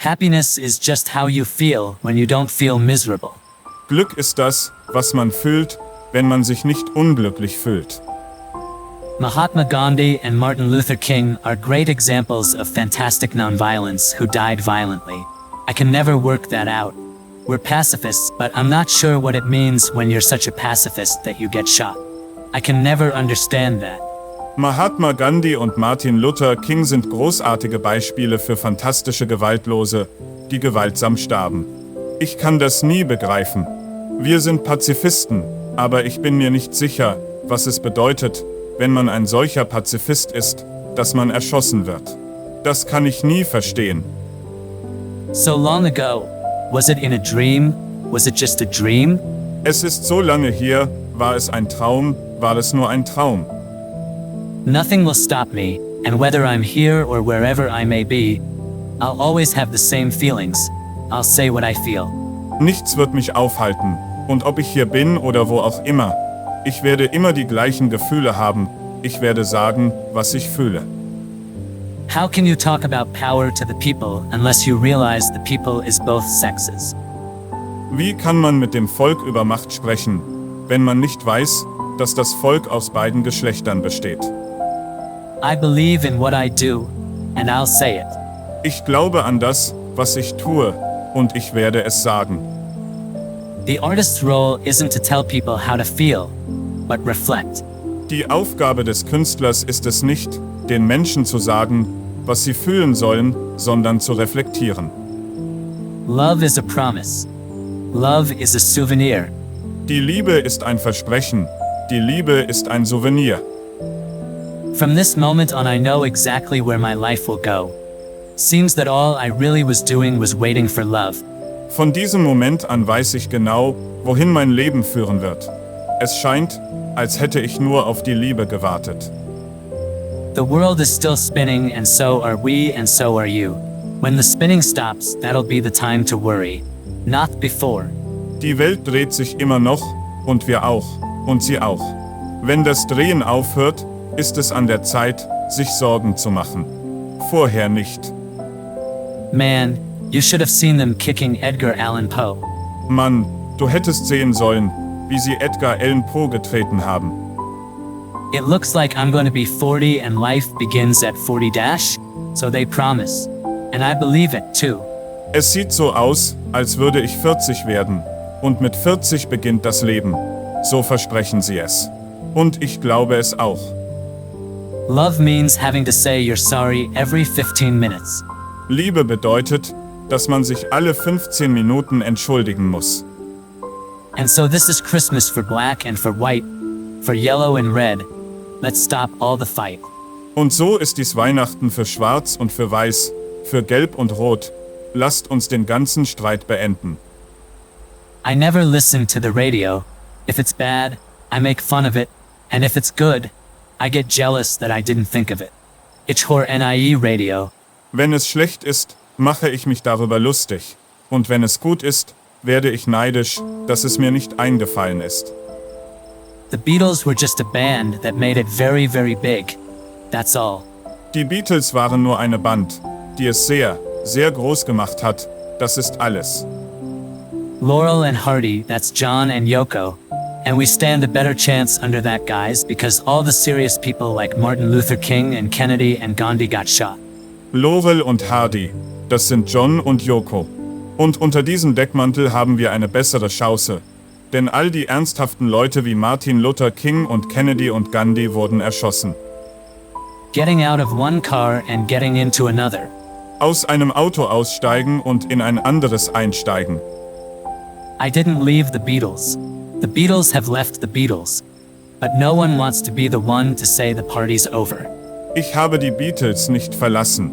Happiness is just how you feel when you don't feel miserable. Glück ist das, was man fühlt, wenn man sich nicht unglücklich fühlt. Mahatma Gandhi and Martin Luther King are great examples of fantastic nonviolence who died violently. I can never work that out. We're pacifists, but I'm not sure what it means when you're such a pacifist that you get shot. I can never understand that. Mahatma Gandhi und Martin Luther King sind großartige Beispiele für fantastische Gewaltlose, die gewaltsam starben. Ich kann das nie begreifen. Wir sind Pazifisten, aber ich bin mir nicht sicher, was es bedeutet, wenn man ein solcher Pazifist ist, dass man erschossen wird. Das kann ich nie verstehen. So long ago, was it in a dream? Was it just a dream? Es ist so lange her, war es ein Traum, war es nur ein Traum. Nothing will stop me, and whether I'm here or wherever I may be, I'll always have the same feelings. I'll say what I feel. Nichts wird mich aufhalten, und ob ich hier bin oder wo auch immer, ich werde immer die gleichen Gefühle haben, ich werde sagen, was ich fühle. How can you talk about power to the people unless you realize the people is both sexes? Wie kann man mit dem Volk über Macht sprechen, wenn man nicht weiß, dass das Volk aus beiden Geschlechtern besteht? I believe in what I do, and I'll say it. Ich glaube an das, was ich tue, und ich werde es sagen. The artist's role isn't to tell people how to feel, but reflect. Die Aufgabe des Künstlers ist es nicht, den Menschen zu sagen, was sie fühlen sollen, sondern zu reflektieren. Love is a promise. Love is a souvenir. Die Liebe ist ein Versprechen. Die Liebe ist ein Souvenir. From this moment on, I know exactly where my life will go. Seems that all I really was doing was waiting for love. Von diesem Moment an weiß ich genau, wohin mein Leben führen wird. Es scheint, als hätte ich nur auf die Liebe gewartet. The world is still spinning, and so are we, and so are you. When the spinning stops, that'll be the time to worry. Not before. Die Welt dreht sich immer noch, und wir auch, und sie auch. Wenn das Drehen aufhört, ist es an der Zeit, sich Sorgen zu machen. Vorher nicht. Man, you should have seen them kicking Edgar Allan Poe. Mann, du hättest sehen sollen, wie sie Edgar Allan Poe getreten haben. It looks like I'm going to be 40 and life begins at 40 dash, so they promise. And I believe it too. Es sieht so aus, als würde ich 40 werden. Und mit 40 beginnt das Leben. So versprechen sie es. Und ich glaube es auch. Love means having to say you're sorry every 15 minutes. Liebe bedeutet, dass man sich alle 15 Minuten entschuldigen muss. And so this is Christmas for black and for white, for yellow and red. Let's stop all the fight. Und so ist dies Weihnachten für Schwarz und für Weiß, für Gelb und Rot. Lasst uns den ganzen Streit beenden. I never listen to the radio. If it's bad, I make fun of it, and if it's good, I get jealous that I didn't think of it. Ich höre nie Radio. Wenn es schlecht ist, mache ich mich darüber lustig. Und wenn es gut ist, werde ich neidisch, dass es mir nicht eingefallen ist. The Beatles were just a band that made it very, very big. That's all. Die Beatles waren nur eine Band, die es sehr, sehr groß gemacht hat. Das ist alles. Laurel and Hardy, that's John and Yoko. And we stand a better chance under that, guys, because all the serious people like Martin Luther King and Kennedy and Gandhi got shot. Laurel und Hardy, das sind John und Yoko. Und unter diesem Deckmantel haben wir eine bessere Chance. Denn all die ernsthaften Leute wie Martin Luther King und Kennedy und Gandhi wurden erschossen. Getting out of one car and getting into another. Aus einem Auto aussteigen und in ein anderes einsteigen. I didn't leave the Beatles. The Beatles have left the Beatles. But no one wants to be the one to say the party's over. Ich habe die Beatles nicht verlassen.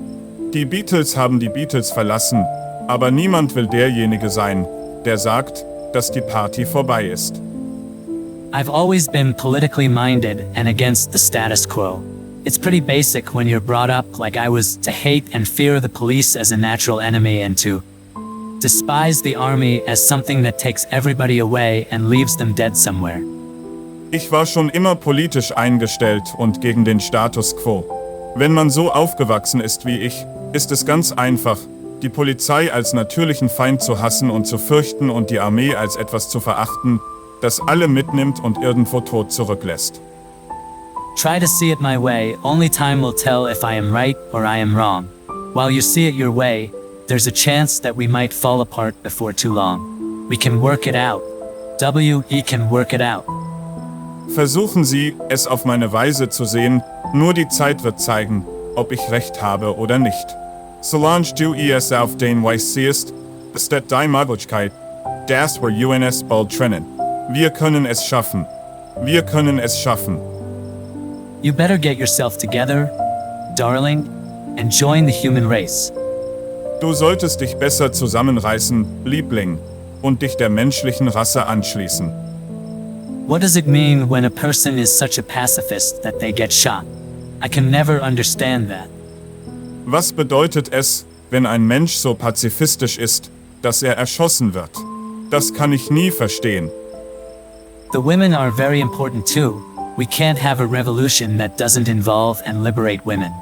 Die Beatles haben die Beatles verlassen, aber niemand will derjenige sein, der sagt, dass die Party vorbei ist. I've always been politically minded and against the status quo. It's pretty basic when you're brought up like I was to hate and fear the police as a natural enemy and to despise the army as something that takes everybody away and leaves them dead somewhere. Ich war schon immer politisch eingestellt und gegen den Status quo. Wenn man so aufgewachsen ist wie ich, ist es ganz einfach, die Polizei als natürlichen Feind zu hassen und zu fürchten und die Armee als etwas zu verachten, das alle mitnimmt und irgendwo tot zurücklässt. Try to see it my way, only time will tell if I am right or I am wrong. While you see it your way, there's a chance that we might fall apart before too long. We can work it out. We can work it out. Versuchen Sie, es auf meine Weise zu sehen, nur die Zeit wird zeigen, ob ich recht habe oder nicht. Solange du es auf den Weis siehst, besteht die Möglichkeit, dass wir uns bald trennen. Wir können es schaffen. Wir können es schaffen. You better get yourself together, darling, and join the human race. Du solltest dich besser zusammenreißen, Liebling, und dich der menschlichen Rasse anschließen. What does it mean when a person is such a pacifist that they get shot? I can never understand that. Was bedeutet es, wenn ein Mensch so pazifistisch ist, dass er erschossen wird? Das kann ich nie verstehen. The women are very important too. We can't have a revolution that doesn't involve and liberate women.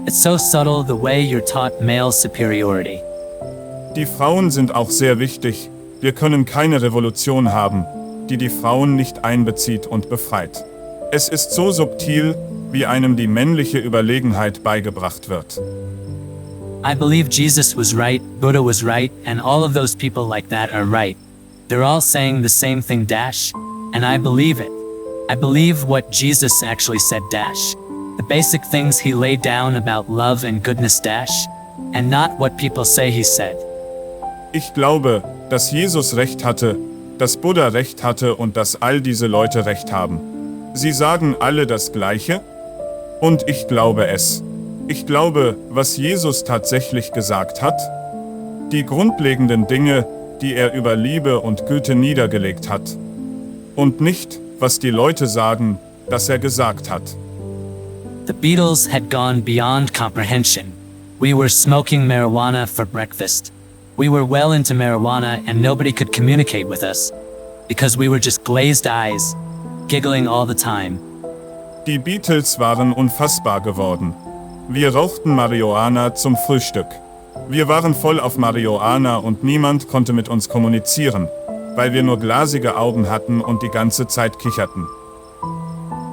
It's so subtle the way you're taught male superiority. Die Frauen sind auch sehr wichtig. Wir können keine Revolution haben, die die Frauen nicht einbezieht und befreit. Es ist so subtil, wie einem die männliche Überlegenheit beigebracht wird. I believe Jesus was right, Buddha was right, and all of those people like that are right. They're all saying the same thing, and I believe it. I believe what Jesus actually said, the basic things he laid down about love and goodness, and not what people say he said. Ich glaube, dass Jesus recht hatte, dass Buddha recht hatte und dass all diese Leute recht haben. Sie sagen alle das Gleiche? Und ich glaube es. Ich glaube, was Jesus tatsächlich gesagt hat. Die grundlegenden Dinge, die er über Liebe und Güte niedergelegt hat. Und nicht, was die Leute sagen, dass er gesagt hat. The Beatles had gone beyond comprehension. We were smoking marijuana for breakfast. We were well into marijuana and nobody could communicate with us. Because we were just glazed eyes, giggling all the time. Die Beatles waren unfassbar geworden. Wir rauchten Marihuana zum Frühstück. Wir waren voll auf Marihuana und niemand konnte mit uns kommunizieren, weil wir nur glasige Augen hatten und die ganze Zeit kicherten.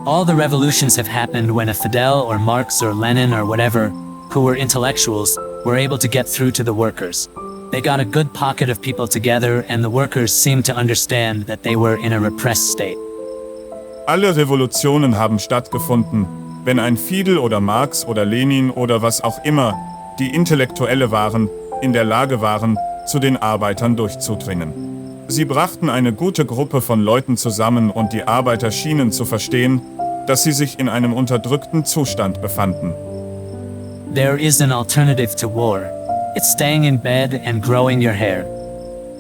All the revolutions have happened when a Fidel or Marx or Lenin or whatever, who were intellectuals, were able to get through to the workers. They got a good pocket of people together and the workers seemed to understand that they were in a repressed state. Alle Revolutionen haben stattgefunden, wenn ein Fidel oder Marx oder Lenin oder was auch immer, die Intellektuelle waren, in der Lage waren, zu den Arbeitern durchzudringen. Sie brachten eine gute Gruppe von Leuten zusammen und die Arbeiter schienen zu verstehen, dass sie sich in einem unterdrückten Zustand befanden. There is an alternative to war. It's staying in bed and growing your hair.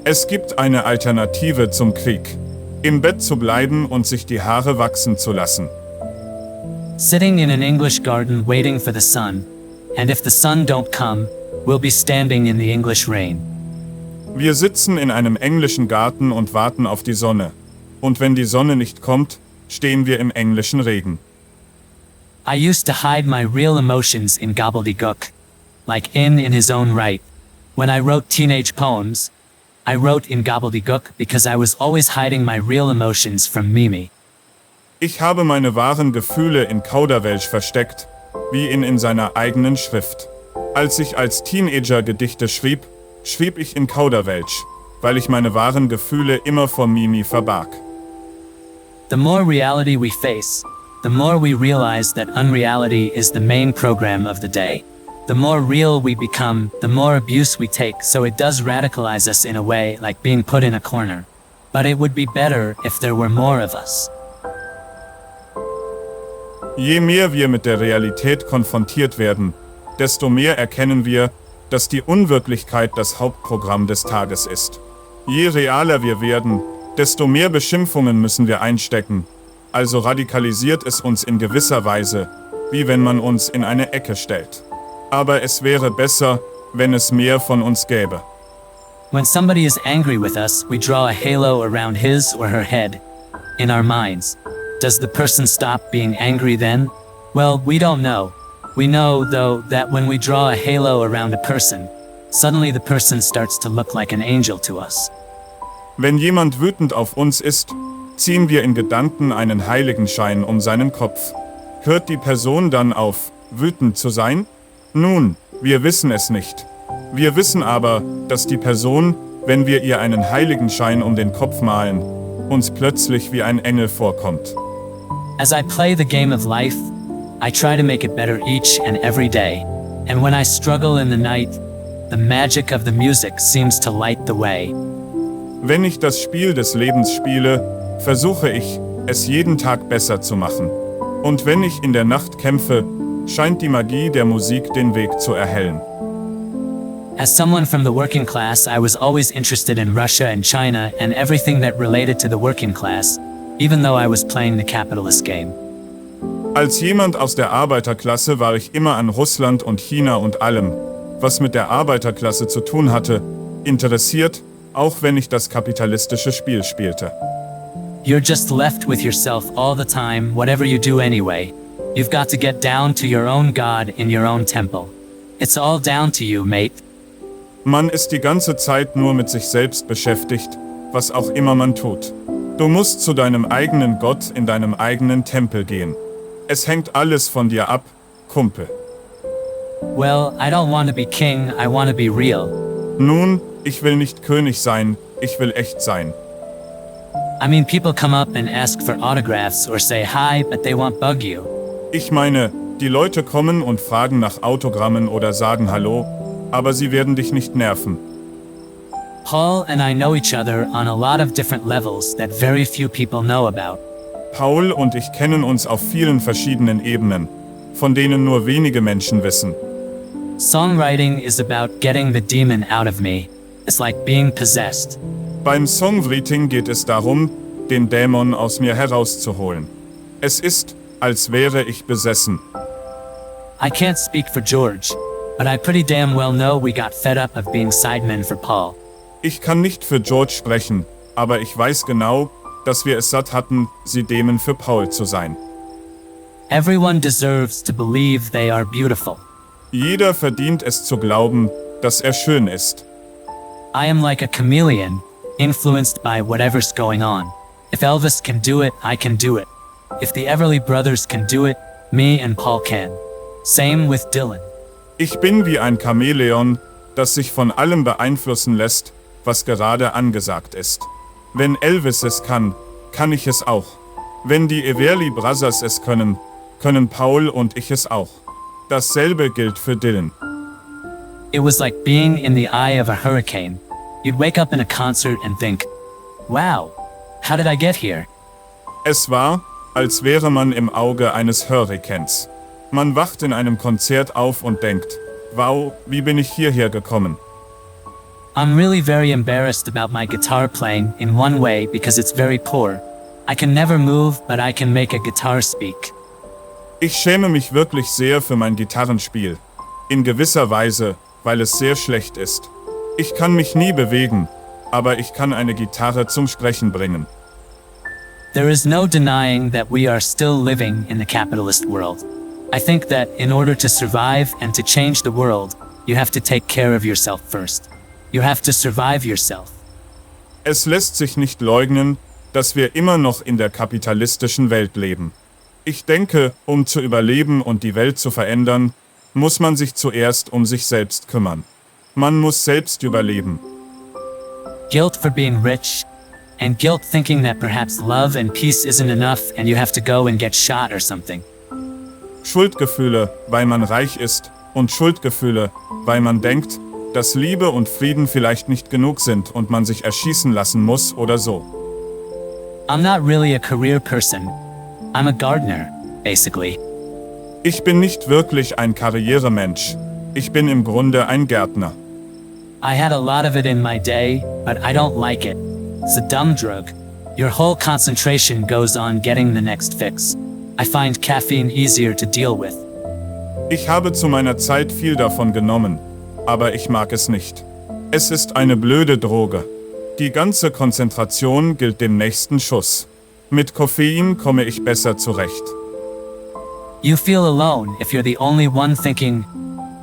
Es gibt eine Alternative zum Krieg. Im Bett zu bleiben und sich die Haare wachsen zu lassen. Sitting in an English garden waiting for the sun. And if the sun don't come, we'll be standing in the English rain. Wir sitzen in einem englischen Garten und warten auf die Sonne. Und wenn die Sonne nicht kommt, stehen wir im englischen Regen. I used to hide my real emotions in gobbledygook. Like in his own right. When I wrote teenage poems, I wrote in gobbledygook because I was always hiding my real emotions from Mimi. Ich habe meine wahren Gefühle in Kauderwelsch versteckt, wie in seiner eigenen Schrift. Als ich als Teenager Gedichte schrieb ich in Kauderwelsch, weil ich meine wahren Gefühle immer vor Mimi verbarg. The more reality we face, the more we realize that unreality is the main program of the day. The more real we become, the more abuse we take, so it does radicalize us in a way, like being put in a corner. But it would be better if there were more of us. Je mehr wir mit der Realität konfrontiert werden, desto mehr erkennen wir, dass die Unwirklichkeit das Hauptprogramm des Tages ist. Je realer wir werden, desto mehr Beschimpfungen müssen wir einstecken. Also radikalisiert es uns in gewisser Weise, wie wenn man uns in eine Ecke stellt. Aber es wäre besser, wenn es mehr von uns gäbe. When somebody is angry with us, we draw a halo around his or her head. In our minds. Does the person stop being angry then? Well, we don't know. We know, though, that when we draw a halo around a person, Suddenly the person starts to look like an angel to us. Wenn jemand wütend auf uns ist, ziehen wir in Gedanken einen Heiligenschein um seinen Kopf. Hört die Person dann auf, wütend zu sein? Nun, wir wissen es nicht. Wir wissen aber, dass die Person, wenn wir ihr einen Heiligenschein um den Kopf malen, uns plötzlich wie ein Engel vorkommt. As I play the game of life, I try to make it better each and every day. And when I struggle in the night, the magic of the music seems to light the way. Wenn ich das Spiel des Lebens spiele, versuche ich, es jeden Tag besser zu machen. Und wenn ich in der Nacht kämpfe, scheint die Magie der Musik den Weg zu erhellen. As someone from the working class, I was always interested in Russia and China and everything that related to the working class, even though I was playing the capitalist game. Als jemand aus der Arbeiterklasse war ich immer an Russland und China und allem, was mit der Arbeiterklasse zu tun hatte, interessiert, auch wenn ich das kapitalistische Spiel spielte. You're just left with yourself all the time, whatever you do anyway. You've got to get down to your own God in your own temple. It's all down to you, mate. Man ist die ganze Zeit nur mit sich selbst beschäftigt, was auch immer man tut. Du musst zu deinem eigenen Gott in deinem eigenen Tempel gehen. Es hängt alles von dir ab, Kumpel. Well, I don't want to be king, I want to be real. Nun, ich will nicht König sein, ich will echt sein. I mean, people come up and ask for autographs or say hi, but they won't bug you. Ich meine, die Leute kommen und fragen nach Autogrammen oder sagen Hallo, aber sie werden dich nicht nerven. Paul and I know each other on a lot of different levels that very few people know about. Paul und ich kennen uns auf vielen verschiedenen Ebenen, von denen nur wenige Menschen wissen. Songwriting is about getting the demon out of me. It's like being possessed. Beim Songwriting geht es darum, den Dämon aus mir herauszuholen. Es ist, als wäre ich besessen. I can't speak for George, but I pretty damn well know we got fed up of being sidemen for Paul. Ich kann nicht für George sprechen, aber ich weiß genau, dass wir es satt hatten, sie Dämon für Paul zu sein. Everyone deserves to believe they are beautiful. Jeder verdient es zu glauben, dass er schön ist. I am like a chameleon, influenced by whatever's going on. If Elvis can do it, I can do it. If the Everly Brothers can do it, me and Paul can. Same with Dylan. Ich bin wie ein Chamäleon, das sich von allem beeinflussen lässt, was gerade angesagt ist. Wenn Elvis es kann, kann ich es auch. Wenn die Everly Brothers es können, können Paul und ich es auch. Dasselbe gilt für Dylan. It was like being in the eye of a hurricane. You'd wake up in a concert and think, wow, how did I get here? Es war, als wäre man im Auge eines Hurrikans. Man wacht in einem Konzert auf und denkt, wow, wie bin ich hierher gekommen? I'm really very embarrassed about my guitar playing in one way because it's very poor. I can never move, but I can make a guitar speak. Ich schäme mich wirklich sehr für mein Gitarrenspiel. In gewisser Weise, weil es sehr schlecht ist. Ich kann mich nie bewegen, aber ich kann eine Gitarre zum Sprechen bringen. There is no denying that we are still living in the capitalist world. I think that in order to survive and to change the world, you have to take care of yourself first. You have to survive yourself. Es lässt sich nicht leugnen, dass wir immer noch in der kapitalistischen Welt leben. Ich denke, um zu überleben und die Welt zu verändern, muss man sich zuerst um sich selbst kümmern. Man muss selbst überleben. Guilt for being rich, and guilt thinking that perhaps love and peace isn't enough and you have to go and get shot or something. Schuldgefühle, weil man reich ist, und Schuldgefühle, weil man denkt, dass Liebe und Frieden vielleicht nicht genug sind und man sich erschießen lassen muss oder so. I'm not really a career person. I'm a gardener, basically. Ich bin nicht wirklich ein Karrieremensch. Ich bin im Grunde ein Gärtner. I had a lot of it in my day, but I don't like it. It's a dumb drug. Your whole concentration goes on getting the next fix. I find caffeine easier to deal with. Ich habe zu meiner Zeit viel davon genommen, aber ich mag es nicht. Es ist eine blöde Droge. Die ganze Konzentration gilt dem nächsten Schuss. Mit Koffein komme ich besser zurecht. You feel alone if you're the only one thinking,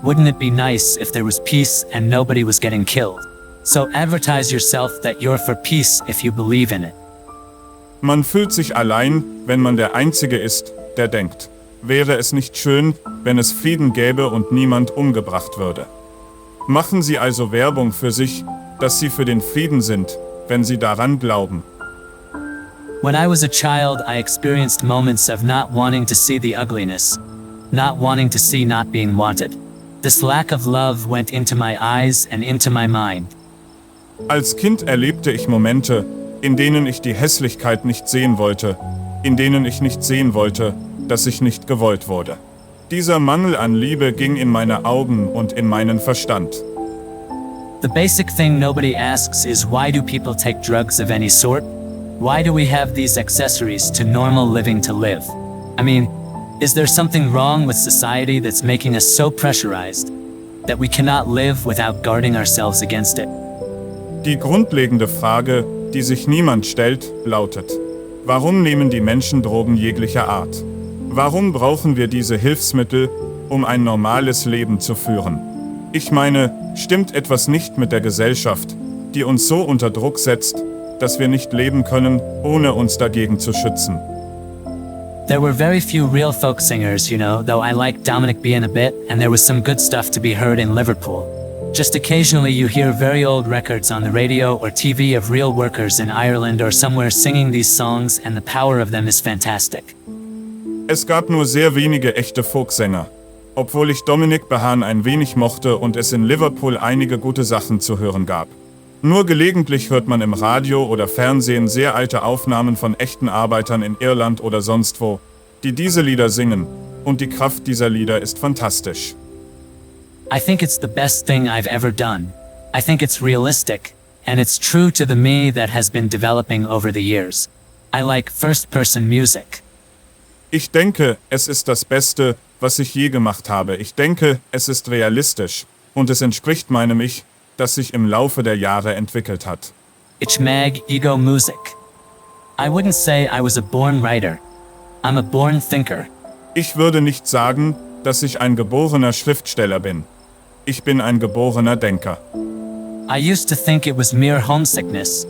Wouldn't it be nice if there was peace and nobody was getting killed? So advertise yourself that you're for peace if you believe in it. Man fühlt sich allein, wenn man der Einzige ist, der denkt. Wäre es nicht schön, wenn es Frieden gäbe und niemand umgebracht würde? Machen Sie also Werbung für sich, dass Sie für den Frieden sind, wenn Sie daran glauben. When I was a child, I experienced moments of not wanting to see the ugliness, not wanting to see not being wanted. This lack of love went into my eyes and into my mind. Als Kind erlebte ich Momente, in denen ich die Hässlichkeit nicht sehen wollte, in denen ich nicht sehen wollte, dass ich nicht gewollt wurde. Dieser Mangel an Liebe ging in meine Augen und in meinen Verstand. The basic thing nobody asks is, why do people take drugs of any sort? Why do we have these accessories to normal living to live? I mean, is there something wrong with society that's making us so pressurized that we cannot live without guarding ourselves against it? Die grundlegende Frage, die sich niemand stellt, lautet: Warum nehmen die Menschen Drogen jeglicher Art? Warum brauchen wir diese Hilfsmittel, um ein normales Leben zu führen? Ich meine, stimmt etwas nicht mit der Gesellschaft, die uns so unter Druck setzt, dass wir nicht leben können, ohne uns dagegen zu schützen? There were very few real folk singers, though I liked Dominic Bean a bit, and there was some good stuff to be heard in Liverpool. Just occasionally you hear very old records on the radio or TV of real workers in Ireland or somewhere singing these songs, and the power of them is fantastic. Es gab nur sehr wenige echte Folksänger, obwohl ich Dominic Behan ein wenig mochte und es in Liverpool einige gute Sachen zu hören gab. Nur gelegentlich hört man im Radio oder Fernsehen sehr alte Aufnahmen von echten Arbeitern in Irland oder sonst wo, die diese Lieder singen, und die Kraft dieser Lieder ist fantastisch. I think it's the best thing I've ever done. I think it's realistic, and it's true to the me that has been developing over the years. I like first-person music. Ich denke, es ist das Beste, was ich je gemacht habe. Ich denke, es ist realistisch, und es entspricht meinem Ich, das sich im Laufe der Jahre entwickelt hat. Ich mag ego music. I wouldn't say I was a born writer. I'm a born thinker. Ich würde nicht sagen, dass ich ein geborener Schriftsteller bin. Ich bin ein geborener Denker. I used to think it was mere homesickness.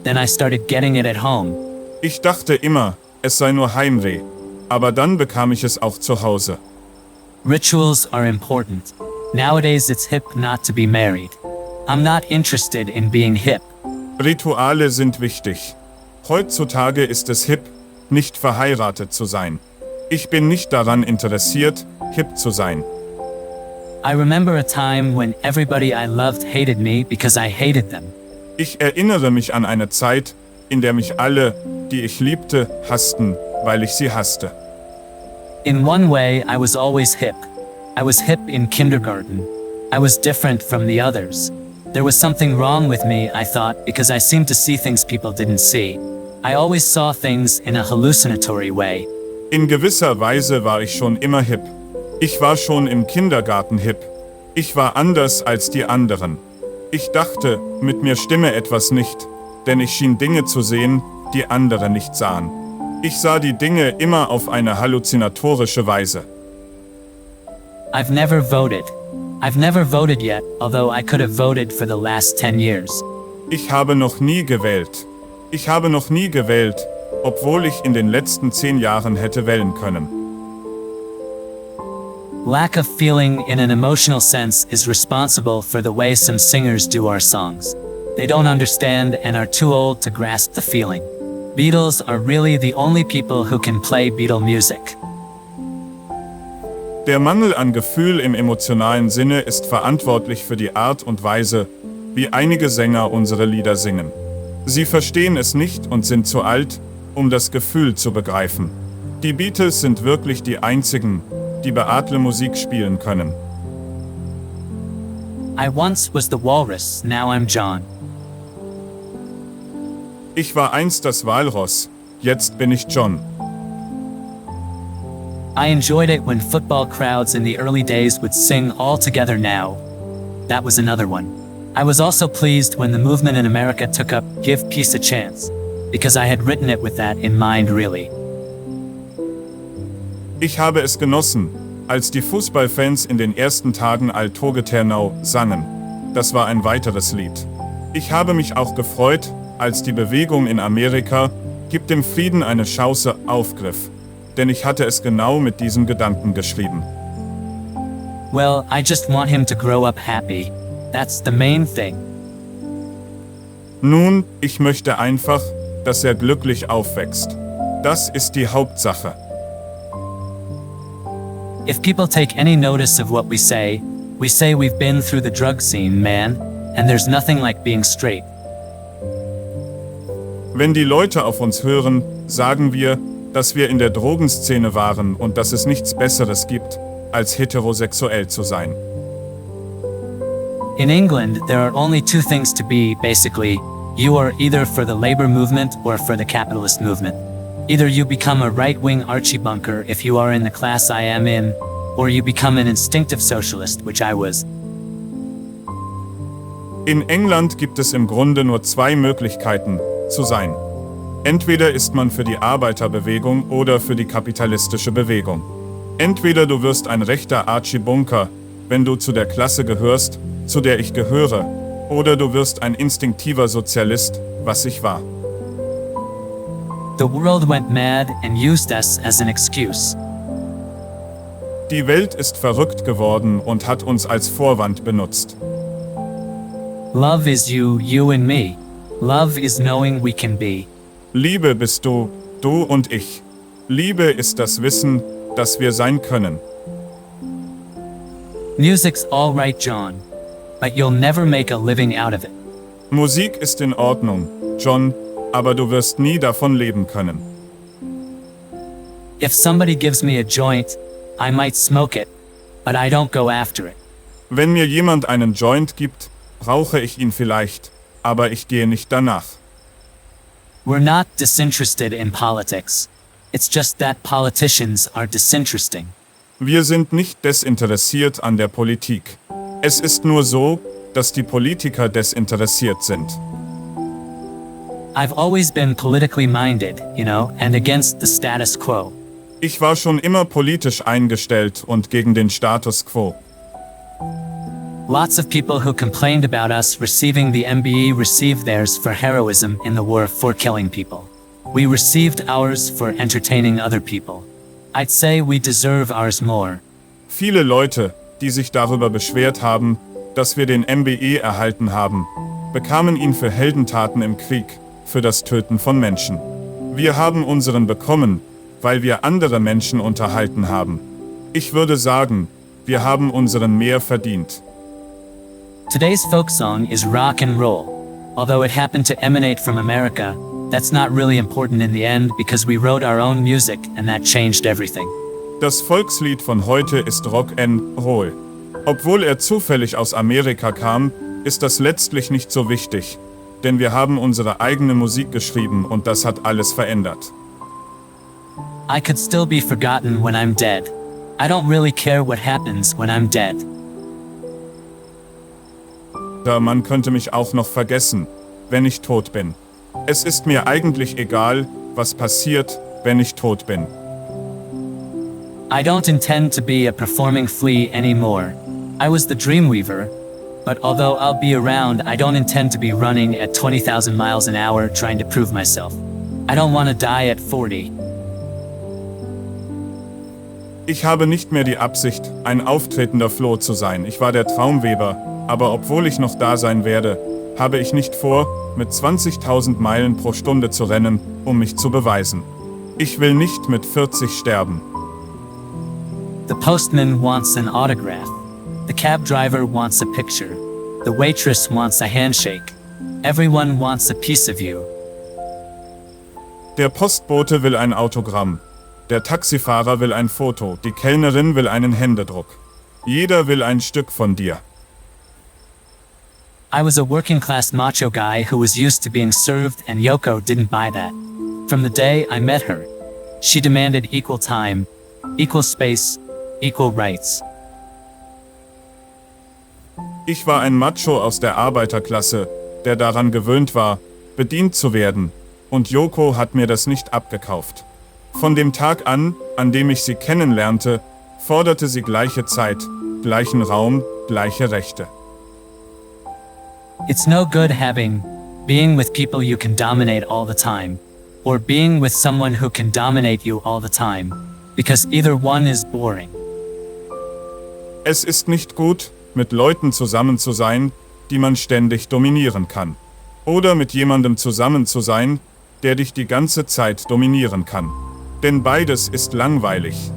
Then I started getting it at home. Ich dachte immer, es sei nur Heimweh. Aber dann bekam ich es auch zu Hause. Rituals are important. Nowadays it's hip not to be married. I'm not interested in being hip. Rituale sind wichtig. Heutzutage ist es hip, nicht verheiratet zu sein. Ich bin nicht daran interessiert, hip zu sein. I remember a time when everybody I loved hated me because I hated them. Ich erinnere mich an eine Zeit, in der mich alle, die ich liebte, hassten, weil ich sie hasste. In one way, I was always hip. I was hip in kindergarten. I was different from the others. There was something wrong with me, I thought, because I seemed to see things people didn't see. I always saw things in a hallucinatory way. In gewisser Weise war ich schon immer hip. Ich war schon im Kindergarten hip. Ich war anders als die anderen. Ich dachte, mit mir stimme etwas nicht, denn ich schien Dinge zu sehen, die andere nicht sahen. Ich sah die Dinge immer auf eine halluzinatorische Weise. I've never voted. I've never voted yet, although I could have voted for the last 10 years. Ich habe noch nie gewählt. Ich habe noch nie gewählt, obwohl ich in den letzten 10 Jahren hätte wählen können. Lack of feeling in an emotional sense is responsible for the way some singers do our songs. They don't understand and are too old to grasp the feeling. Beatles are really the only people who can play Beatle music. Der Mangel an Gefühl im emotionalen Sinne ist verantwortlich für die Art und Weise, wie einige Sänger unsere Lieder singen. Sie verstehen es nicht und sind zu alt, um das Gefühl zu begreifen. Die Beatles sind wirklich die einzigen, die beatle Musik spielen können. I once was the walrus, now I'm John. Ich war einst das Walross, jetzt bin ich John. I enjoyed it when football crowds in the early days would sing All Together Now. That was another one. I was also pleased when the movement in America took up Give Peace a Chance, because I had written it with that in mind really. Ich habe es genossen, Als die Fußballfans in den ersten Tagen Al-Togeternau sangen. Das war ein weiteres Lied. Ich habe mich auch gefreut, als die Bewegung in Amerika Gib dem Frieden eine Chance aufgriff. Denn ich hatte es genau mit diesem Gedanken geschrieben. Well, I just want him to grow up happy. That's the main thing. Nun, ich möchte einfach, dass er glücklich aufwächst. Das ist die Hauptsache. If people take any notice of what we say we've been through the drug scene, man, and there's nothing like being straight. Wenn die Leute auf uns hören, sagen wir, dass wir in der Drogenszene waren und dass es nichts Besseres gibt, als heterosexuell zu sein. In England, there are only two things to be, basically. You are either for the labor movement or for the capitalist movement. Either you become a right-wing Archie Bunker if you are in the class I am in, or you become an instinctive socialist, which I was. In England gibt es im Grunde nur zwei Möglichkeiten, zu sein. Entweder ist man für die Arbeiterbewegung oder für die kapitalistische Bewegung. Entweder du wirst ein rechter Archie Bunker, wenn du zu der Klasse gehörst, zu der ich gehöre, oder du wirst ein instinktiver Sozialist, was ich war. The world went mad and used us as an excuse. Die Welt ist verrückt geworden und hat uns als Vorwand benutzt. Love is you, you and me. Love is knowing we can be. Liebe bist du, du und ich. Liebe ist das Wissen, dass wir sein können. Music's all right, John, but you'll never make a living out of it. Musik ist in Ordnung, John, aber du wirst nie davon leben können. If somebody gives me a joint, I might smoke it, but I don't go after it. Wenn mir jemand einen Joint gibt, brauche ich ihn vielleicht, aber ich gehe nicht danach. We're not disinterested in politics. It's just that politicians are disinteresting. Wir sind nicht desinteressiert an der Politik. Es ist nur so, dass die Politiker desinteressiert sind. I've always been politically minded, and against the status quo. Ich war schon immer politisch eingestellt und gegen den Status quo. Lots of people who complained about us receiving the MBE received theirs for heroism in the war for killing people. We received ours for entertaining other people. I'd say we deserve ours more. Viele Leute, die sich darüber beschwert haben, dass wir den MBE erhalten haben, bekamen ihn für Heldentaten im Krieg, für das Töten von Menschen. Wir haben unseren bekommen, weil wir andere Menschen unterhalten haben. Ich würde sagen, wir haben unseren mehr verdient. Today's folk song is rock and roll. Although it happened to emanate from America, that's not really important in the end because we wrote our own music and that changed everything. Das Volkslied von heute ist Rock and Roll. Obwohl er zufällig aus Amerika kam, ist das letztlich nicht so wichtig, denn wir haben unsere eigene Musik geschrieben und das hat alles verändert. I could still be forgotten when I'm dead. I don't really care what happens when I'm dead. Man könnte mich auch noch vergessen, wenn ich tot bin. Es ist mir eigentlich egal, was passiert, wenn ich tot bin. I don't intend to be a performing flea anymore. I was the Dreamweaver, but although I'll be around, I don't intend to be running at 20,000 miles an hour trying to prove myself. I don't want to die at 40. Ich habe nicht mehr die Absicht, ein auftretender Floh zu sein. Ich war der Traumweber, aber obwohl ich noch da sein werde, habe ich nicht vor, mit 20.000 Meilen pro Stunde zu rennen, um mich zu beweisen. Ich will nicht mit 40 sterben. The postman wants an autograph. The cab driver wants a picture. The waitress wants a handshake. Everyone wants a piece of you. Der Postbote will ein Autogramm. Der Taxifahrer will ein Foto. Die Kellnerin will einen Händedruck. Jeder will ein Stück von dir. I was a working-class macho guy who was used to being served, and Yoko didn't buy that. From the day I met her, she demanded equal time, equal space, equal rights. Ich war ein Macho aus der Arbeiterklasse, der daran gewöhnt war, bedient zu werden, und Yoko hat mir das nicht abgekauft. Von dem Tag an dem ich sie kennenlernte, forderte sie gleiche Zeit, gleichen Raum, gleiche Rechte. It's no good being with people you can dominate all the time, or being with someone who can dominate you all the time, because either one is boring. Es ist nicht gut, mit Leuten zusammen zu sein, die man ständig dominieren kann. Oder mit jemandem zusammen zu sein, der dich die ganze Zeit dominieren kann. Denn beides ist langweilig.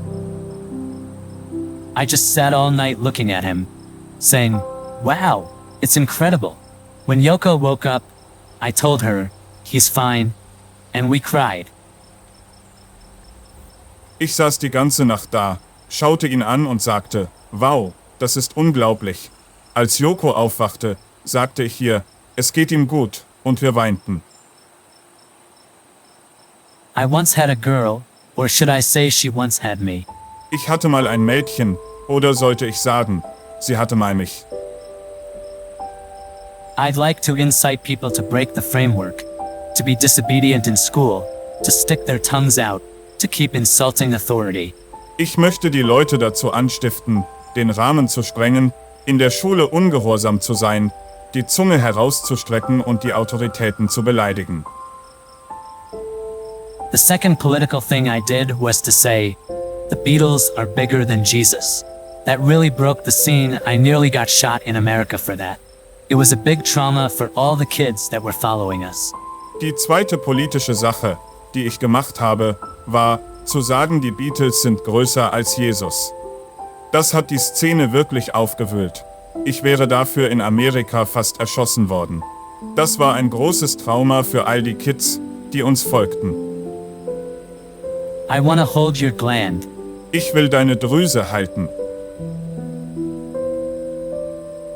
I just sat all night looking at him, saying, "Wow, it's incredible." When Yoko woke up, I told her, "He's fine," and we cried. Ich saß die ganze Nacht da, schaute ihn an und sagte, wow, das ist unglaublich. Als Yoko aufwachte, sagte ich ihr, es geht ihm gut, und wir weinten. I once had a girl, or should I say she once had me. Ich hatte mal ein Mädchen, oder sollte ich sagen, sie hatte mal mich. I'd like to incite people to break the framework, to be disobedient in school, to stick their tongues out, to keep insulting authority. Ich möchte die Leute dazu anstiften, den Rahmen zu sprengen, in der Schule ungehorsam zu sein, die Zunge herauszustrecken und die Autoritäten zu beleidigen. The second political thing I did was to say, the Beatles are bigger than Jesus. That really broke the scene. I nearly got shot in America for that. It was a big trauma for all the kids that were following us. Die zweite politische Sache, die ich gemacht habe, war, zu sagen, die Beatles sind größer als Jesus. Das hat die Szene wirklich aufgewühlt. Ich wäre dafür in Amerika fast erschossen worden. Das war ein großes Trauma für all die Kids, die uns folgten. I wanna hold your gland. Ich will deine Drüse halten.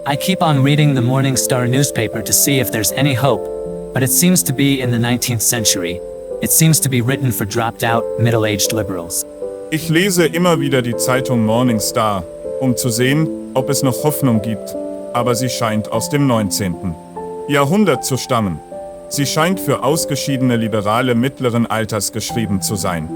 I keep on reading the Morning Star newspaper to see if there's any hope, but it seems to be in the 19th century. It seems to be written for dropped-out, middle-aged liberals. Ich lese immer wieder die Zeitung Morning Star, um zu sehen, ob es noch Hoffnung gibt, aber sie scheint aus dem 19. Jahrhundert zu stammen. Sie scheint für ausgeschiedene Liberale mittleren Alters geschrieben zu sein.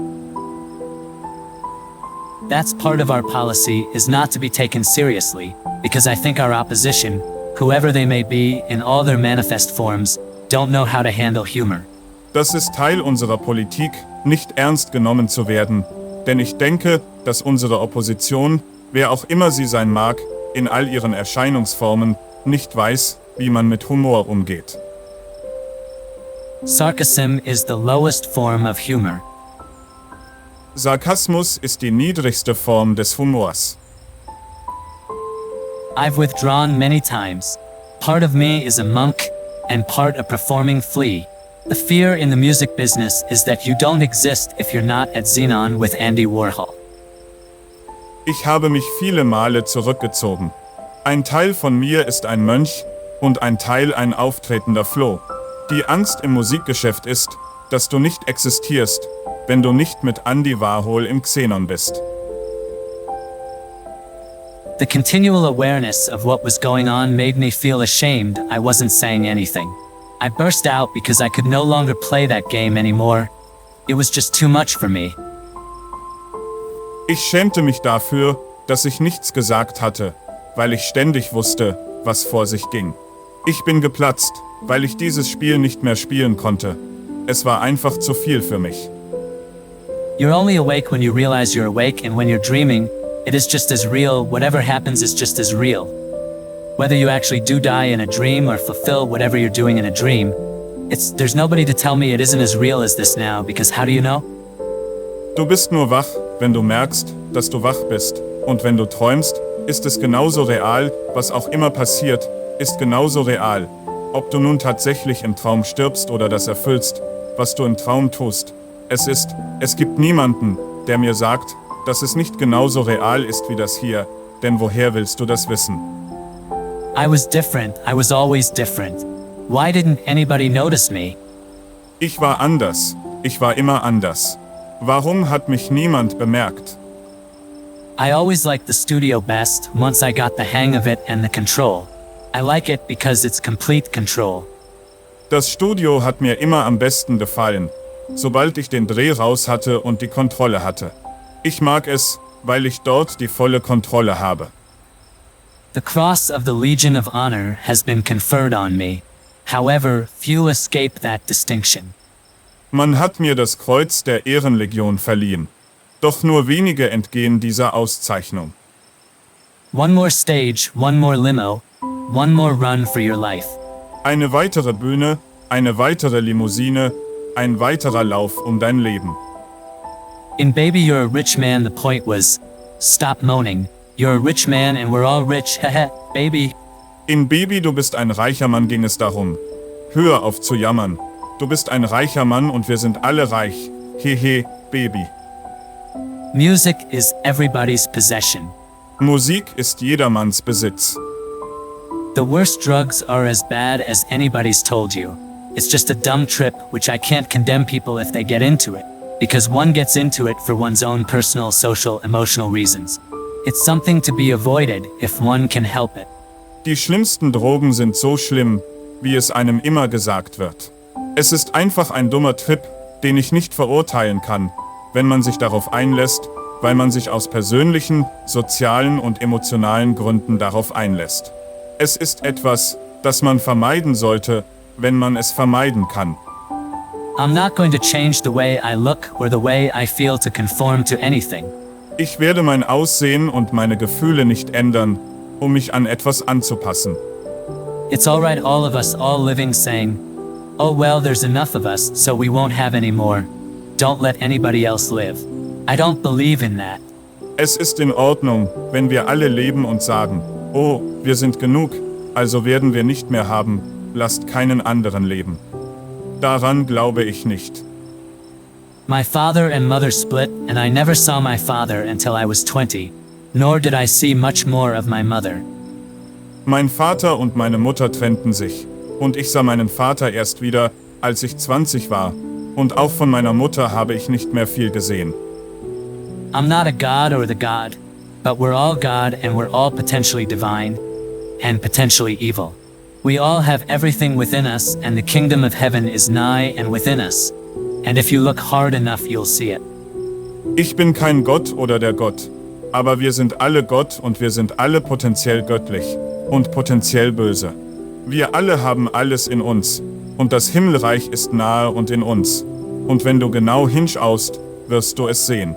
That's part of our policy, is not to be taken seriously, because I think our opposition, whoever they may be in all their manifest forms, don't know how to handle humor. Das ist Teil unserer Politik, nicht ernst genommen zu werden, denn ich denke, dass unsere Opposition, wer auch immer sie sein mag, in all ihren Erscheinungsformen, nicht weiß, wie man mit Humor umgeht. Sarcasm is the lowest form of humor. Sarkasmus ist die niedrigste Form des Humors. I've withdrawn many times. Part of me is a monk, and part a performing flea. The fear in the music business is that you don't exist if you're not at Xenon with Andy Warhol. Ich habe mich viele Male zurückgezogen. Ein Teil von mir ist ein Mönch und ein Teil ein auftretender Floh. Die Angst im Musikgeschäft ist, dass du nicht existierst, wenn du nicht mit Andy Warhol im Xenon bist. The continual awareness of what was going on made me feel ashamed I wasn't saying anything. I burst out because I could no longer play that game anymore. It was just too much for me. Ich schämte mich dafür, dass ich nichts gesagt hatte, weil ich ständig wusste, was vor sich ging. Ich bin geplatzt, weil ich dieses Spiel nicht mehr spielen konnte. Es war einfach zu viel für mich. You're only awake when you realize you're awake, and when you're dreaming, it is just as real. Whatever happens is just as real. Whether you actually do die in a dream or fulfill whatever you're doing in a dream, there's nobody to tell me it isn't as real as this now, because how do you know? Du bist nur wach, wenn du merkst, dass du wach bist. Und wenn du träumst, ist es genauso real, was auch immer passiert, ist genauso real. Ob du nun tatsächlich im Traum stirbst oder das erfüllst, was du im Traum tust. Es gibt niemanden, der mir sagt, dass es nicht genauso real ist wie das hier, denn woher willst du das wissen? I was different. I was always different. Why didn't anybody notice me? Ich war anders. Ich war immer anders. Warum hat mich niemand bemerkt? I always liked the studio best once I got the hang of it and the control. I like it because it's complete control. Das Studio hat mir immer am besten gefallen, sobald ich den Dreh raus hatte und die Kontrolle hatte. Ich mag es, weil ich dort die volle Kontrolle habe. The cross of the Legion of Honor has been conferred on me. However, few escape that distinction. Man hat mir das Kreuz der Ehrenlegion verliehen. Doch nur wenige entgehen dieser Auszeichnung. One more stage, one more limo, one more run for your life. Eine weitere Bühne, eine weitere Limousine, ein weiterer Lauf um dein Leben. In Baby You're a Rich Man, the point was, stop moaning. You're a rich man and we're all rich, hehe, baby. In Baby, du bist ein reicher Mann ging es darum. Hör auf zu jammern. Du bist ein reicher Mann und wir sind alle reich. Hehe, Baby. Music is everybody's possession. Musik ist jedermanns Besitz. The worst drugs are as bad as anybody's told you. It's just a dumb trip which I can't condemn people if they get into it, because one gets into it for one's own personal, social, emotional reasons. It's something to be avoided if one can help it. Die schlimmsten Drogen sind so schlimm, wie es einem immer gesagt wird. Es ist einfach ein dummer Trip, den ich nicht verurteilen kann, wenn man sich darauf einlässt, weil man sich aus persönlichen, sozialen und emotionalen Gründen darauf einlässt. Es ist etwas, das man vermeiden sollte, wenn man es vermeiden kann. I'm not going to change the way I look or the way I feel to conform to anything. Ich werde mein Aussehen und meine Gefühle nicht ändern, um mich an etwas anzupassen. It's alright, all of us all living saying, oh well, there's enough of us, so we won't have any more. Don't let anybody else live. I don't believe in that. Es ist in Ordnung, wenn wir alle leben und sagen, oh, wir sind genug, also werden wir nicht mehr haben, lasst keinen anderen leben. Daran glaube ich nicht. My father and mother split, and I never saw my father until I was 20, nor did I see much more of my mother. Mein Vater und meine Mutter trennten sich, und ich sah meinen Vater erst wieder, als ich 20 war, und auch von meiner Mutter habe ich nicht mehr viel gesehen. I'm not a god or the god, but we're all God and we're all potentially divine, and potentially evil. We all have everything within us, and the kingdom of heaven is nigh and within us. And if you look hard enough, you'll see it. Ich bin kein Gott oder der Gott, aber wir sind alle Gott und wir sind alle potenziell göttlich und potenziell böse. Wir alle haben alles in uns, und das Himmelreich ist nahe und in uns. Und wenn du genau hinschaust, wirst du es sehen.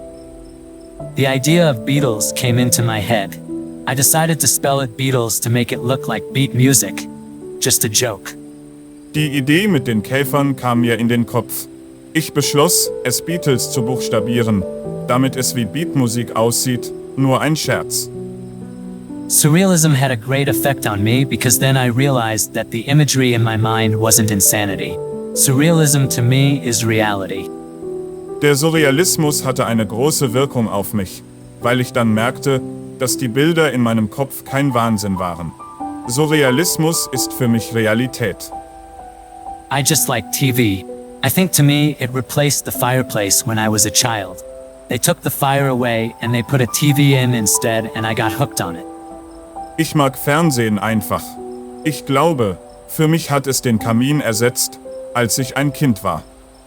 The idea of Beatles came into my head. I decided to spell it Beatles to make it look like beat music. Just a joke. Die Idee mit den Käfern kam mir in den Kopf. Ich beschloss, es Beatles zu buchstabieren, damit es wie Beatmusik aussieht, nur ein Scherz. Surrealism had a great effect on me because then I realized that the imagery in my mind wasn't insanity. Surrealism to me is reality. Der Surrealismus hatte eine große Wirkung auf mich, weil ich dann merkte, dass die Bilder in meinem Kopf kein Wahnsinn waren. Surrealismus ist für mich Realität. I just like TV. I think to me it replaced the fireplace when I was a child. They took the fire away and they put a TV in instead and I got hooked on it. Ich mag Fernsehen einfach. Ich glaube, für mich hat es den Kamin ersetzt, als ich ein Kind war.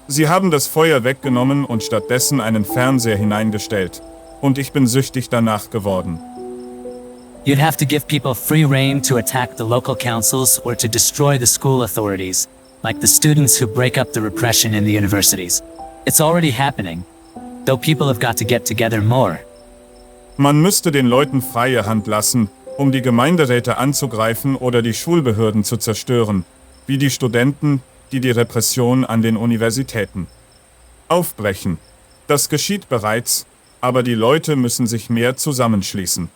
Sie haben das Feuer weggenommen und stattdessen einen Fernseher hineingestellt. Und ich bin süchtig danach geworden. You'd have to give people free rein to attack the local councils or to destroy the school authorities, like the students who break up the repression in the universities. It's already happening, though people have got to get together more. Man müsste den Leuten freie Hand lassen, um die Gemeinderäte anzugreifen oder die Schulbehörden zu zerstören, wie die Studenten, die die Repression an den Universitäten aufbrechen. Das geschieht bereits, aber die Leute müssen sich mehr zusammenschließen.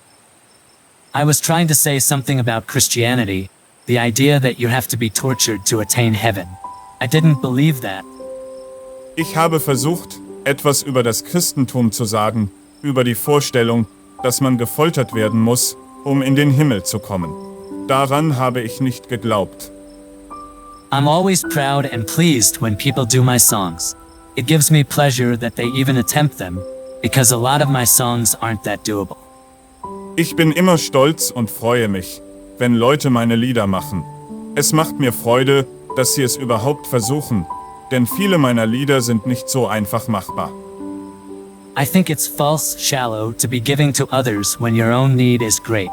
I was trying to say something about Christianity, the idea that you have to be tortured to attain heaven. I didn't believe that. Ich habe versucht, etwas über das Christentum zu sagen, über die Vorstellung, dass man gefoltert werden muss, um in den Himmel zu kommen. Daran habe ich nicht geglaubt. I'm always proud and pleased when people do my songs. It gives me pleasure that they even attempt them, because a lot of my songs aren't that doable. Ich bin immer stolz und freue mich, wenn Leute meine Lieder machen. Es macht mir Freude, dass sie es überhaupt versuchen, denn viele meiner Lieder sind nicht so einfach machbar. I think it's false, shallow, to be giving to others when your own need is great.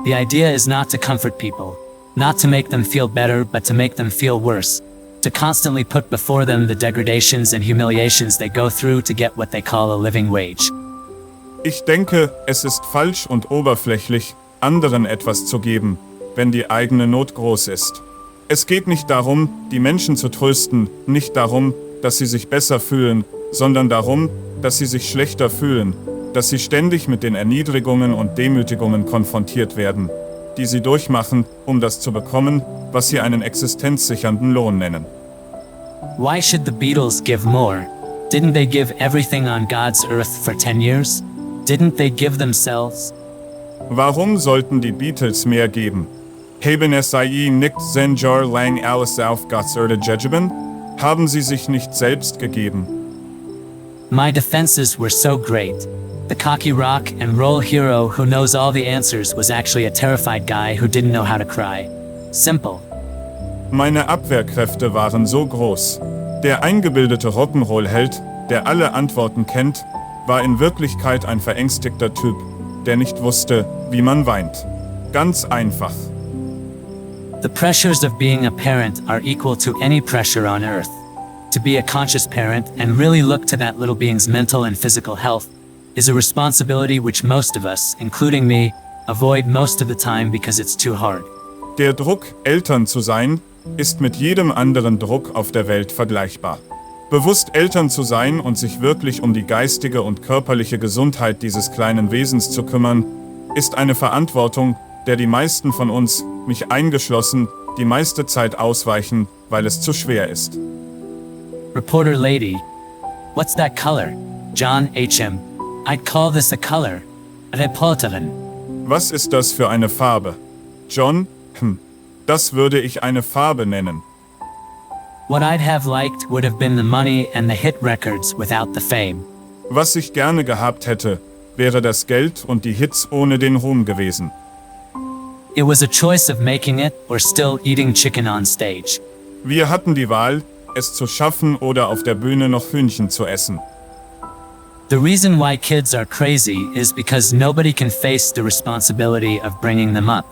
The idea is not to comfort people, not to make them feel better, but to make them feel worse, to constantly put before them the degradations and humiliations they go through to get what they call a living wage. Ich denke, es ist falsch und oberflächlich, anderen etwas zu geben, wenn die eigene Not groß ist. Es geht nicht darum, die Menschen zu trösten, nicht darum, dass sie sich besser fühlen, sondern darum, dass sie sich schlechter fühlen, dass sie ständig mit den Erniedrigungen und Demütigungen konfrontiert werden, die sie durchmachen, um das zu bekommen, was sie einen existenzsichernden Lohn nennen. Why should the Beatles give more? Didn't they give everything on God's earth for 10 years? Didn't they give themselves? Warum sollten die Beatles mehr geben? Haben es sie nicht Senjor lang alles auf Gottes Erde gegeben? Haben sie sich nicht selbst gegeben? My defenses were so great. The cocky rock and roll hero who knows all the answers was actually a terrified guy who didn't know how to cry. Simple. Meine Abwehrkräfte waren so groß. Der eingebildete Rock'n'Roll-Held, der alle Antworten kennt, war in Wirklichkeit ein verängstigter Typ, der nicht wusste, wie man weint. Ganz einfach. The pressures of being a parent are equal to any pressure on earth. To be a conscious parent and really look to that little being's mental and physical health is a responsibility which most of us, including me, avoid most of the time because it's too hard. Der Druck, Eltern zu sein, ist mit jedem anderen Druck auf der Welt vergleichbar. Bewusst Eltern zu sein und sich wirklich um die geistige und körperliche Gesundheit dieses kleinen Wesens zu kümmern, ist eine Verantwortung, der die meisten von uns, mich eingeschlossen, die meiste Zeit ausweichen, weil es zu schwer ist. Reporter lady, what's that color? John H.M. I'd call this a color. Reporterin. Was ist das für eine Farbe? John, das würde ich eine Farbe nennen. What I'd have liked would have been the money and the hit records without the fame. Was ich gerne gehabt hätte, wäre das Geld und die Hits ohne den Ruhm gewesen. It was a choice of making it or still eating chicken on stage. Wir hatten die Wahl, es zu schaffen oder auf der Bühne noch Hühnchen zu essen. The reason why kids are crazy is because nobody can face the responsibility of bringing them up.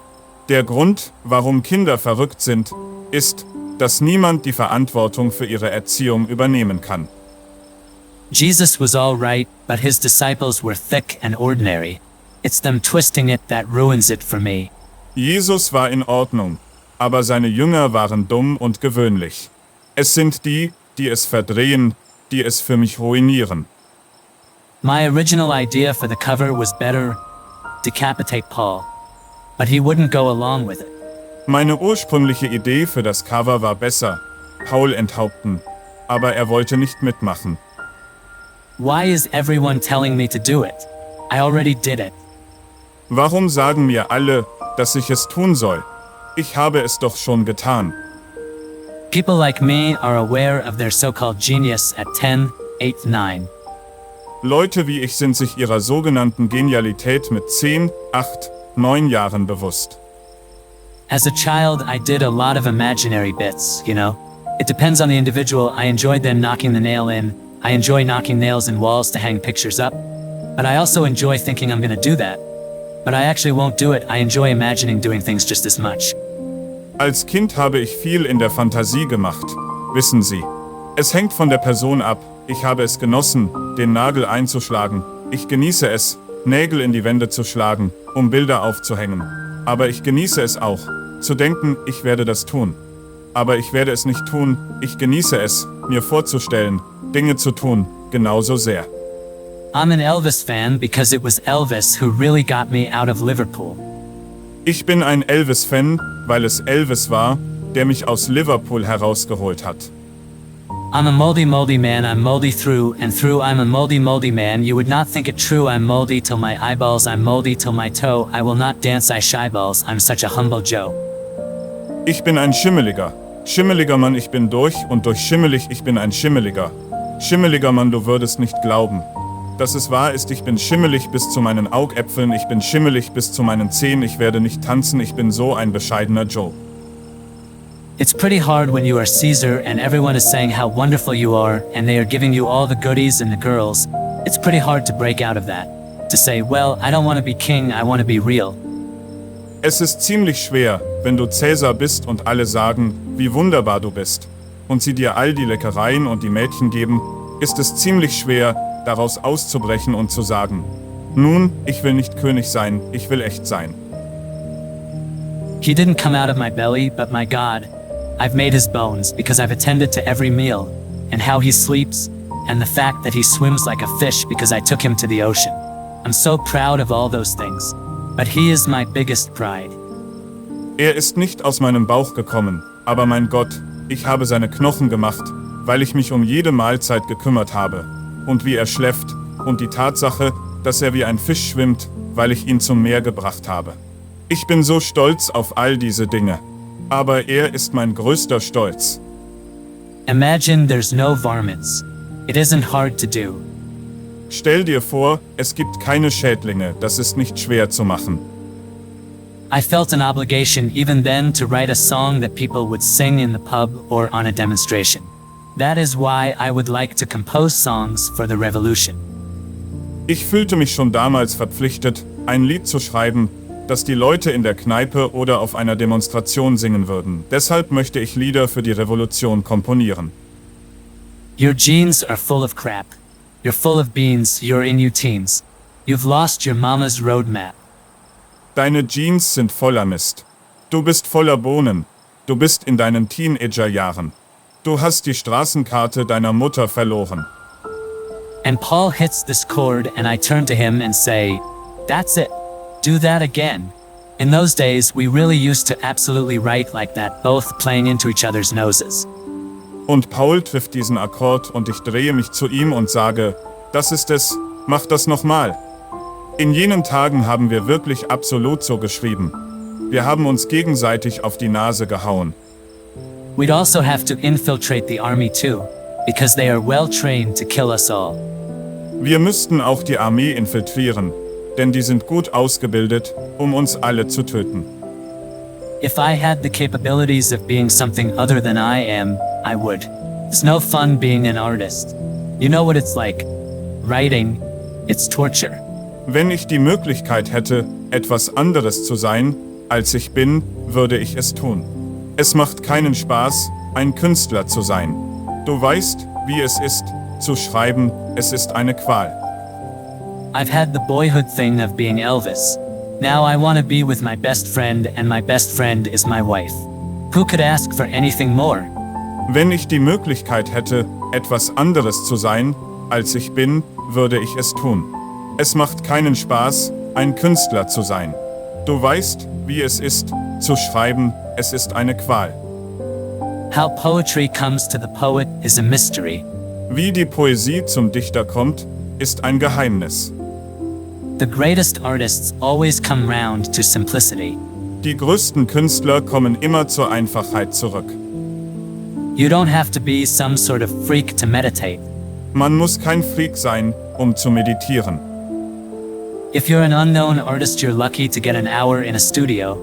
Der Grund, warum Kinder verrückt sind, ist, dass niemand die Verantwortung für ihre Erziehung übernehmen kann. Jesus was all right, but his disciples were thick and ordinary. It's them twisting it that ruins it for me. Jesus war in Ordnung, aber seine Jünger waren dumm und gewöhnlich. Es sind die, die es verdrehen, die es für mich ruinieren. My original idea for the cover was better, decapitate Paul. But he wouldn't go along with it. Meine ursprüngliche Idee für das Cover war besser, Paul enthaupten, aber er wollte nicht mitmachen. Why is everyone telling me to do it? I already did it. Warum sagen mir alle, dass ich es tun soll? Ich habe es doch schon getan. People like me are aware of their so-called genius at 10, 8, 9. Leute wie ich sind sich ihrer sogenannten Genialität mit 10, 8, 9 Jahren bewusst. As a child, I did a lot of imaginary bits, you know? It depends on the individual. I enjoyed them knocking the nail in. I enjoy knocking nails in walls to hang pictures up. But I also enjoy thinking I'm gonna do that. But I actually won't do it. I enjoy imagining doing things just as much. Als Kind habe ich viel in der Fantasie gemacht, wissen Sie. Es hängt von der Person ab. Ich habe es genossen, den Nagel einzuschlagen. Ich genieße es, Nägel in die Wände zu schlagen, um Bilder aufzuhängen. Aber ich genieße es auch, zu denken, ich werde das tun. Aber ich werde es nicht tun, ich genieße es, mir vorzustellen, Dinge zu tun, genauso sehr. I'm an Elvis fan because it was Elvis who really got me out of Liverpool. Ich bin ein Elvis-Fan, weil es Elvis war, der mich aus Liverpool herausgeholt hat. I'm a moldy man, I'm moldy through and through. I'm a moldy man. You would not think it true. I'm moldy till my eyeballs, I'm moldy till my toe. I will not dance, I shyballs. I'm such a humble Joe. Ich bin ein Schimmeliger Mann, ich bin durch und durch schimmelig, ich bin ein Schimmeliger Mann, du würdest nicht glauben, dass es wahr ist. Ich bin schimmelig bis zu meinen Augäpfeln, ich bin schimmelig bis zu meinen Zehen, ich werde nicht tanzen, ich bin so ein bescheidener Joe. It's pretty hard when you are Caesar and everyone is saying how wonderful you are and they are giving you all the goodies and the girls, It's pretty hard to break out of that. To say, well, I don't want to be king, I want to be real. Es ist ziemlich schwer, wenn du Cäsar bist und alle sagen, wie wunderbar du bist, und sie dir all die Leckereien und die Mädchen geben, ist es ziemlich schwer, daraus auszubrechen und zu sagen, nun, ich will nicht König sein, ich will echt sein. He didn't come out of my belly, but my God, I've made his bones because I've attended to every meal, and how he sleeps, and the fact that he swims like a fish because I took him to the ocean. I'm so proud of all those things, but he is my biggest pride. Er ist nicht aus meinem Bauch gekommen, aber mein Gott, ich habe seine Knochen gemacht, weil ich mich um jede Mahlzeit gekümmert habe, und wie er schläft, und die Tatsache, dass er wie ein Fisch schwimmt, weil ich ihn zum Meer gebracht habe. Ich bin so stolz auf all diese Dinge, aber er ist mein größter Stolz. Imagine there's no varmints. It isn't hard to do. Stell dir vor, es gibt keine Schädlinge, das ist nicht schwer zu machen. I felt an obligation even then to write a song that people would sing in the pub or on a demonstration. That is why I would like to compose songs for the revolution. Ich fühlte mich schon damals verpflichtet, ein Lied zu schreiben, das die Leute in der Kneipe oder auf einer Demonstration singen würden. Deshalb möchte ich Lieder für die Revolution komponieren. Your genes are full of crap. You're full of beans, you're in your teens. You've lost your mama's roadmap. Deine Jeans sind voller Mist. Du bist voller Bohnen. Du bist in deinen Teenagerjahren. Du hast die Straßenkarte deiner Mutter verloren. And Paul hits this chord and I turn to him and say, that's it. Do that again. In those days, we really used to absolutely write like that, both playing into each other's noses. Und Paul trifft diesen Akkord und ich drehe mich zu ihm und sage, das ist es, mach das nochmal. In jenen Tagen haben wir wirklich absolut so geschrieben. Wir haben uns gegenseitig auf die Nase gehauen. We'd also have to infiltrate the army too, because they are well trained to kill us all. Wir müssten auch die Armee infiltrieren, denn die sind gut ausgebildet, um uns alle zu töten. If I had the capabilities of being something other than I am, I would. It's no fun being an artist. You know what it's like. Writing, it's torture. Wenn ich die Möglichkeit hätte, etwas anderes zu sein, als ich bin, würde ich es tun. Es macht keinen Spaß, ein Künstler zu sein. Du weißt, wie es ist, zu schreiben, es ist eine Qual. I've had the boyhood thing of being Elvis. Now I want to be with my best friend and my best friend is my wife. Who could ask for anything more? Wenn ich die Möglichkeit hätte, etwas anderes zu sein, als ich bin, würde ich es tun. Es macht keinen Spaß, ein Künstler zu sein. Du weißt, wie es ist, zu schreiben, es ist eine Qual. How poetry comes to the poet is a mystery. Wie die Poesie zum Dichter kommt, ist ein Geheimnis. The greatest artists always come round to simplicity. Die größten Künstler kommen immer zur Einfachheit zurück. You don't have to be some sort of freak to meditate. Man muss kein Freak sein, um zu meditieren. If you're an unknown artist, you're lucky to get an hour in a studio.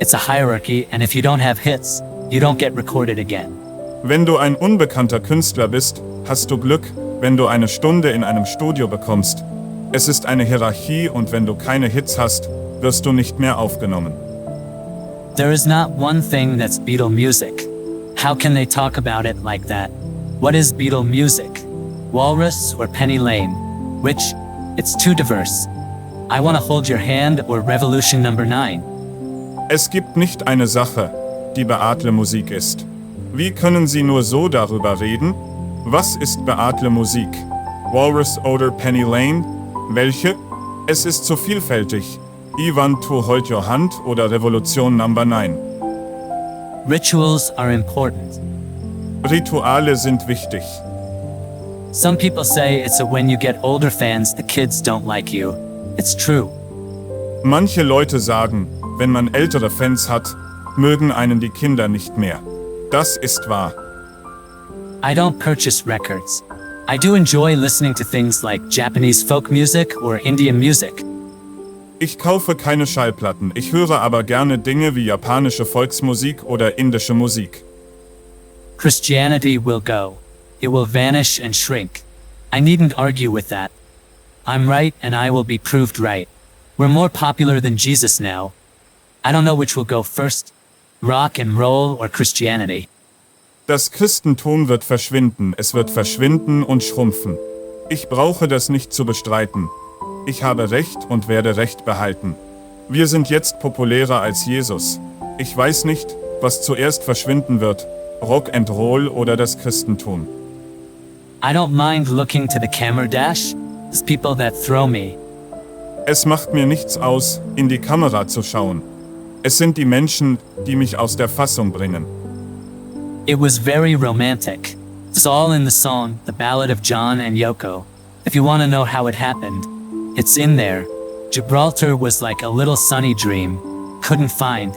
It's a hierarchy, and if you don't have hits, you don't get recorded again. Wenn du ein unbekannter Künstler bist, hast du Glück, wenn du eine Stunde in einem Studio bekommst. Es ist eine Hierarchie und wenn du keine Hits hast, wirst du nicht mehr aufgenommen. There is not one thing that's Beatle music. How can they talk about it like that? What is Beatle music? Walrus or Penny Lane? Which? It's too diverse. I want to hold your hand or Revolution Number 9. Es gibt nicht eine Sache, die Beatle Musik ist. Wie können Sie nur so darüber reden? Was ist Beatle Musik? Walrus oder Penny Lane? Welche? Es ist zu vielfältig. Ivan to hold your hand oder Revolution Number 9. Rituals are important. Rituale sind wichtig. Some people say it's a when you get older fans, the kids don't like you. It's true. Manche Leute sagen, wenn man ältere Fans hat, mögen einen die Kinder nicht mehr. Das ist wahr. I don't purchase records. I do enjoy listening to things like Japanese folk music or Indian music. Ich kaufe keine Schallplatten, ich höre aber gerne Dinge wie japanische Volksmusik oder indische Musik. Christianity will go. It will vanish and shrink. I needn't argue with that. I'm right and I will be proved right. We're more popular than Jesus now. I don't know which will go first, rock and roll or Christianity. Das Christentum wird verschwinden, es wird verschwinden und schrumpfen. Ich brauche das nicht zu bestreiten. Ich habe Recht und werde Recht behalten. Wir sind jetzt populärer als Jesus. Ich weiß nicht, was zuerst verschwinden wird, Rock and Roll oder das Christentum. I don't mind looking to the camera dash. It's people that throw me. Es macht mir nichts aus, in die Kamera zu schauen. Es sind die Menschen, die mich aus der Fassung bringen. It was very romantic. It's all in the song, The Ballad of John and Yoko. If you want to know how it happened, it's in there. Gibraltar was like a little sunny dream. Couldn't find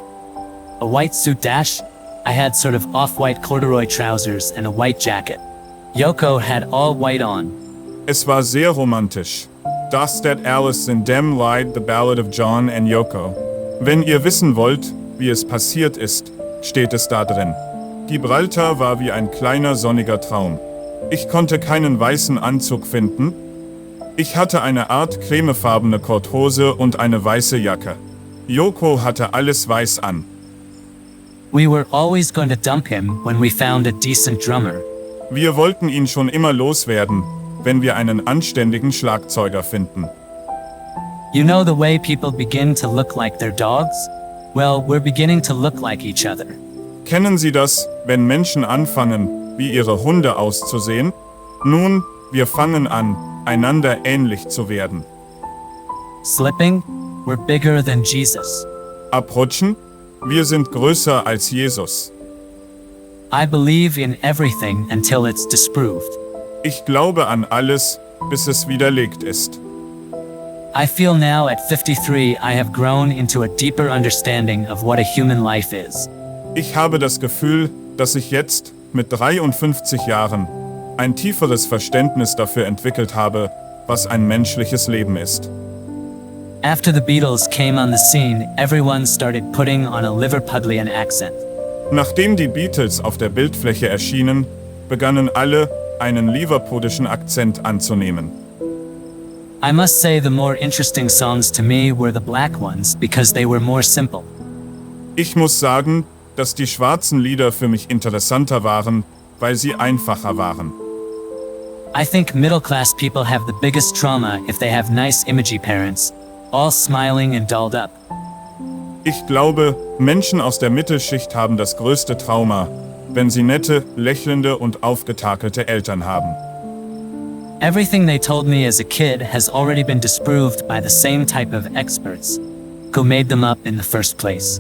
a white suit dash. I had sort of off-white corduroy trousers and a white jacket. Yoko had all white on. Es war sehr romantisch. Das that Alice in Dem Lied, The Ballad of John and Yoko. Wenn ihr wissen wollt, wie es passiert ist, steht es da drin. Gibraltar war wie ein kleiner sonniger Traum. Ich konnte keinen weißen Anzug finden. Ich hatte eine Art cremefarbene Korthose und eine weiße Jacke. Yoko hatte alles weiß an. We were always going to dump him when we found a decent drummer. Wir wollten ihn schon immer loswerden, wenn wir einen anständigen Schlagzeuger finden. You know the way people begin to look like their dogs? Well, we're beginning to look like each other. Kennen Sie das, wenn Menschen anfangen, wie ihre Hunde auszusehen? Nun, wir fangen an, einander ähnlich zu werden. Slipping? We're bigger than Jesus. Abrutschen? Wir sind größer als Jesus. I believe in everything until it's disproved. Ich glaube an alles, bis es widerlegt ist. I feel now at 53 I have grown into a deeper understanding of what a human life is. Ich habe das Gefühl, dass ich jetzt, mit 53 Jahren, ein tieferes Verständnis dafür entwickelt habe, was ein menschliches Leben ist. After the Beatles came on the scene, everyone started putting on a Liverpudlian accent. Nachdem die Beatles auf der Bildfläche erschienen, begannen alle, einen liverpudischen Akzent anzunehmen. I must say the more interesting songs to me were the black ones because they were more simple. Ich muss sagen, dass die schwarzen Lieder für mich interessanter waren, weil sie einfacher waren. I think middle-class people have the biggest trauma if they have nice imagey parents, all smiling and dolled up. Ich glaube, Menschen aus der Mittelschicht haben das größte Trauma, wenn sie nette, lächelnde und aufgetakelte Eltern haben. Everything they told me as a kid has already been disproved by the same type of experts who made them up in the first place.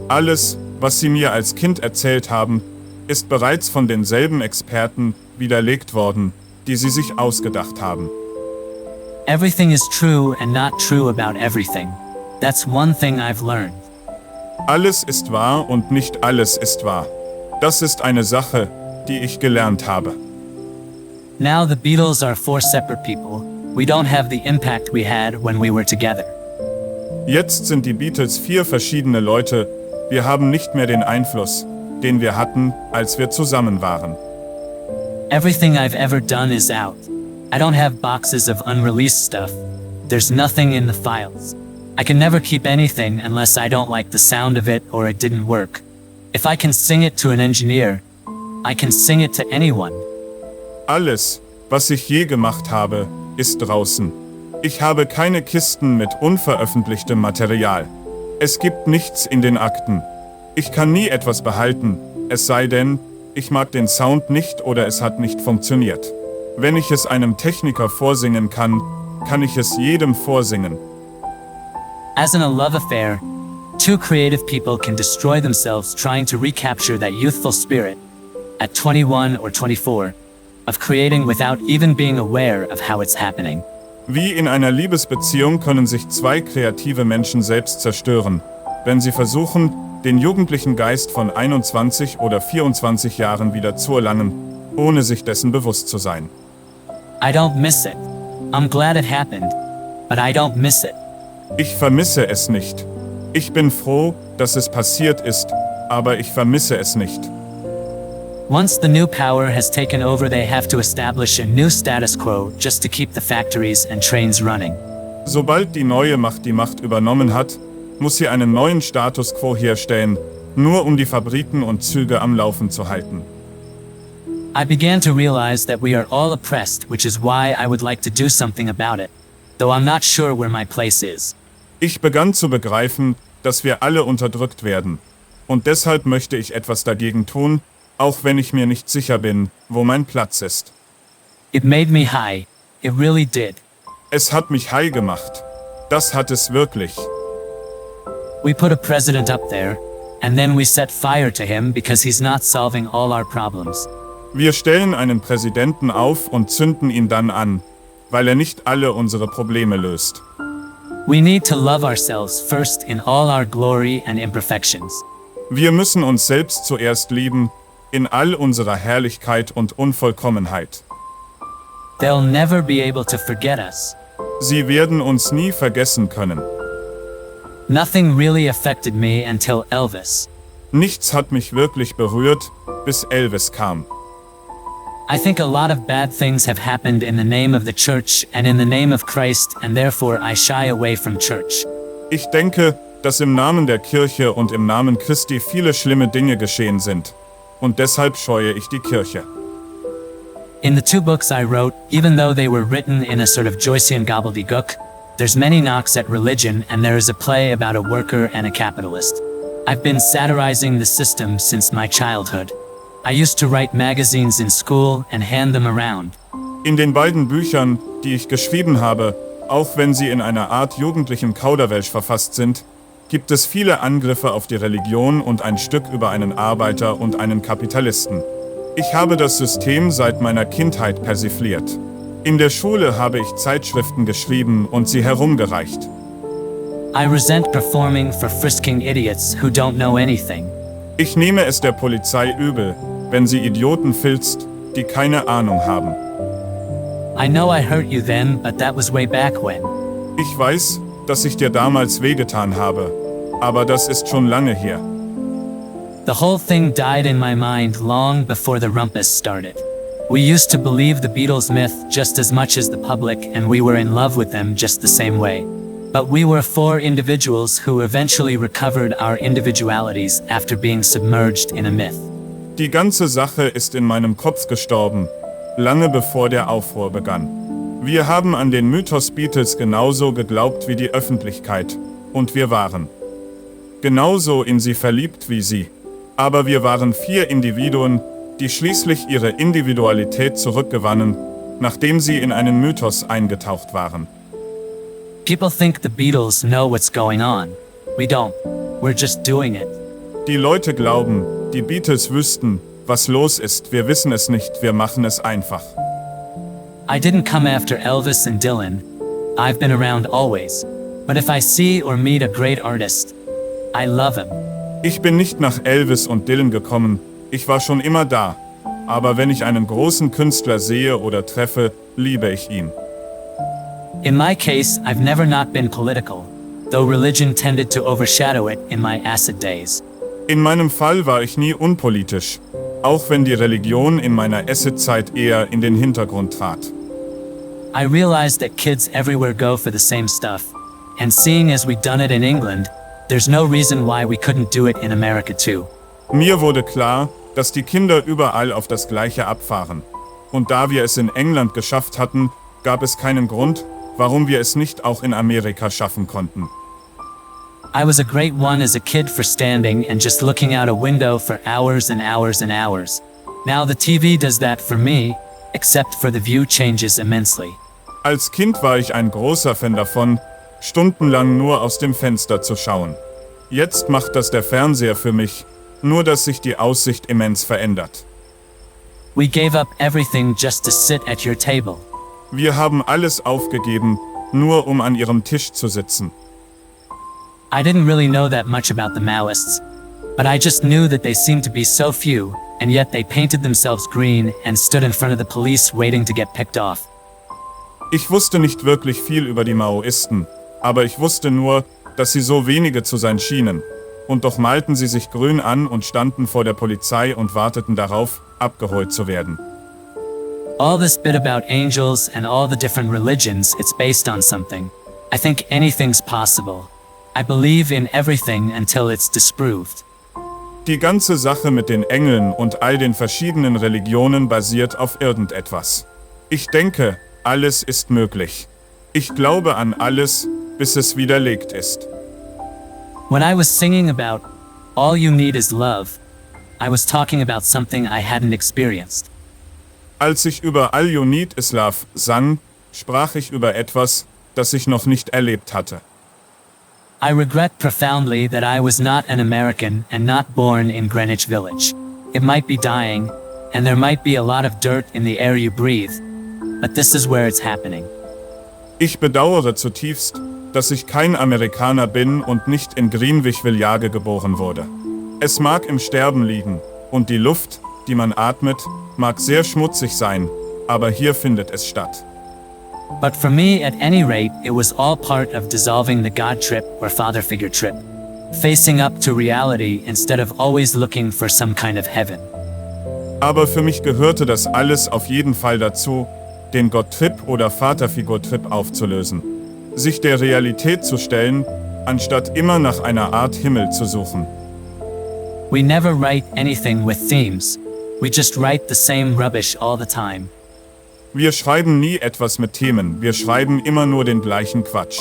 Alles, was sie mir als Kind erzählt haben, ist bereits von denselben Experten widerlegt worden, die sie sich ausgedacht haben. Everything is true and not true about everything. That's one thing I've learned. Alles ist wahr und nicht alles ist wahr. Das ist eine Sache, die ich gelernt habe. Now the Beatles are 4 separate people. We don't have the impact we had when we were together. Jetzt sind die Beatles 4 verschiedene Leute. Wir haben nicht mehr den Einfluss, den wir hatten, als wir zusammen waren. Everything I've ever done is out. I don't have boxes of unreleased stuff. There's nothing in the files. I can never keep anything unless I don't like the sound of it or it didn't work. If I can sing it to an engineer, I can sing it to anyone. Alles, was ich je gemacht habe, ist draußen. Ich habe keine Kisten mit unveröffentlichtem Material. Es gibt nichts in den Akten. Ich kann nie etwas behalten, es sei denn, ich mag den Sound nicht oder es hat nicht funktioniert. Wenn ich es einem Techniker vorsingen kann, kann ich es jedem vorsingen. As in a love affair, 2 creative people can destroy themselves trying to recapture that youthful spirit, at 21 or 24, of creating without even being aware of how it's happening. Wie in einer Liebesbeziehung können sich 2 kreative Menschen selbst zerstören, wenn sie versuchen, den jugendlichen Geist von 21 oder 24 Jahren wieder zu erlangen, ohne sich dessen bewusst zu sein. I don't miss it. I'm glad it happened, but I don't miss it. Ich vermisse es nicht. Ich bin froh, dass es passiert ist, aber ich vermisse es nicht. Once the new power has taken over, they have to establish a new status quo just to keep the factories and trains running. Sobald die neue Macht die Macht übernommen hat, muss sie einen neuen Status quo herstellen, nur um die Fabriken und Züge am Laufen zu halten. I began to realize that we are all oppressed, which is why I would like to do something about it, though I'm not sure where my place is. Ich begann zu begreifen, dass wir alle unterdrückt werden. Und deshalb möchte ich etwas dagegen tun, auch wenn ich mir nicht sicher bin, wo mein Platz ist. It made me high. It really did. Es hat mich high gemacht. Das hat es wirklich. We put a president up there, and then we set fire to him because he's not solving all our problems. Wir stellen einen Präsidenten auf und zünden ihn dann an, weil er nicht alle unsere Probleme löst. We need to love ourselves first in all our glory and imperfections. Wir müssen uns selbst zuerst lieben, in all unserer Herrlichkeit und Unvollkommenheit. They'll never be able to forget us. Sie werden uns nie vergessen können. Nothing really affected me until Elvis. Nichts hat mich wirklich berührt, bis Elvis kam. I think a lot of bad things have happened in the name of the church and in the name of Christ, and therefore I shy away from church. Ich denke, dass im Namen der Kirche und im Namen Christi viele schlimme Dinge geschehen sind. Und deshalb scheue ich die Kirche. In the two books I wrote, even though they were written in a sort of Joycean gobbledygook, there's many knocks at religion, and there is a play about a worker and a capitalist. I've been satirizing the system since my childhood. I used to write magazines in school and hand them around. In den beiden Büchern, die ich geschrieben habe, auch wenn sie in einer Art jugendlichem Kauderwelsch verfasst sind, gibt es viele Angriffe auf die Religion und ein Stück über einen Arbeiter und einen Kapitalisten. Ich habe das System seit meiner Kindheit persifliert. In der Schule habe ich Zeitschriften geschrieben und sie herumgereicht. I resent performing for frisking idiots who don't know anything. Ich nehme es der Polizei übel, wenn sie Idioten filzt, die keine Ahnung haben. I know I hurt you then, but that was way back when. Ich weiß, dass ich dir damals wehgetan habe, aber das ist schon lange her. The whole thing died in my mind long before the rumpus started. We used to believe the Beatles myth just as much as the public, and we were in love with them just the same way. But we were four individuals who eventually recovered our individualities after being submerged in a myth. Die ganze Sache ist in meinem Kopf gestorben, lange bevor der Aufruhr begann. Wir haben an den Mythos Beatles genauso geglaubt wie die Öffentlichkeit, und wir waren genauso in sie verliebt wie sie. Aber wir waren vier Individuen, die schließlich ihre Individualität zurückgewannen, nachdem sie in einen Mythos eingetaucht waren. People think the Beatles know what's going on. We don't. We're just doing it. Die Leute glauben, die Beatles wüssten, was los ist. Wir wissen es nicht, wir machen es einfach. I didn't come after Elvis and Dylan. I've been around always. But if I see or meet a great artist, I love him. Ich bin nicht nach Elvis und Dylan gekommen, ich war schon immer da. Aber wenn ich einen großen Künstler sehe oder treffe, liebe ich ihn. In my case, I've never not been political, though religion tended to overshadow it in my acid days. In meinem Fall war ich nie unpolitisch, auch wenn die Religion in meiner Acid-Zeit eher in den Hintergrund trat. I realized that kids everywhere go for the same stuff, and seeing as we'd done it in England, there's no reason why we couldn't do it in America too. Mir wurde klar, dass die Kinder überall auf das Gleiche abfahren. Und da wir es in England geschafft hatten, gab es keinen Grund, warum wir es nicht auch in Amerika schaffen konnten. I was a great one as a kid for standing and just looking out a window for hours and hours and hours. Now the TV does that for me, except for the view changes immensely. Als Kind war ich ein großer Fan davon, stundenlang nur aus dem Fenster zu schauen. Jetzt macht das der Fernseher für mich, nur dass sich die Aussicht immens verändert. We gave up everything just to sit at your table. Wir haben alles aufgegeben, nur um an ihrem Tisch zu sitzen. I didn't really know that much about the Maoists, but I just knew that they seemed to be so few, and yet they painted themselves green and stood in front of the police waiting to get picked off. Ich wusste nicht wirklich viel über die Maoisten, aber ich wusste nur, dass sie so wenige zu sein schienen. und doch malten sie sich grün an und standen vor der Polizei und warteten darauf, abgeholt zu werden. All this bit about angels and all the different religions, it's based on something. I think anything's possible. I believe in everything until it's disproved. Die ganze Sache mit den Engeln und all den verschiedenen Religionen basiert auf irgendetwas. Ich denke, alles ist möglich. Ich glaube an alles, bis es widerlegt ist. When I was singing about all you need is love, I was talking about something I hadn't experienced. Als ich über All You Need Is Love sang, sprach ich über etwas, das ich noch nicht erlebt hatte. I regret profoundly that I was not an American and not born in Greenwich Village. It might be dying, and there might be a lot of dirt in the air you breathe, but this is where it's happening. Ich bedauere zutiefst, dass ich kein Amerikaner bin und nicht in Greenwich Village geboren wurde. Es mag im Sterben liegen, und die Luft, die man atmet, mag sehr schmutzig sein, aber hier findet es statt. But for me, at any rate, it was all part of dissolving the God trip or father figure trip. Facing up to reality instead of always looking for some kind of heaven. Aber für mich gehörte das alles auf jeden Fall dazu, den Gott-Trip oder Vaterfigur-Trip aufzulösen. Sich der Realität zu stellen, anstatt immer nach einer Art Himmel zu suchen. We never write anything with themes. We just write the same rubbish all the time. Wir schreiben nie etwas mit Themen, wir schreiben immer nur den gleichen Quatsch.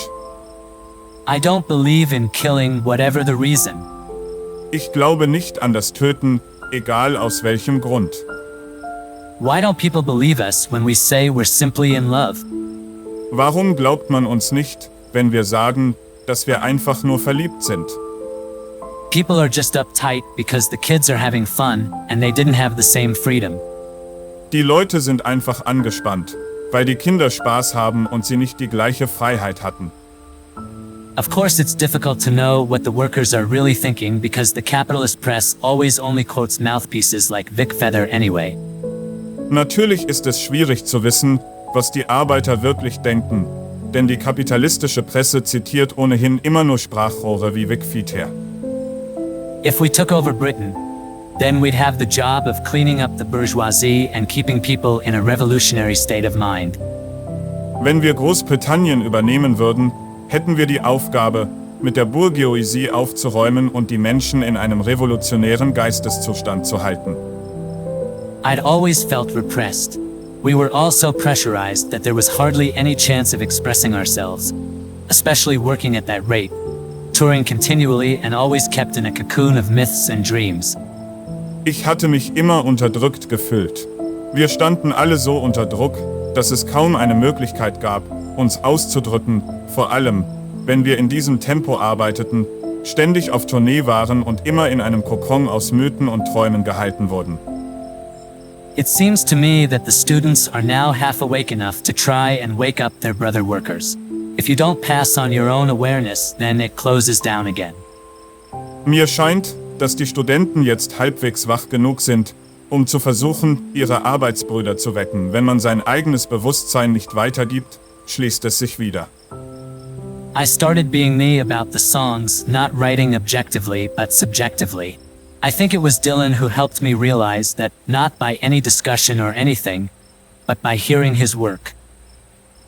I don't believe in killing whatever the reason. Ich glaube nicht an das Töten, egal aus welchem Grund. Why don't people believe us when we say we're simply in love? Warum glaubt man uns nicht, wenn wir sagen, dass wir einfach nur verliebt sind? People are just uptight because the kids are having fun and they didn't have the same freedom. Die Leute sind einfach angespannt, weil die Kinder Spaß haben und sie nicht die gleiche Freiheit hatten. Of course, it's difficult to know what the workers are really thinking because the capitalist press always only quotes mouthpieces like Vic Feather anyway. Natürlich ist es schwierig zu wissen, was die Arbeiter wirklich denken, denn die kapitalistische Presse zitiert ohnehin immer nur Sprachrohre wie Vic Feather. If we took over Britain, then we'd have the job of cleaning up the bourgeoisie and keeping people in a revolutionary state of mind. Wenn wir Großbritannien übernehmen würden, hätten wir die Aufgabe, mit der Bourgeoisie aufzuräumen und die Menschen in einem revolutionären Geisteszustand zu halten. I'd always felt repressed. We were all so pressurized that there was hardly any chance of expressing ourselves, especially working at that rate, touring continually and always kept in a cocoon of myths and dreams. Ich hatte mich immer unterdrückt gefühlt. Wir standen alle so unter Druck, dass es kaum eine Möglichkeit gab, uns auszudrücken, vor allem, wenn wir in diesem Tempo arbeiteten, ständig auf Tournee waren und immer in einem Kokon aus Mythen und Träumen gehalten wurden. It seems to me that the students are now half awake enough to try and wake up their brother workers. If you don't pass on your own awareness, then it closes down again. Mir scheint, dass die Studenten jetzt halbwegs wach genug sind, um zu versuchen, ihre Arbeitsbrüder zu wecken. Wenn man sein eigenes Bewusstsein nicht weitergibt, schließt es sich wieder. I started being me about the songs, not writing objectively but subjectively. I think it was Dylan who helped me realize that not by any discussion or anything, but by hearing his work.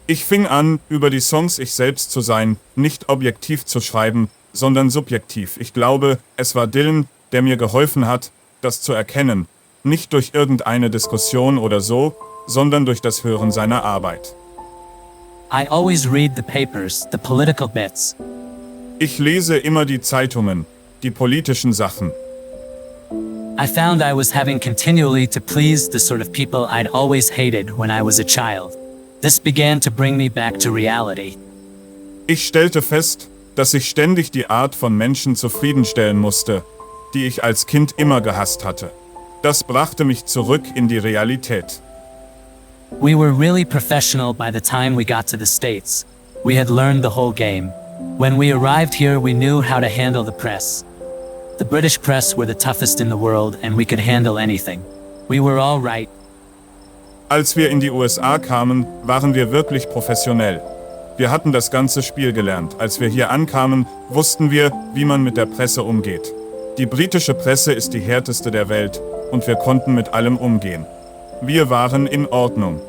Ich fing an, über die Songs ich selbst zu sein, nicht objektiv zu schreiben, sondern subjektiv. Ich glaube, es war Dylan, der mir geholfen hat, das zu erkennen, nicht durch irgendeine Diskussion oder so, sondern durch das Hören seiner Arbeit. I always read the papers, the political bits. Ich lese immer die Zeitungen, die politischen Sachen. I found I was having continually to please the sort of people I'd always hated when I was a child. This began to bring me back to reality. Ich stellte fest, dass ich ständig die Art von Menschen zufriedenstellen musste, die ich als Kind immer gehasst hatte. Das brachte mich zurück in die Realität. We were really professional by the time we got to the States. We had learned the whole game. When we arrived here, we knew how to handle the press. The British press were the toughest in the world and we could handle anything. We were all right. Als wir in die USA kamen, waren wir wirklich professionell. Wir hatten das ganze Spiel gelernt. Als wir hier ankamen, wussten wir, wie man mit der Presse umgeht. Die britische Presse ist die härteste der Welt und wir konnten mit allem umgehen. Wir waren in Ordnung.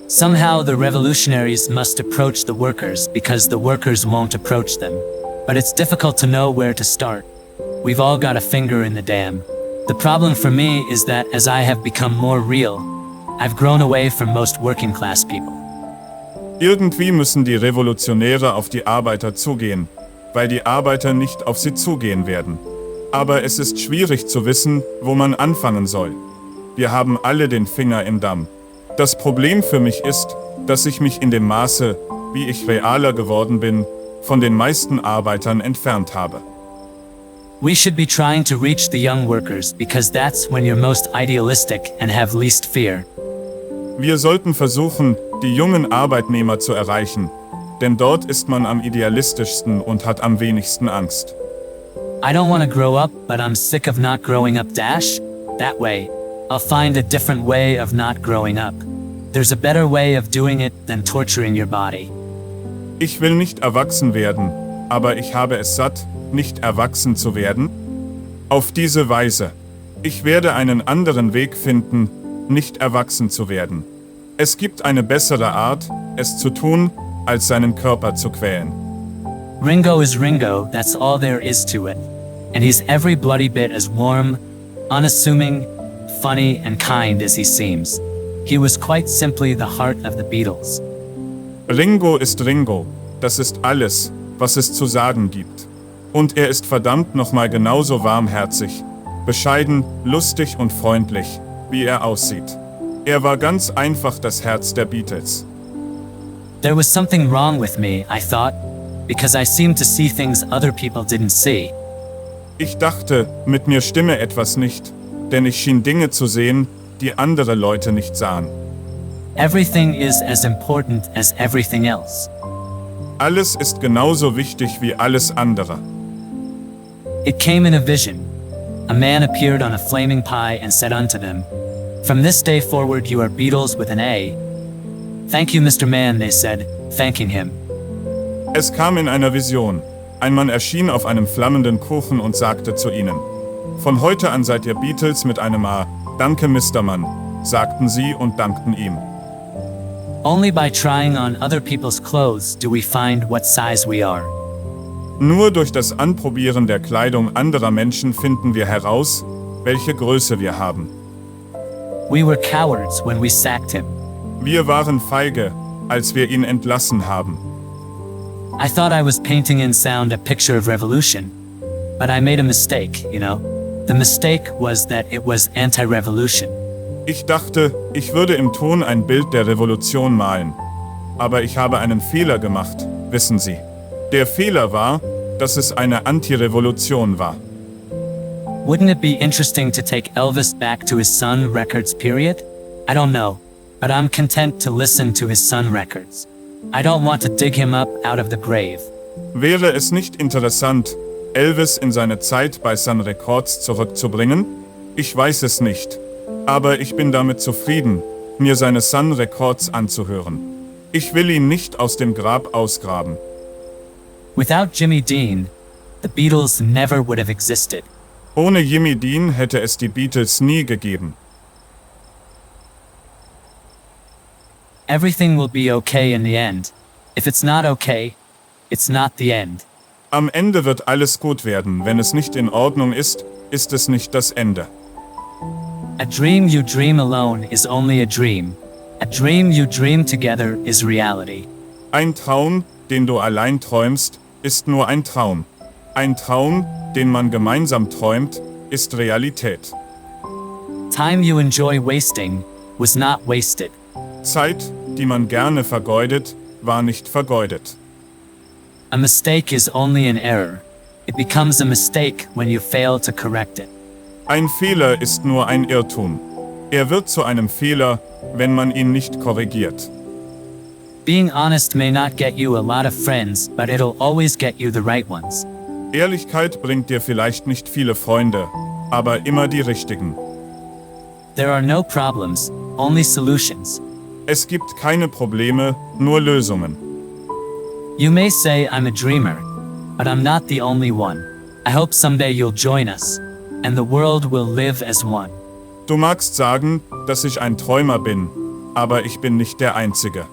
Somehow the revolutionaries must approach the workers because the workers won't approach them. But it's difficult to know where to start. We've all got a finger in the dam. The problem for me is that as I have become more real, I've grown away from most working class people. Irgendwie müssen die Revolutionäre auf die Arbeiter zugehen, weil die Arbeiter nicht auf sie zugehen werden. Aber es ist schwierig zu wissen, wo man anfangen soll. Wir haben alle den Finger im Damm. Das Problem für mich ist, dass ich mich in dem Maße, wie ich realer geworden bin, von den meisten Arbeitern entfernt habe. We should be trying to reach the young workers because that's when you're most idealistic and have least fear. Wir sollten versuchen, die jungen Arbeitnehmer zu erreichen, denn dort ist man am idealistischsten und hat am wenigsten Angst. I don't want to grow up, but I'm sick of not growing up dash. That way, I'll find a different way of not growing up. There's a better way of doing it than torturing your body. Ich will nicht erwachsen werden, aber ich habe es satt, nicht erwachsen zu werden. Auf diese Weise. Ich werde einen anderen Weg finden, nicht erwachsen zu werden. Es gibt eine bessere Art, es zu tun, als seinen Körper zu quälen. Ringo is Ringo, that's all there is to it. And he's every bloody bit as warm, unassuming, funny and kind as he seems. He was quite simply the heart of the Beatles. Ringo ist Ringo, das ist alles, was es zu sagen gibt. Und er ist verdammt nochmal genauso warmherzig, bescheiden, lustig und freundlich, wie er aussieht. Er war ganz einfach das Herz der Beatles. There was something wrong with me, I thought, because I seemed to see things other people didn't see. Ich dachte, mit mir stimme etwas nicht, denn ich schien Dinge zu sehen, die andere Leute nicht sahen. Everything is as important as everything else. Alles ist genauso wichtig wie alles andere. It came in a vision. A man appeared on a flaming pie and said unto them, "From this day forward you are Beatles with an A." "Thank you, Mr. Man," they said, thanking him. Es kam in einer Vision. Ein Mann erschien auf einem flammenden Kuchen und sagte zu ihnen: Von heute an seid ihr Beatles mit einem A. Danke, Mr. Mann, sagten sie und dankten ihm. Only by trying on other people's clothes do we find what size we are. Nur durch das Anprobieren der Kleidung anderer Menschen finden wir heraus, welche Größe wir haben. We were cowards when we sacked him. Wir waren feige, als wir ihn entlassen haben. I thought I was painting in sound a picture of revolution, but I made a mistake, you know. The mistake was that it was anti-revolution. Ich dachte, ich würde im Ton ein Bild der Revolution malen. Aber ich habe einen Fehler gemacht, wissen Sie. Der Fehler war, dass es eine Anti-Revolution war. Wouldn't it be interesting to take Elvis back to his Sun Records period? I don't know, but I'm content to listen to his Sun Records. I don't want to dig him up out of the grave. Wäre es nicht interessant, Elvis in seine Zeit bei Sun Records zurückzubringen? Ich weiß es nicht. Aber ich bin damit zufrieden, mir seine Sun Records anzuhören. Ich will ihn nicht aus dem Grab ausgraben. Without Jimmy Dean, the Beatles never would have existed. Ohne Jimmy Dean hätte es die Beatles nie gegeben. Everything will be okay in the end. If it's not okay, it's not the end. Am Ende wird alles gut werden. Wenn es nicht in Ordnung ist, ist es nicht das Ende. A dream you dream alone is only a dream. A dream you dream together is reality. Ein Traum, den du allein träumst, ist nur ein Traum. Ein Traum, den man gemeinsam träumt, ist Realität. Time you enjoy wasting was not wasted. Zeit, die man gerne vergeudet, war nicht vergeudet. A mistake is only an error. It becomes a mistake when you fail to correct it. Ein Fehler ist nur ein Irrtum. Er wird zu einem Fehler, wenn man ihn nicht korrigiert. Being honest may not get you a lot of friends, but it'll always get you the right ones. Ehrlichkeit bringt dir vielleicht nicht viele Freunde, aber immer die richtigen. There are no problems, only solutions. Es gibt keine Probleme, nur Lösungen. You may say I'm a dreamer, but I'm not the only one. I hope someday you'll join us, and the world will live as one. Du magst sagen, dass ich ein Träumer bin, aber ich bin nicht der Einzige.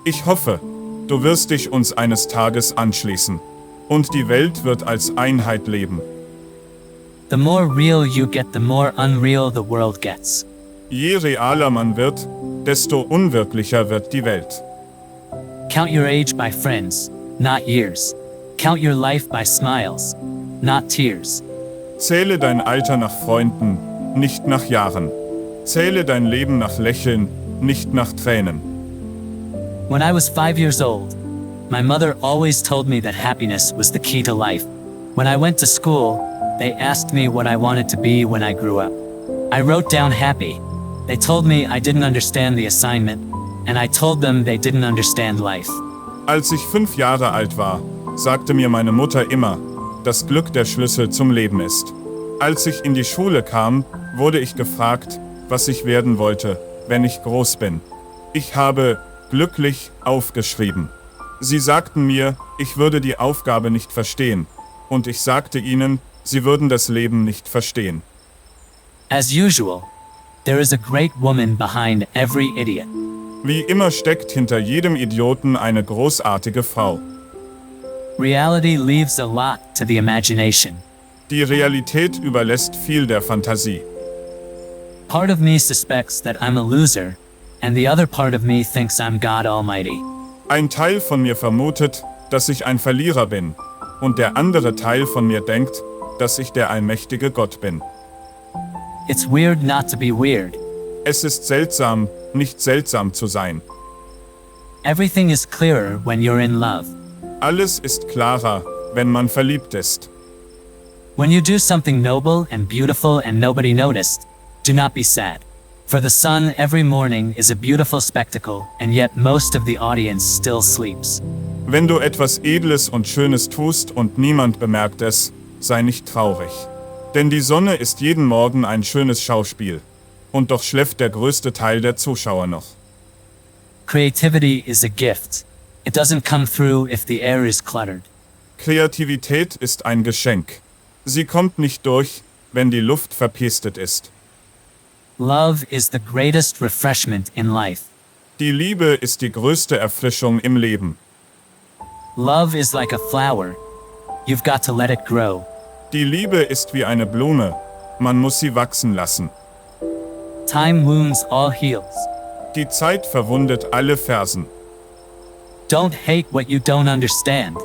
Ich hoffe, du wirst dich uns eines Tages anschließen, und die Welt wird als Einheit leben. The more real you get, the more unreal the world gets. Je realer man wird, desto unwirklicher wird die Welt. Count your age by friends, not years. Count your life by smiles, not tears. Zähle dein Alter nach Freunden, nicht nach Jahren. Zähle dein Leben nach Lächeln, nicht nach Tränen. When I was 5 years old, my mother always told me that happiness was the key to life. When I went to school, they asked me what I wanted to be when I grew up. I wrote down happy. They told me I didn't understand the assignment, and I told them they didn't understand life. Als ich 5 Jahre alt war, sagte mir meine Mutter immer, dass Glück der Schlüssel zum Leben ist. Als ich in die Schule kam, wurde ich gefragt, was ich werden wollte, wenn ich groß bin. Ich habe glücklich aufgeschrieben. Sie sagten mir, ich würde die Aufgabe nicht verstehen, und ich sagte ihnen, sie würden das Leben nicht verstehen. As usual, there is a great woman behind every idiot. Wie immer steckt hinter jedem Idioten eine großartige Frau. Reality leaves a lot to the imagination. Die Realität überlässt viel der Fantasie. Part of me suspects that I'm a loser, and the other part of me thinks I'm God Almighty. Ein Teil von mir vermutet, dass ich ein Verlierer bin, und der andere Teil von mir denkt, dass ich der allmächtige Gott bin. It's weird not to be weird. Es ist seltsam, nicht seltsam zu sein. Everything is clearer when you're in love. Alles ist klarer, wenn man verliebt ist. When you do something noble and beautiful and nobody noticed, do not be sad. For the sun every morning is a beautiful spectacle, and yet most of the audience still sleeps. Wenn du etwas Edles und Schönes tust und niemand bemerkt es, sei nicht traurig. Denn die Sonne ist jeden Morgen ein schönes Schauspiel. Und doch schläft der größte Teil der Zuschauer noch. Creativity is a gift. It doesn't come through if the air is cluttered. Kreativität ist ein Geschenk. Sie kommt nicht durch, wenn die Luft verpestet ist. Love is the greatest refreshment in life. Die Liebe ist die größte Erfrischung im Leben. Love is like a flower. You've got to let it grow. Die Liebe ist wie eine Blume. Man muss sie wachsen lassen. Time wounds all heals. Die Zeit verwundet alle Fersen. Don't hate what you don't understand.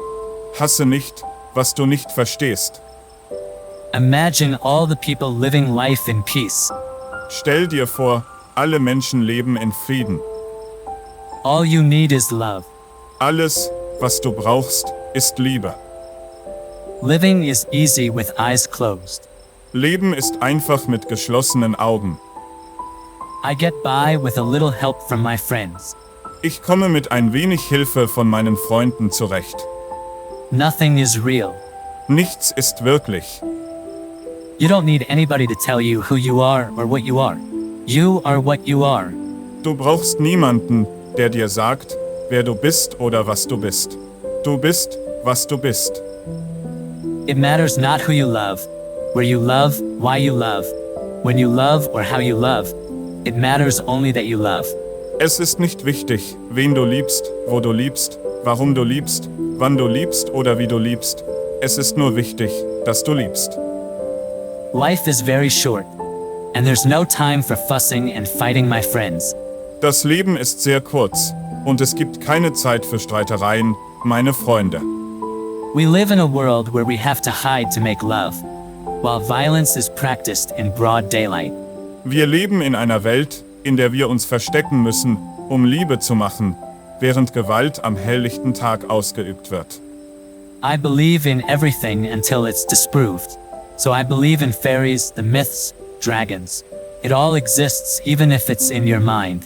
Hasse nicht, was du nicht verstehst. Imagine all the people living life in peace. Stell dir vor, alle Menschen leben in Frieden. All you need is love. Alles, was du brauchst, ist Liebe. Living is easy with eyes closed. Leben ist einfach mit geschlossenen Augen. I get by with a little help from my friends. Ich komme mit ein wenig Hilfe von meinen Freunden zurecht. Nothing is real. Nichts ist wirklich. You don't need anybody to tell you who you are or what you are. You are what you are. Du brauchst niemanden, der dir sagt, wer du bist oder was du bist. Du bist, was du bist. It matters not who you love, where you love, why you love, when you love or how you love. It matters only that you love. Es ist nicht wichtig, wen du liebst, wo du liebst, warum du liebst, wann du liebst oder wie du liebst. Es ist nur wichtig, dass du liebst. Life is very short, and there's no time for fussing and fighting, my friends. Das Leben ist sehr kurz, und es gibt keine Zeit für Streitereien, meine Freunde. We live in a world where we have to hide to make love, while violence is practiced in broad daylight. Wir leben in einer Welt, in der wir uns verstecken müssen, um Liebe zu machen, während Gewalt am helllichten Tag ausgeübt wird. I believe in everything until it's disproved. So I believe in fairies, the myths, dragons. It all exists even if it's in your mind.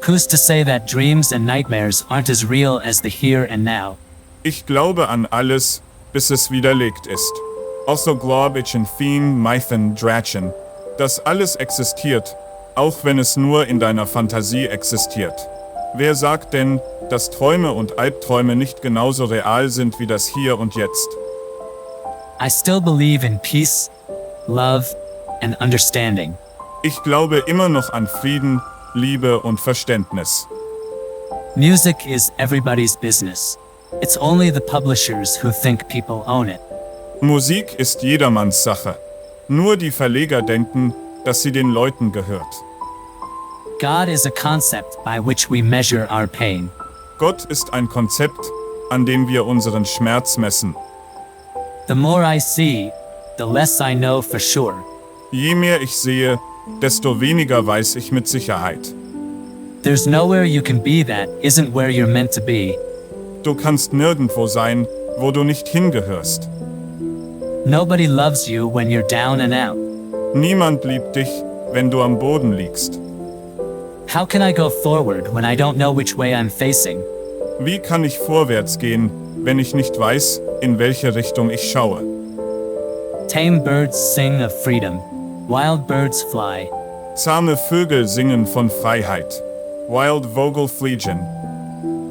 Who's to say that dreams and nightmares aren't as real as the here and now? Ich glaube an alles, bis es widerlegt ist. Also glaube ich in Feen, Mythen, Drachen, dass alles existiert, auch wenn es nur in deiner Fantasie existiert. Wer sagt denn, dass Träume und Albträume nicht genauso real sind wie das Hier und Jetzt? I still believe in peace, love, and understanding. Ich glaube immer noch an Frieden, Liebe und Verständnis. Music is everybody's business. It's only the publishers who think people own it. Musik ist jedermanns Sache. Nur die Verleger denken, dass sie den Leuten gehört. God is a concept by which we measure our pain. Gott ist ein Konzept, an dem wir unseren Schmerz messen. The more I see, the less I know for sure. Je mehr ich sehe, desto weniger weiß ich mit Sicherheit. There's nowhere you can be that isn't where you're meant to be. Du kannst nirgendwo sein, wo du nicht hingehörst. Nobody loves you when you're down and out. Niemand liebt dich, wenn du am Boden liegst. How can I go forward when I don't know which way I'm facing? Wie kann ich vorwärts gehen, wenn ich nicht weiß, in welche Richtung ich schaue? Tame birds sing of freedom. Wild birds fly. Zahme Vögel singen von Freiheit. Wild Vogel fliegen.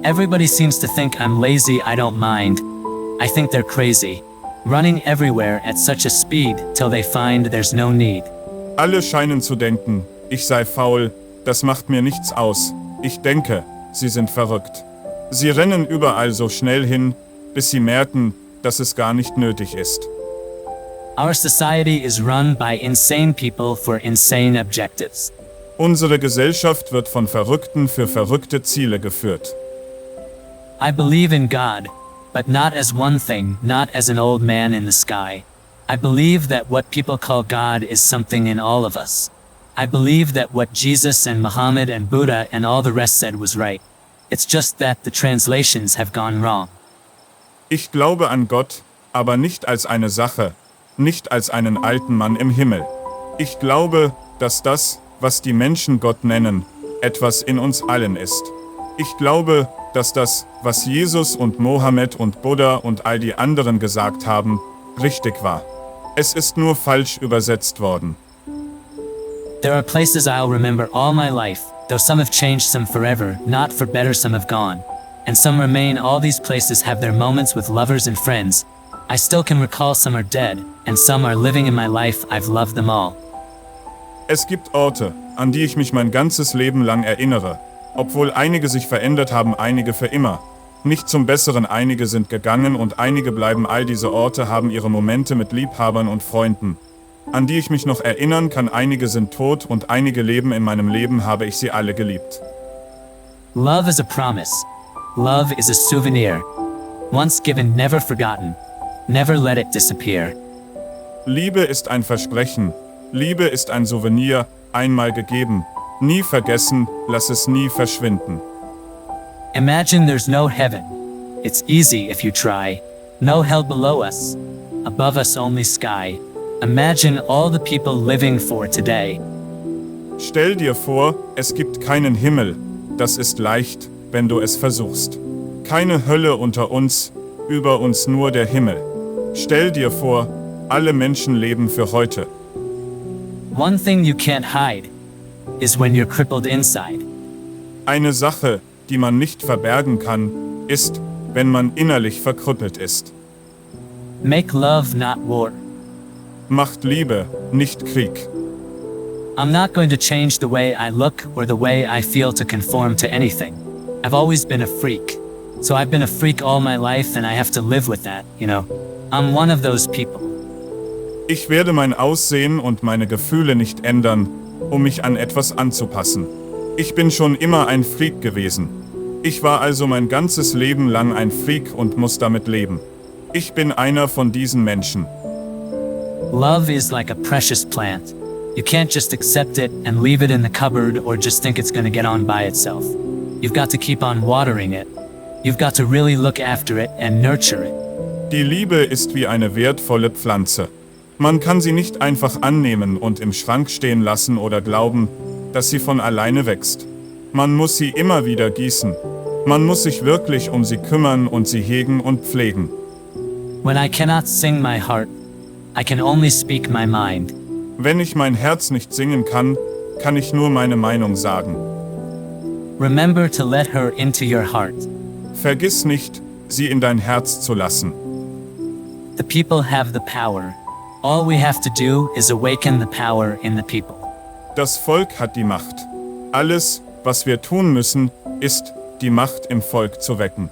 Everybody seems to think I'm lazy, I don't mind. I think they're crazy. Running everywhere at such a speed till they find there's no need. Alle scheinen zu denken, ich sei faul, das macht mir nichts aus. Ich denke, sie sind verrückt. Sie rennen überall so schnell hin, bis sie merken, dass es gar nicht nötig ist. Our society is run by insane people for insane objectives. Unsere Gesellschaft wird von Verrückten für verrückte Ziele geführt. I believe in God, but not as one thing, not as an old man in the sky. I believe that what people call God is something in all of us. I believe that what Jesus and Muhammad and Buddha and all the rest said was right. It's just that the translations have gone wrong. Ich glaube an Gott, aber nicht als eine Sache, nicht als einen alten Mann im Himmel. Ich glaube, dass das, was die Menschen Gott nennen, etwas in uns allen ist. Ich glaube, dass das, was Jesus und Mohammed und Buddha und all die anderen gesagt haben, richtig war. Es ist nur falsch übersetzt worden. There are places I'll remember all my life, though some have changed, some forever, not for better, some have gone. And some remain. All these places have their moments with lovers and friends. I still can recall some are dead, and some are living in my life. I've loved them all. Es gibt Orte, an die ich mich mein ganzes Leben lang erinnere, obwohl einige sich verändert haben, einige für immer. Nicht zum Besseren, einige sind gegangen und einige bleiben. All diese Orte haben ihre Momente mit Liebhabern und Freunden, an die ich mich noch erinnern kann. Einige sind tot und einige leben. In meinem Leben habe ich sie alle geliebt. Love is a promise. Love is a souvenir. Once given, never forgotten. Never let it disappear. Liebe ist ein Versprechen. Liebe ist ein Souvenir, einmal gegeben. Nie vergessen, lass es nie verschwinden. Imagine there's no heaven. It's easy if you try. No hell below us. Above us only sky. Imagine all the people living for today. Stell dir vor, es gibt keinen Himmel. Das ist leicht, wenn du es versuchst. Keine Hölle unter uns, über uns nur der Himmel. Stell dir vor, alle Menschen leben für heute. One thing you can't hide is when you're crippled inside. Eine Sache, die man nicht verbergen kann, ist, wenn man innerlich verkrüppelt ist. Make love, not war. Macht Liebe, nicht Krieg. I'm not going to change the way I look or the way I feel to conform to anything. I've always been a freak. So I've been a freak all my life and I have to live with that, you know. I'm one of those people. Ich werde mein Aussehen und meine Gefühle nicht ändern, um mich an etwas anzupassen. Ich bin schon immer ein Freak gewesen. Ich war also mein ganzes Leben lang ein Freak und muss damit leben. Ich bin einer von diesen Menschen. Love is like a precious plant. You can't just accept it and leave it in the cupboard or just think it's gonna get on by itself. You've got to keep on watering it. You've got to really look after it and nurture it. Die Liebe ist wie eine wertvolle Pflanze. Man kann sie nicht einfach annehmen und im Schrank stehen lassen oder glauben, dass sie von alleine wächst. Man muss sie immer wieder gießen. Man muss sich wirklich um sie kümmern und sie hegen und pflegen. When I cannot sing my heart, I can only speak my mind. Wenn ich mein Herz nicht singen kann, kann ich nur meine Meinung sagen. Remember to let her into your heart. Vergiss nicht, sie in dein Herz zu lassen. The people have the power. All we have to do is awaken the power in the people. Das Volk hat die Macht. Alles, was wir tun müssen, ist, die Macht im Volk zu wecken.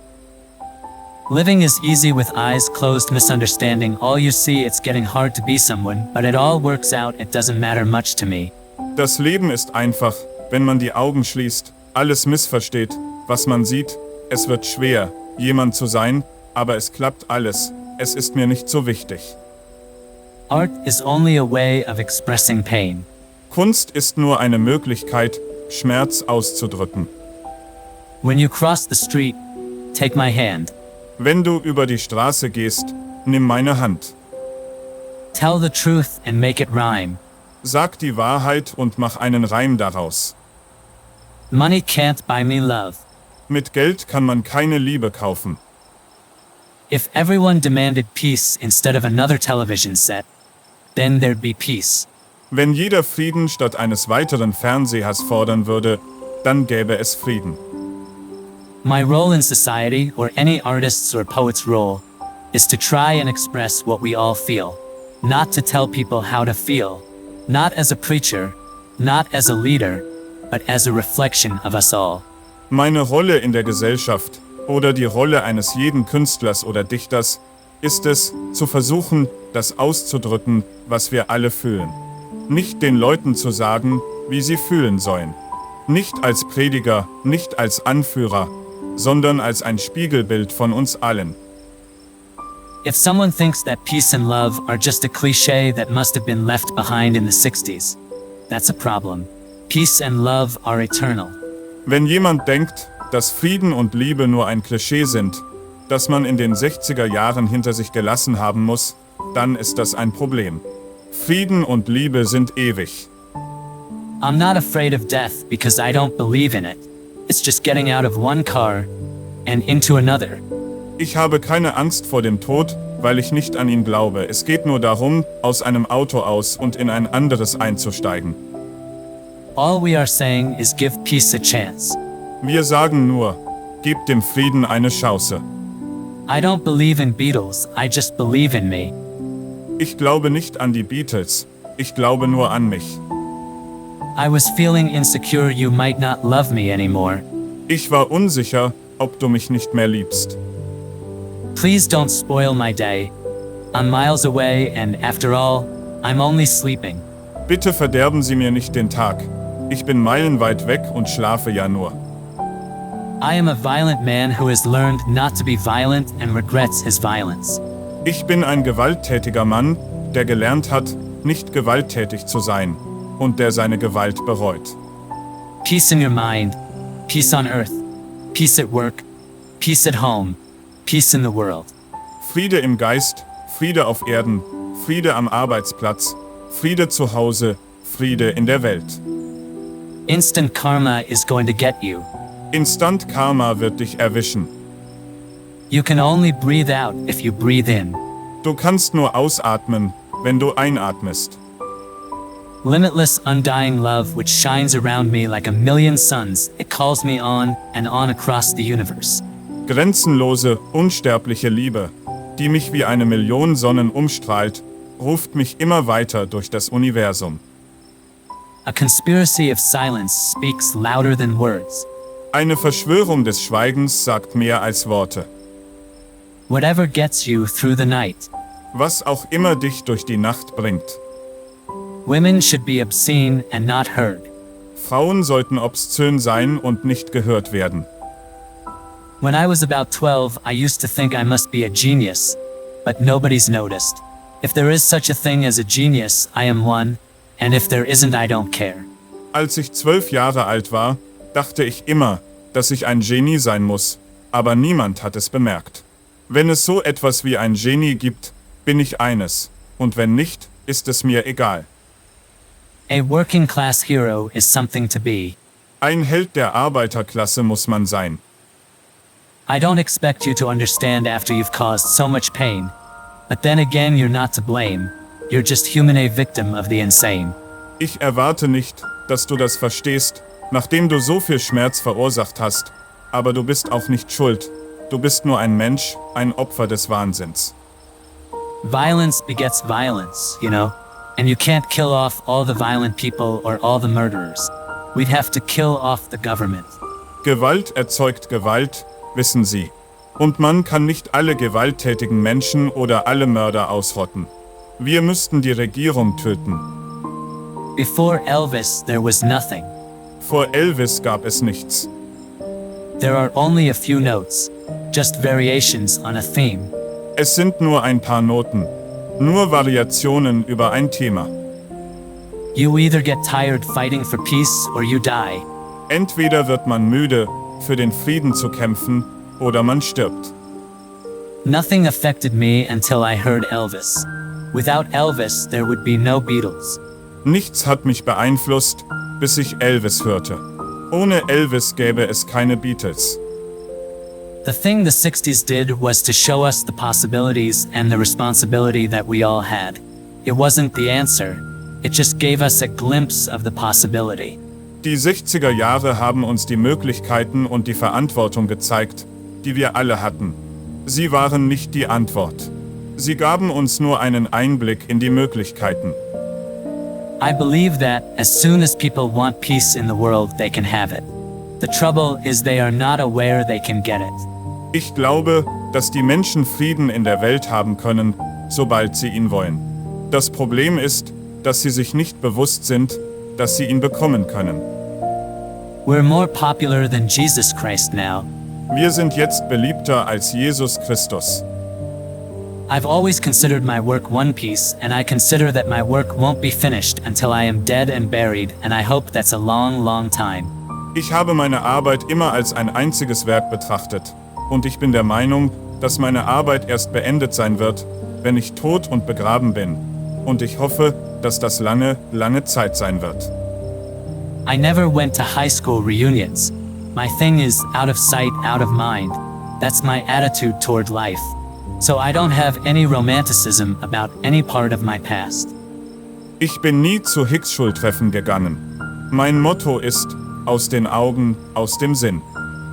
Living is easy with eyes closed, misunderstanding all you see. It's getting hard to be someone, but it all works out. It doesn't matter much to me. Das Leben ist einfach, wenn man die Augen schließt, alles missversteht, was man sieht. Es wird schwer, jemand zu sein, aber es klappt alles. Es ist mir nicht so wichtig. Art is only a way of expressing pain. Kunst ist nur eine Möglichkeit, Schmerz auszudrücken. When you cross the street, take my hand. Wenn du über die Straße gehst, nimm meine Hand. Tell the truth and make it rhyme. Sag die Wahrheit und mach einen Reim daraus. Money can't buy me love. Mit Geld kann man keine Liebe kaufen. If everyone demanded peace instead of another television set, then there'd be peace. Wenn jeder Frieden statt eines weiteren Fernsehers fordern würde, dann gäbe es Frieden. My role in society, or any artist's or poet's role, is to try and express what we all feel. Not to tell people how to feel. Not as a preacher, not as a leader, but as a reflection of us all. Meine Rolle in der Gesellschaft oder die Rolle eines jeden Künstlers oder Dichters ist es, zu versuchen, das auszudrücken, was wir alle fühlen. Nicht den Leuten zu sagen, wie sie fühlen sollen. Nicht als Prediger, nicht als Anführer, sondern als ein Spiegelbild von uns allen. If someone thinks that peace and love are just a cliché that must have been left behind in the 60s, that's a problem. Peace and love are eternal. Wenn jemand denkt, dass Frieden und Liebe nur ein Klischee sind, das man in den 60er Jahren hinter sich gelassen haben muss, dann ist das ein Problem. Frieden und Liebe sind ewig. I'm not afraid of death because I don't believe in it. It's just getting out of one car and into another. Ich habe keine Angst vor dem Tod, weil ich nicht an ihn glaube. Es geht nur darum, aus einem Auto aus und in ein anderes einzusteigen. All we are saying is give peace a chance. Wir sagen nur, gebt dem Frieden eine Chance. I don't believe in Beatles, I just believe in me. Ich glaube nicht an die Beatles, ich glaube nur an mich. I was feeling insecure you might not love me anymore. Ich war unsicher, ob du mich nicht mehr liebst. Please don't spoil my day. I'm miles away and after all, I'm only sleeping. Bitte verderben Sie mir nicht den Tag. Ich bin meilenweit weg und schlafe ja nur. I am a violent man who has learned not to be violent and regrets his violence. Ich bin ein gewalttätiger Mann, der gelernt hat, nicht gewalttätig zu sein und der seine Gewalt bereut. Peace in your mind, peace on earth, peace at work, peace at home, peace in the world. Friede im Geist, Friede auf Erden, Friede am Arbeitsplatz, Friede zu Hause, Friede in der Welt. Instant karma is going to get you. Instant Karma wird dich erwischen. You can only breathe out if you breathe in. Du kannst nur ausatmen, wenn du einatmest. Limitless undying love which shines around me like a million suns, it calls me on and on across the universe. Grenzenlose, unsterbliche Liebe, die mich wie eine Million Sonnen umstrahlt, ruft mich immer weiter durch das Universum. A conspiracy of silence speaks louder than words. Eine Verschwörung des Schweigens sagt mehr als Worte. Whatever gets you through the night. Was auch immer dich durch die Nacht bringt. Women should be obscene and not heard. Frauen sollten obszön sein und nicht gehört werden. When I was about 12, I used to think I must be a genius, but nobody's noticed. If there is such a thing as a genius, I am one, and if there isn't, I don't care. Als ich 12 Jahre alt war, dachte ich immer, dass ich ein Genie sein muss, aber niemand hat es bemerkt. Wenn es so etwas wie ein Genie gibt, bin ich eines, und wenn nicht, ist es mir egal. A working class hero is something to be. Ein Held der Arbeiterklasse muss man sein. I don't expect you to understand after you've caused so much pain, but then again you're not to blame, you're just human, a victim of the insane. Ich erwarte nicht, dass du das verstehst, Nachdem du so viel Schmerz verursacht hast, aber du bist auch nicht schuld. Du bist nur ein Mensch, ein Opfer des Wahnsinns. Violence begets violence, you know? And you can't kill off all the violent people or all the murderers. We'd have to kill off the government. Gewalt erzeugt Gewalt, wissen Sie. Und man kann nicht alle gewalttätigen Menschen oder alle Mörder ausrotten. Wir müssten die Regierung töten. Before Elvis, there was nothing. Vor Elvis gab es nichts. There are only a few notes, just variations on a theme. Es sind nur ein paar Noten, nur Variationen über ein Thema. You either get tired fighting for peace or you die. Entweder wird man müde, für den Frieden zu kämpfen, oder man stirbt. Nothing affected me until I heard Elvis. Without Elvis, there would be no Beatles. Nichts hat mich beeinflusst, bis ich Elvis hörte. Ohne Elvis gäbe es keine Beatles. The thing the 60s did was to show us the possibilities and the responsibility that we all had. It wasn't the answer, it just gave us a glimpse of the possibility. Die 60er Jahre haben uns die Möglichkeiten und die Verantwortung gezeigt, die wir alle hatten. Sie waren nicht die Antwort. Sie gaben uns nur einen Einblick in die Möglichkeiten. I believe that, as soon as people want peace in the world, they can have it. The trouble is they are not aware they can get it. Ich glaube, dass die Menschen Frieden in der Welt haben können, sobald sie ihn wollen. Das Problem ist, dass sie sich nicht bewusst sind, dass sie ihn bekommen können. We're more popular than Jesus Christ now. Wir sind jetzt beliebter als Jesus Christus. I've always considered my work one piece, and I consider that my work won't be finished until I am dead and buried, and I hope that's a long, long time. Ich habe meine Arbeit immer als ein einziges Werk betrachtet. Und ich bin der Meinung, dass meine Arbeit erst beendet sein wird, wenn ich tot und begraben bin. Und ich hoffe, dass das lange, lange Zeit sein wird. I never went to high school reunions. My thing is out of sight, out of mind. That's my attitude toward life. So I don't have any romanticism about any part of my past. Ich bin nie zu Hicks-Schultreffen gegangen. Mein Motto ist, aus den Augen, aus dem Sinn.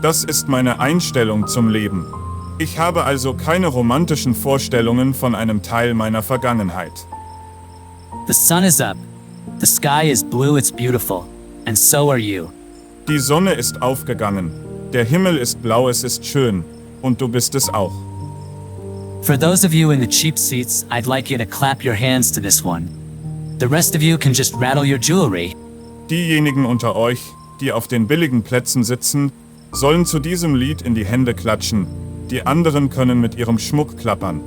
Das ist meine Einstellung zum Leben. Ich habe also keine romantischen Vorstellungen von einem Teil meiner Vergangenheit. The sun is up. The sky is blue, it's beautiful. And so are you. Die Sonne ist aufgegangen. Der Himmel ist blau, es ist schön. Und du bist es auch. For those of you in the cheap seats, I'd like you to clap your hands to this one. The rest of you can just rattle your jewelry. Diejenigen unter euch, die auf den billigen Plätzen sitzen, sollen zu diesem Lied in die Hände klatschen. Die anderen können mit ihrem Schmuck klappern.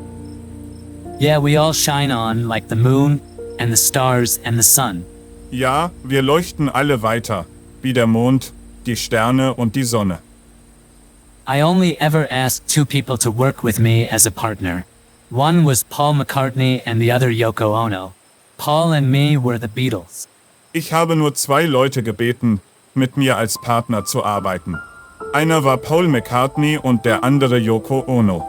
Yeah, we all shine on like the moon and the stars and the sun. Ja, wir leuchten alle weiter, wie der Mond, die Sterne und die Sonne. I only ever asked two people to work with me as a partner. One was Paul McCartney and the other Yoko Ono. Paul and me were the Beatles. Ich habe nur 2 Leute gebeten, mit mir als Partner zu arbeiten. Einer war Paul McCartney und der andere Yoko Ono.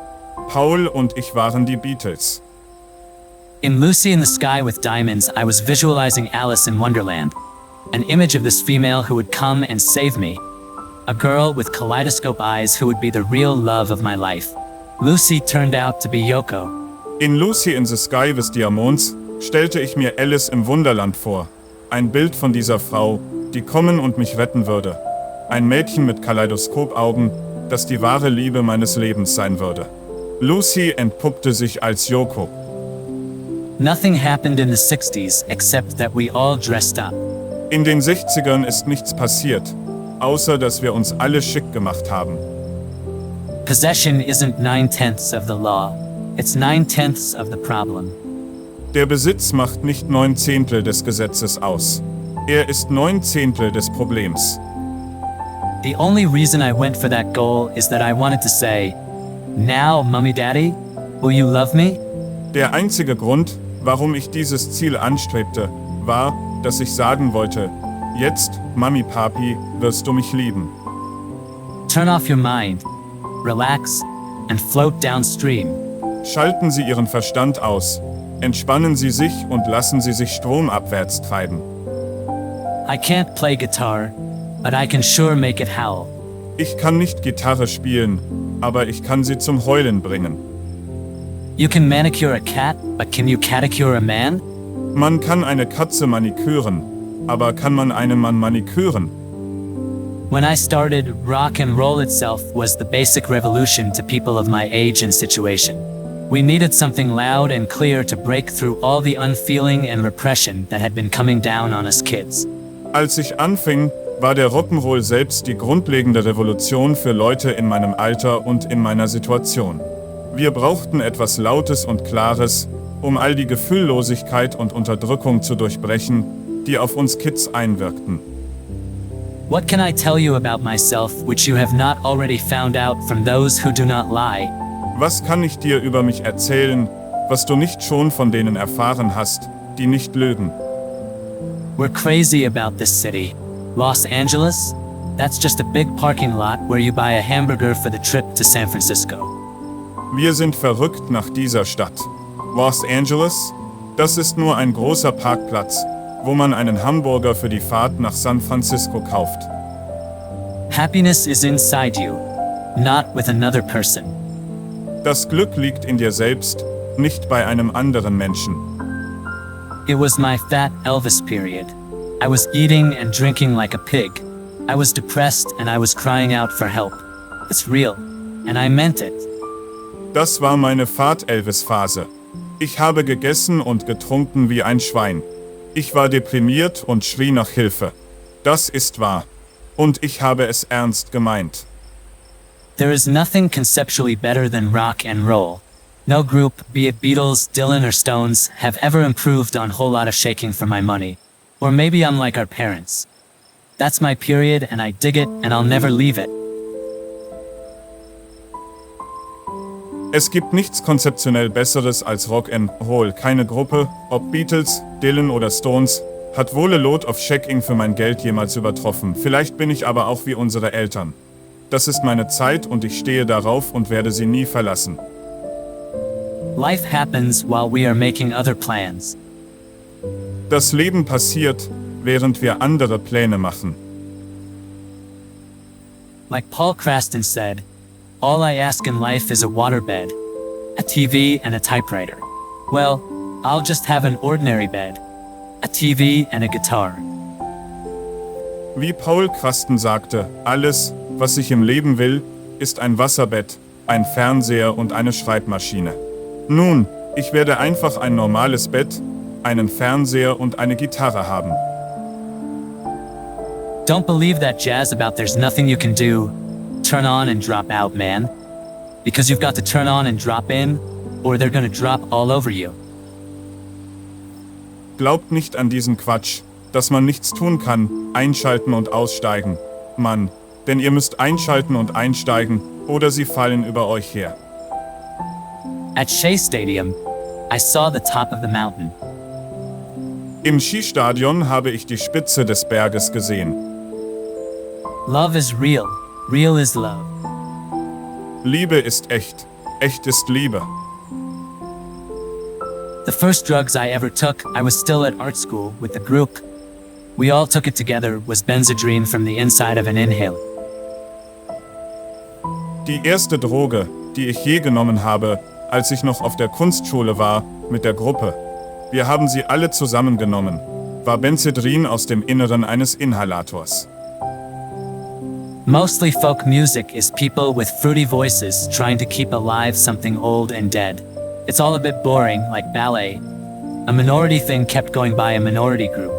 Paul und ich waren die Beatles. In Lucy in the Sky with Diamonds, I was visualizing Alice in Wonderland, an image of this female who would come and save me. A girl with kaleidoscope eyes who would be the real love of my life. Lucy turned out to be Yoko. In Lucy in the Sky with Diamonds stellte ich mir Alice im Wunderland vor. Ein Bild von dieser Frau, die kommen und mich retten würde. Ein Mädchen mit Kaleidoskopaugen, das die wahre Liebe meines Lebens sein würde. Lucy entpuppte sich als Yoko. Nothing happened in the 60s except that we all dressed up. In den 60ern ist nichts passiert, außer dass wir uns alle schick gemacht haben. Possession isn't 9/10 of the law, it's 9/10 of the problem. Der Besitz macht nicht 9/10 des Gesetzes aus. Er ist 9/10 des Problems. The only reason I went for that goal is that I wanted to say, "Now, Mummy Daddy, will you love me?" Der einzige Grund, warum ich dieses Ziel anstrebte, war, dass ich sagen wollte, jetzt, Mami Papi, wirst du mich lieben. Turn off your mind, relax, and float downstream. Schalten Sie Ihren Verstand aus, entspannen Sie sich und lassen Sie sich stromabwärts treiben. I can't play guitar, but I can sure make it howl. Ich kann nicht Gitarre spielen, aber ich kann sie zum Heulen bringen. You can manicure a cat, but can you catecure a man? Man kann eine Katze maniküren, aber kann man einen Mann maniküren? When I started, rock and roll itself was the basic revolution to people of my age and situation. We needed something loud and clear to break through all the unfeeling and repression that had been coming down on us kids. Als ich anfing, war der Rock'n'Roll selbst die grundlegende Revolution für Leute in meinem Alter und in meiner Situation. Wir brauchten etwas Lautes und Klares, um all die Gefühllosigkeit und Unterdrückung zu durchbrechen, die auf uns Kids einwirkten. What can I tell you about myself which you have not already found out from those who do not lie? Was kann ich dir über mich erzählen, was du nicht schon von denen erfahren hast, die nicht lügen? We're crazy about this city. Los Angeles? That's just a big parking lot where you buy a hamburger for the trip to San Francisco. Wir sind verrückt nach dieser Stadt. Los Angeles? Das ist nur ein großer Parkplatz, wo man einen Hamburger für die Fahrt nach San Francisco kauft. Happiness is inside you, not with another person. Das Glück liegt in dir selbst, nicht bei einem anderen Menschen. It was my fat Elvis period. I was eating and drinking like a pig. I was depressed and I was crying out for help. It's real, and I meant it. Das war meine Fahrt-Elvis-Phase. Ich habe gegessen und getrunken wie ein Schwein. Ich war deprimiert und schrie nach Hilfe. Das ist wahr. Und ich habe es ernst gemeint. There is nothing conceptually better than rock and roll. No group, be it Beatles, Dylan or Stones, have ever improved on Whole Lotta Shaking for my money. Or maybe I'm like our parents. That's my period and I dig it and I'll never leave it. Es gibt nichts konzeptionell Besseres als Rock'n'Roll. Keine Gruppe, ob Beatles, Dylan oder Stones, hat wohl a lot of shaking für mein Geld jemals übertroffen. Vielleicht bin ich aber auch wie unsere Eltern. Das ist meine Zeit und ich stehe darauf und werde sie nie verlassen. Life happens while we are making other plans. Das Leben passiert, während wir andere Pläne machen. Like Paul Cranston said, all I ask in life is a waterbed, a TV and a typewriter. Well, I'll just have an ordinary bed, a TV and a guitar. Wie Paul Cranston sagte, alles, was ich im Leben will, ist ein Wasserbett, ein Fernseher und eine Schreibmaschine. Nun, ich werde einfach ein normales Bett, einen Fernseher und eine Gitarre haben. Don't believe that jazz about there's nothing you can do. Turn on and drop out, man. Because you've got to turn on and drop in, or they're gonna drop all over you. Glaubt nicht an diesen Quatsch, dass man nichts tun kann, einschalten und aussteigen. Mann, denn ihr müsst einschalten und einsteigen, oder sie fallen über euch her. At Shea Stadium, I saw the top of the mountain. Im Skistadion habe ich die Spitze des Berges gesehen. Love is real. Real is love. Liebe ist echt. Echt ist Liebe. The first drugs I ever took, I was still at art school with the group. We all took it together, was Benzedrine from the inside of an inhaler. Die erste Droge, die ich je genommen habe, als ich noch auf der Kunstschule war, mit der Gruppe. Wir haben sie alle zusammengenommen, war Benzedrin aus dem Inneren eines Inhalators. Mostly folk music is people with fruity voices trying to keep alive something old and dead. It's all a bit boring, like ballet. A minority thing kept going by a minority group.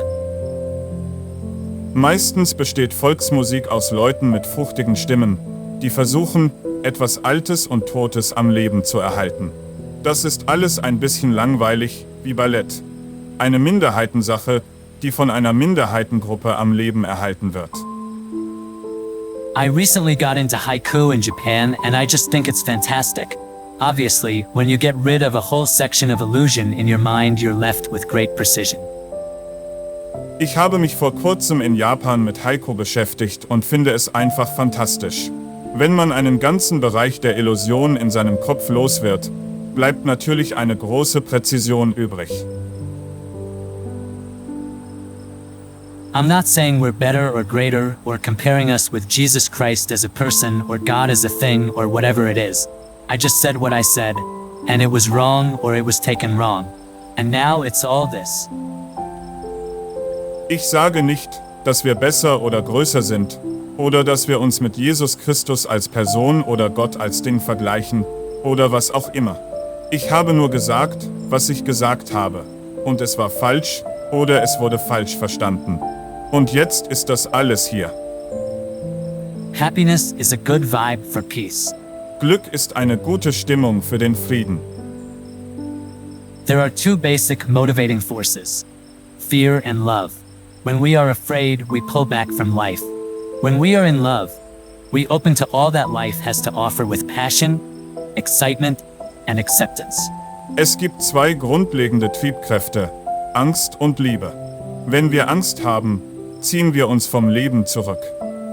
Meistens besteht Volksmusik aus Leuten mit fruchtigen Stimmen, die versuchen, etwas Altes und Totes am Leben zu erhalten. Das ist alles ein bisschen langweilig, wie Ballett. Eine Minderheitensache, die von einer Minderheitengruppe am Leben erhalten wird. I recently got into haiku in Japan and I just think it's fantastic. Obviously, when you get rid of a whole section of illusion in your mind, you're left with great precision. Ich habe mich vor kurzem in Japan mit Haiku beschäftigt und finde es einfach fantastisch. Wenn man einen ganzen Bereich der Illusion in seinem Kopf los wird, bleibt natürlich eine große Präzision übrig. I'm not saying we're better or greater or comparing us with Jesus Christ as a person or God as a thing or whatever it is. I just said what I said, and it was wrong or it was taken wrong. And now it's all this. Ich sage nicht, dass wir besser oder größer sind oder dass wir uns mit Jesus Christus als Person oder Gott als Ding vergleichen oder was auch immer. Ich habe nur gesagt, was ich gesagt habe. Und es war falsch oder es wurde falsch verstanden. Und jetzt ist das alles hier. Happiness is a good vibe for peace. Glück ist eine gute Stimmung für den Frieden. There are two basic motivating forces: fear and love. When we are afraid, we pull back from life. When we are in love, we open to all that life has to offer with passion, excitement, and acceptance. Es gibt zwei grundlegende Triebkräfte, Angst und Liebe. Wenn wir Angst haben, ziehen wir uns vom Leben zurück.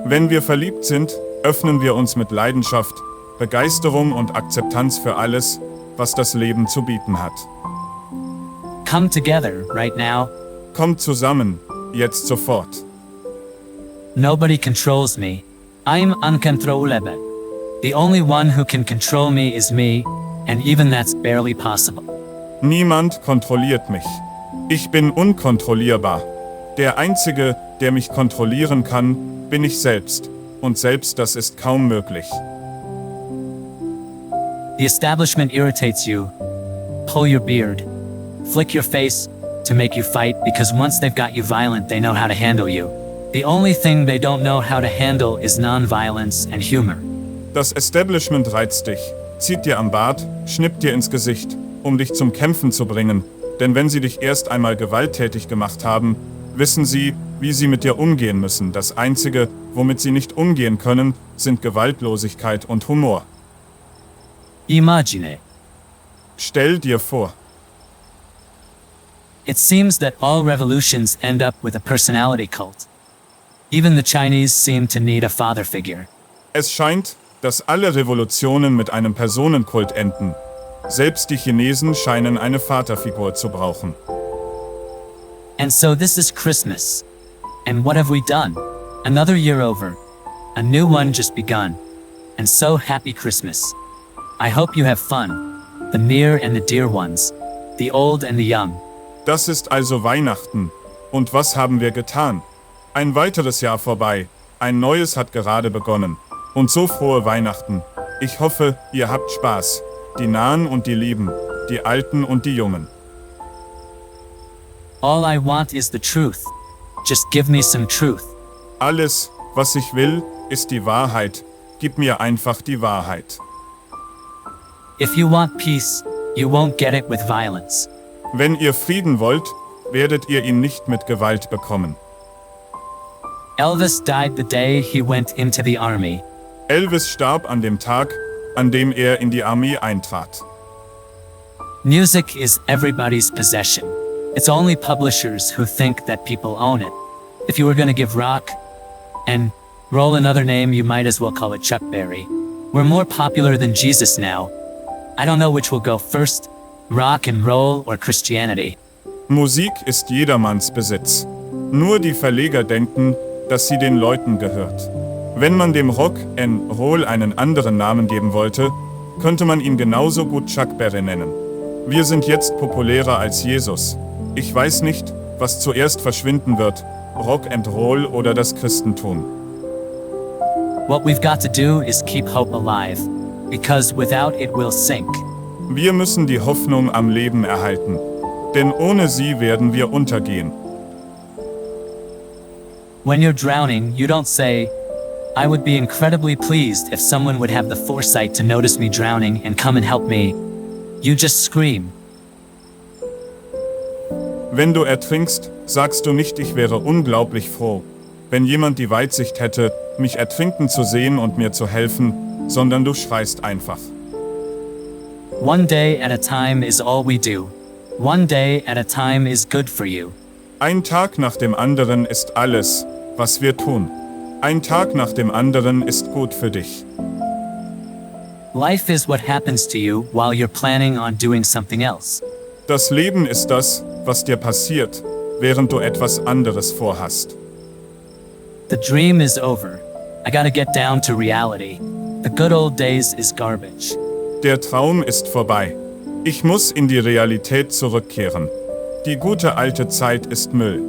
Wenn wir verliebt sind, öffnen wir uns mit Leidenschaft, Begeisterung und Akzeptanz für alles, was das Leben zu bieten hat. Come together right now. Kommt zusammen, jetzt sofort. Nobody controls me. I'm uncontrollable. The only one who can control me is me, and even that's barely possible. Niemand kontrolliert mich. Ich bin unkontrollierbar. Der Einzige, der mich kontrollieren kann, bin ich selbst. Und selbst das ist kaum möglich. The establishment irritates you. Pull your beard. Flick your face to make you fight, because once they've got you violent, they know how to handle you. The only thing they don't know how to handle is non-violence and humor. Das Establishment reizt dich, zieht dir am Bart, schnippt dir ins Gesicht, um dich zum Kämpfen zu bringen. Denn wenn sie dich erst einmal gewalttätig gemacht haben, wissen sie, wie sie mit dir umgehen müssen. Das Einzige, womit sie nicht umgehen können, sind Gewaltlosigkeit und Humor. Imagine. Stell dir vor. It seems that all revolutions end up with a personality cult. Even the Chinese seem to need a father figure. Es scheint, dass alle Revolutionen mit einem Personenkult enden. Selbst die Chinesen scheinen eine Vaterfigur zu brauchen. And so this is Christmas. And what have we done? Another year over. A new one just begun. And so happy Christmas. I hope you have fun. The near and the dear ones. The old and the young. Das ist also Weihnachten. Und was haben wir getan? Ein weiteres Jahr vorbei. Ein neues hat gerade begonnen. Und so frohe Weihnachten. Ich hoffe, ihr habt Spaß. Die Nahen und die Lieben. Die Alten und die Jungen. All I want is the truth. Just give me some truth. Alles, was ich will, ist die Wahrheit. Gib mir einfach die Wahrheit. If you want peace, you won't get it with violence. Wenn ihr Frieden wollt, werdet ihr ihn nicht mit Gewalt bekommen. Elvis died the day he went into the army. Elvis starb an dem Tag, an dem er in die Armee eintrat. Music is everybody's possession. It's only publishers who think that people own it. If you were going to give rock and roll another name, you might as well call it Chuck Berry. We're more popular than Jesus now. I don't know which will go first, rock and roll or Christianity. Musik ist jedermanns Besitz. Nur die Verleger denken, dass sie den Leuten gehört. Wenn man dem Rock and Roll einen anderen Namen geben wollte, könnte man ihn genauso gut Chuck Berry nennen. Wir sind jetzt populärer als Jesus. Ich weiß nicht, was zuerst verschwinden wird, Rock and Roll oder das Christentum. What we've got to do is keep hope alive, because without it we'll sink. Wir müssen die Hoffnung am Leben erhalten, denn ohne sie werden wir untergehen. When you're drowning, you don't say, I would be incredibly pleased if someone would have the foresight to notice me drowning and come and help me. You just scream. Wenn du ertrinkst, sagst du nicht, ich wäre unglaublich froh, wenn jemand die Weitsicht hätte, mich ertrinken zu sehen und mir zu helfen, sondern du schreist einfach. One day at a time is all we do. One day at a time is good for you. Ein Tag nach dem anderen ist alles, was wir tun. Ein Tag nach dem anderen ist gut für dich. Life is what happens to you while you're planning on doing something else. Das Leben ist das, was dir passiert, während du etwas anderes vorhast. The dream is over. I gotta get down to reality. The good old days is garbage. Der Traum ist vorbei. Ich muss in die Realität zurückkehren. Die gute alte Zeit ist Müll.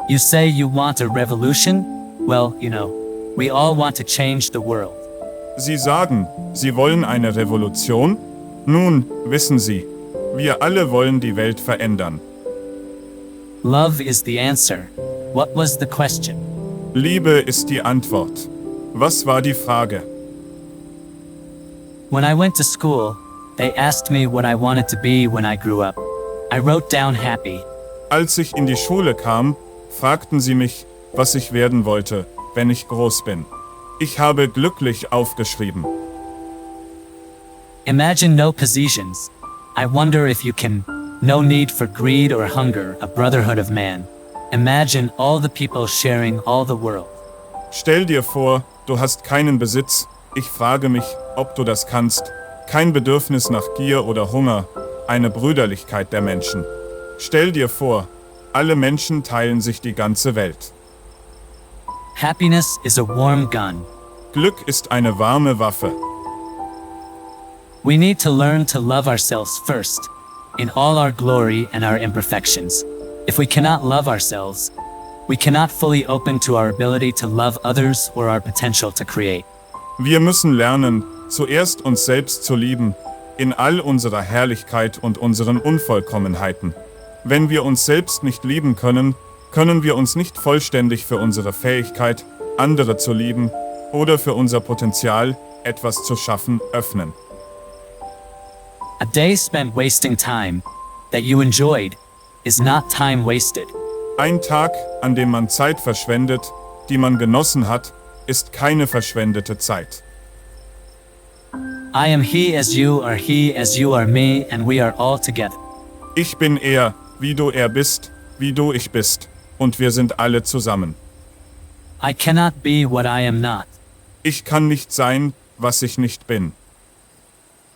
You say you want a revolution? Well, we all want to change the world. Sie sagen, Sie wollen eine Revolution? Nun, wissen Sie, wir alle wollen die Welt verändern. Love is the answer. What was the question? Liebe ist die Antwort. Was war die Frage? When I went to school, they asked me what I wanted to be when I grew up. I wrote down happy. Als ich in die Schule kam, fragten sie mich, was ich werden wollte, wenn ich groß bin. Ich habe glücklich aufgeschrieben. Imagine no possessions. I wonder if you can. No need for greed or hunger, a brotherhood of man. Imagine all the people sharing all the world. Stell dir vor, du hast keinen Besitz. Ich frage mich, ob du das kannst. Kein Bedürfnis nach Gier oder Hunger, eine Brüderlichkeit der Menschen. Stell dir vor, alle Menschen teilen sich die ganze Welt. Happiness is a warm gun. Glück ist eine warme Waffe. We need to learn to love ourselves first, in all our glory and our imperfections. If we cannot love ourselves, we cannot fully open to our ability to love others or our potential to create. Wir müssen lernen, zuerst uns selbst zu lieben, in all unserer Herrlichkeit und unseren Unvollkommenheiten. Wenn wir uns selbst nicht lieben können, können wir uns nicht vollständig für unsere Fähigkeit, andere zu lieben, oder für unser Potenzial, etwas zu schaffen, öffnen. A day spent wasting time that you enjoyed is not time wasted. Ein Tag, an dem man Zeit verschwendet, die man genossen hat, ist keine verschwendete Zeit. I am he as you are me, and we are all together. Ich bin er, wie du er bist, wie du ich bist, und wir sind alle zusammen. I cannot be what I am not. Ich kann nicht sein, was ich nicht bin.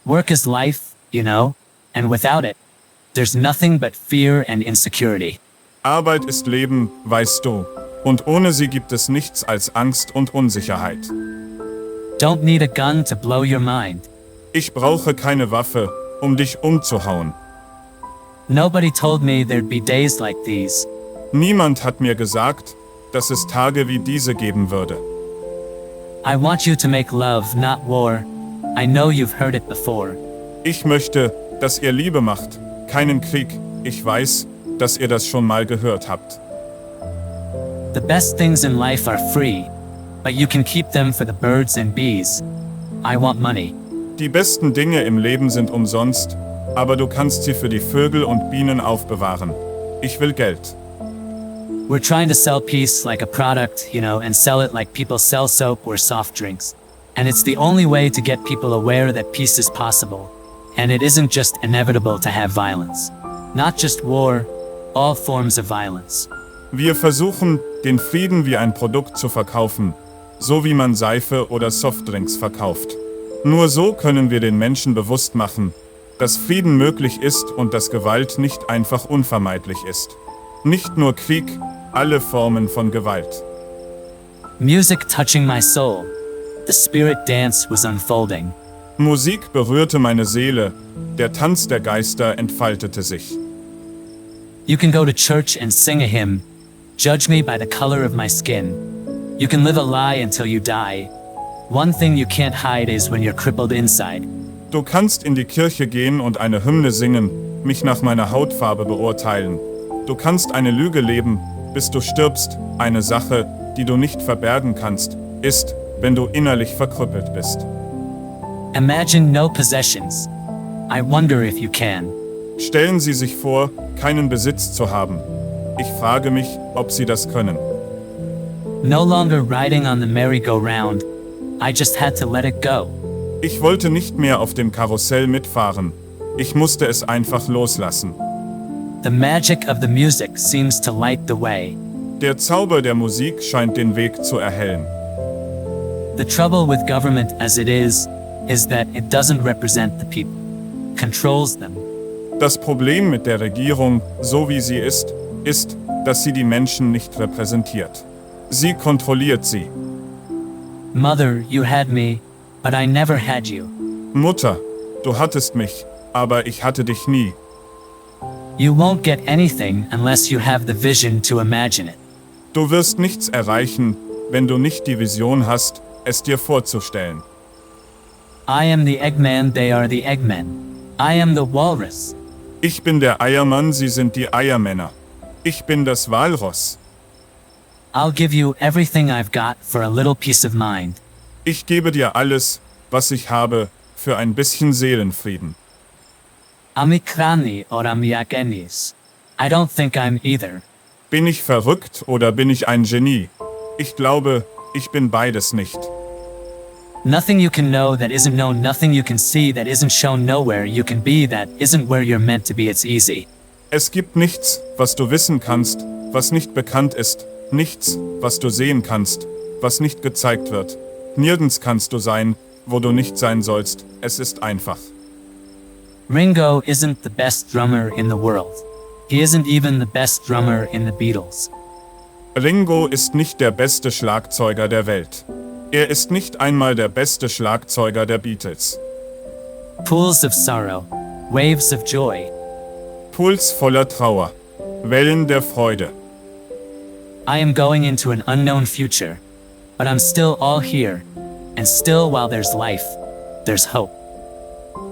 Work is life, and without it, there's nothing but fear and insecurity. Arbeit ist Leben, weißt du, und ohne sie gibt es nichts als Angst und Unsicherheit. Don't need a gun to blow your mind. Ich brauche keine Waffe, um dich umzuhauen. Nobody told me there'd be days like these. Niemand hat mir gesagt, dass es Tage wie diese geben würde. I want you to make love, not war. I know you've heard it before. Ich möchte, dass ihr Liebe macht, keinen Krieg. Ich weiß, dass ihr das schon mal gehört habt. The best things in life are free, but you can keep them for the birds and bees. I want money. Die besten Dinge im Leben sind umsonst, aber du kannst sie für die Vögel und Bienen aufbewahren. Ich will Geld. We're trying to sell peace like a product, and sell it like people sell soap or soft drinks. And it's the only way to get people aware that peace is possible. And it isn't just inevitable to have violence. Not just war, all forms of violence. Wir versuchen, den Frieden wie ein Produkt zu verkaufen, so wie man Seife oder Softdrinks verkauft. Nur so können wir den Menschen bewusst machen, dass Frieden möglich ist und dass Gewalt nicht einfach unvermeidlich ist. Nicht nur Krieg, alle Formen von Gewalt. Music touching my soul. The spirit dance was unfolding. Musik berührte meine Seele, der Tanz der Geister entfaltete sich. You can go to church and sing a hymn. Judge me by the color of my skin. You can live a lie until you die. One thing you can't hide is when you're crippled inside. Du kannst in die Kirche gehen und eine Hymne singen, mich nach meiner Hautfarbe beurteilen. Du kannst eine Lüge leben, bis du stirbst. Eine Sache, die du nicht verbergen kannst, ist, wenn du innerlich verkrüppelt bist. Imagine no possessions. I wonder if you can. Stellen Sie sich vor, keinen Besitz zu haben. Ich frage mich, ob Sie das können. No longer riding on the merry-go-round. I just had to let it go. Ich wollte nicht mehr auf dem Karussell mitfahren. Ich musste es einfach loslassen. The magic of the music seems to light the way. Der Zauber der Musik scheint den Weg zu erhellen. The trouble with government as it is that it doesn't represent the people. Controls them. Das Problem mit der Regierung, so wie sie ist, dass sie die Menschen nicht repräsentiert. Sie kontrolliert sie. Mother, you had me, but I never had you. Mutter, du hattest mich, aber ich hatte dich nie. You won't get anything unless you have the vision to imagine it. Du wirst nichts erreichen, wenn du nicht die Vision hast, es dir vorzustellen. I am the Eggman, they are the Eggmen. I am the Walrus. Ich bin der Eiermann, sie sind die Eiermänner. Ich bin das Walross. I'll give you everything I've got for a little peace of mind. Ich gebe dir alles, was ich habe, für ein bisschen Seelenfrieden. Amikrani or amiakenis. I don't think I'm either. Bin ich verrückt oder bin ich ein Genie? Ich glaube, ich bin beides nicht. Nothing you can know that isn't known, nothing you can see that isn't shown, nowhere you can be that isn't where you're meant to be, it's easy. Es gibt nichts, was du wissen kannst, was nicht bekannt ist, nichts, was du sehen kannst, was nicht gezeigt wird. Nirgends kannst du sein, wo du nicht sein sollst, es ist einfach. Ringo isn't the best drummer in the world. He isn't even the best drummer in the Beatles. Ringo ist nicht der beste Schlagzeuger der Welt. Er ist nicht einmal der beste Schlagzeuger der Beatles. Pools of sorrow, waves of joy. Puls voller Trauer, Wellen der Freude. I am going into an unknown future, but I'm still all here, and still while there's life, there's hope.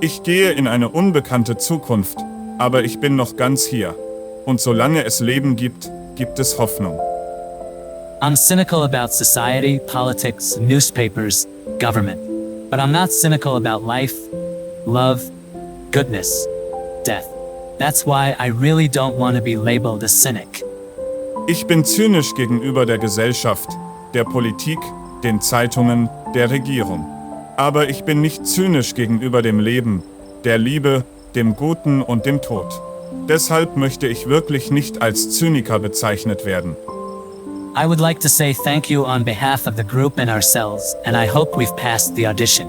Ich gehe in eine unbekannte Zukunft, aber ich bin noch ganz hier. Und solange es Leben gibt, gibt es Hoffnung. I'm cynical about society, politics, newspapers, government. But I'm not cynical about life, love, goodness, death. That's why I really don't want to be labeled a cynic. Ich bin zynisch gegenüber der Gesellschaft, der Politik, den Zeitungen, der Regierung. Aber ich bin nicht zynisch gegenüber dem Leben, der Liebe, dem Guten und dem Tod. Deshalb möchte ich wirklich nicht als Zyniker bezeichnet werden. I would like to say thank you on behalf of the group and ourselves, and I hope we've passed the audition.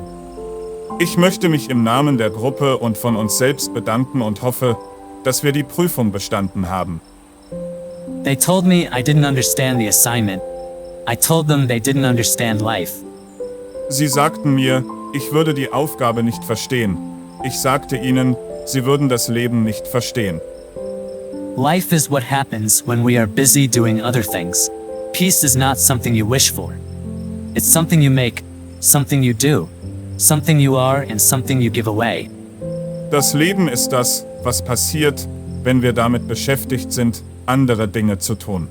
Ich möchte mich im Namen der Gruppe und von uns selbst bedanken und hoffe, dass wir die Prüfung bestanden haben. They told me I didn't understand the assignment. I told them they didn't understand life. Sie sagten mir, ich würde die Aufgabe nicht verstehen. Ich sagte ihnen, sie würden das Leben nicht verstehen. Life is what happens when we are busy doing other things. Peace is not something you wish for. It's something you make, something you do, something you are, and something you give away. Das Leben ist das, was passiert, wenn wir damit beschäftigt sind, andere Dinge zu tun.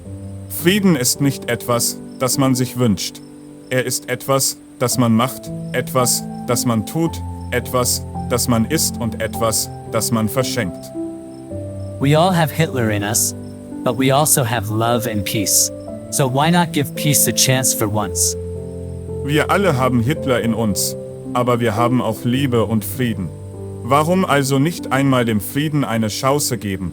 Frieden ist nicht etwas, das man sich wünscht. Er ist etwas, das man macht, etwas, das man tut, etwas, das man ist und etwas, das man verschenkt. We all have Hitler in us, but we also have love and peace. So why not give peace a chance for once? Wir alle haben Hitler in uns, aber wir haben auch Liebe und Frieden. Warum also nicht einmal dem Frieden eine Chance geben?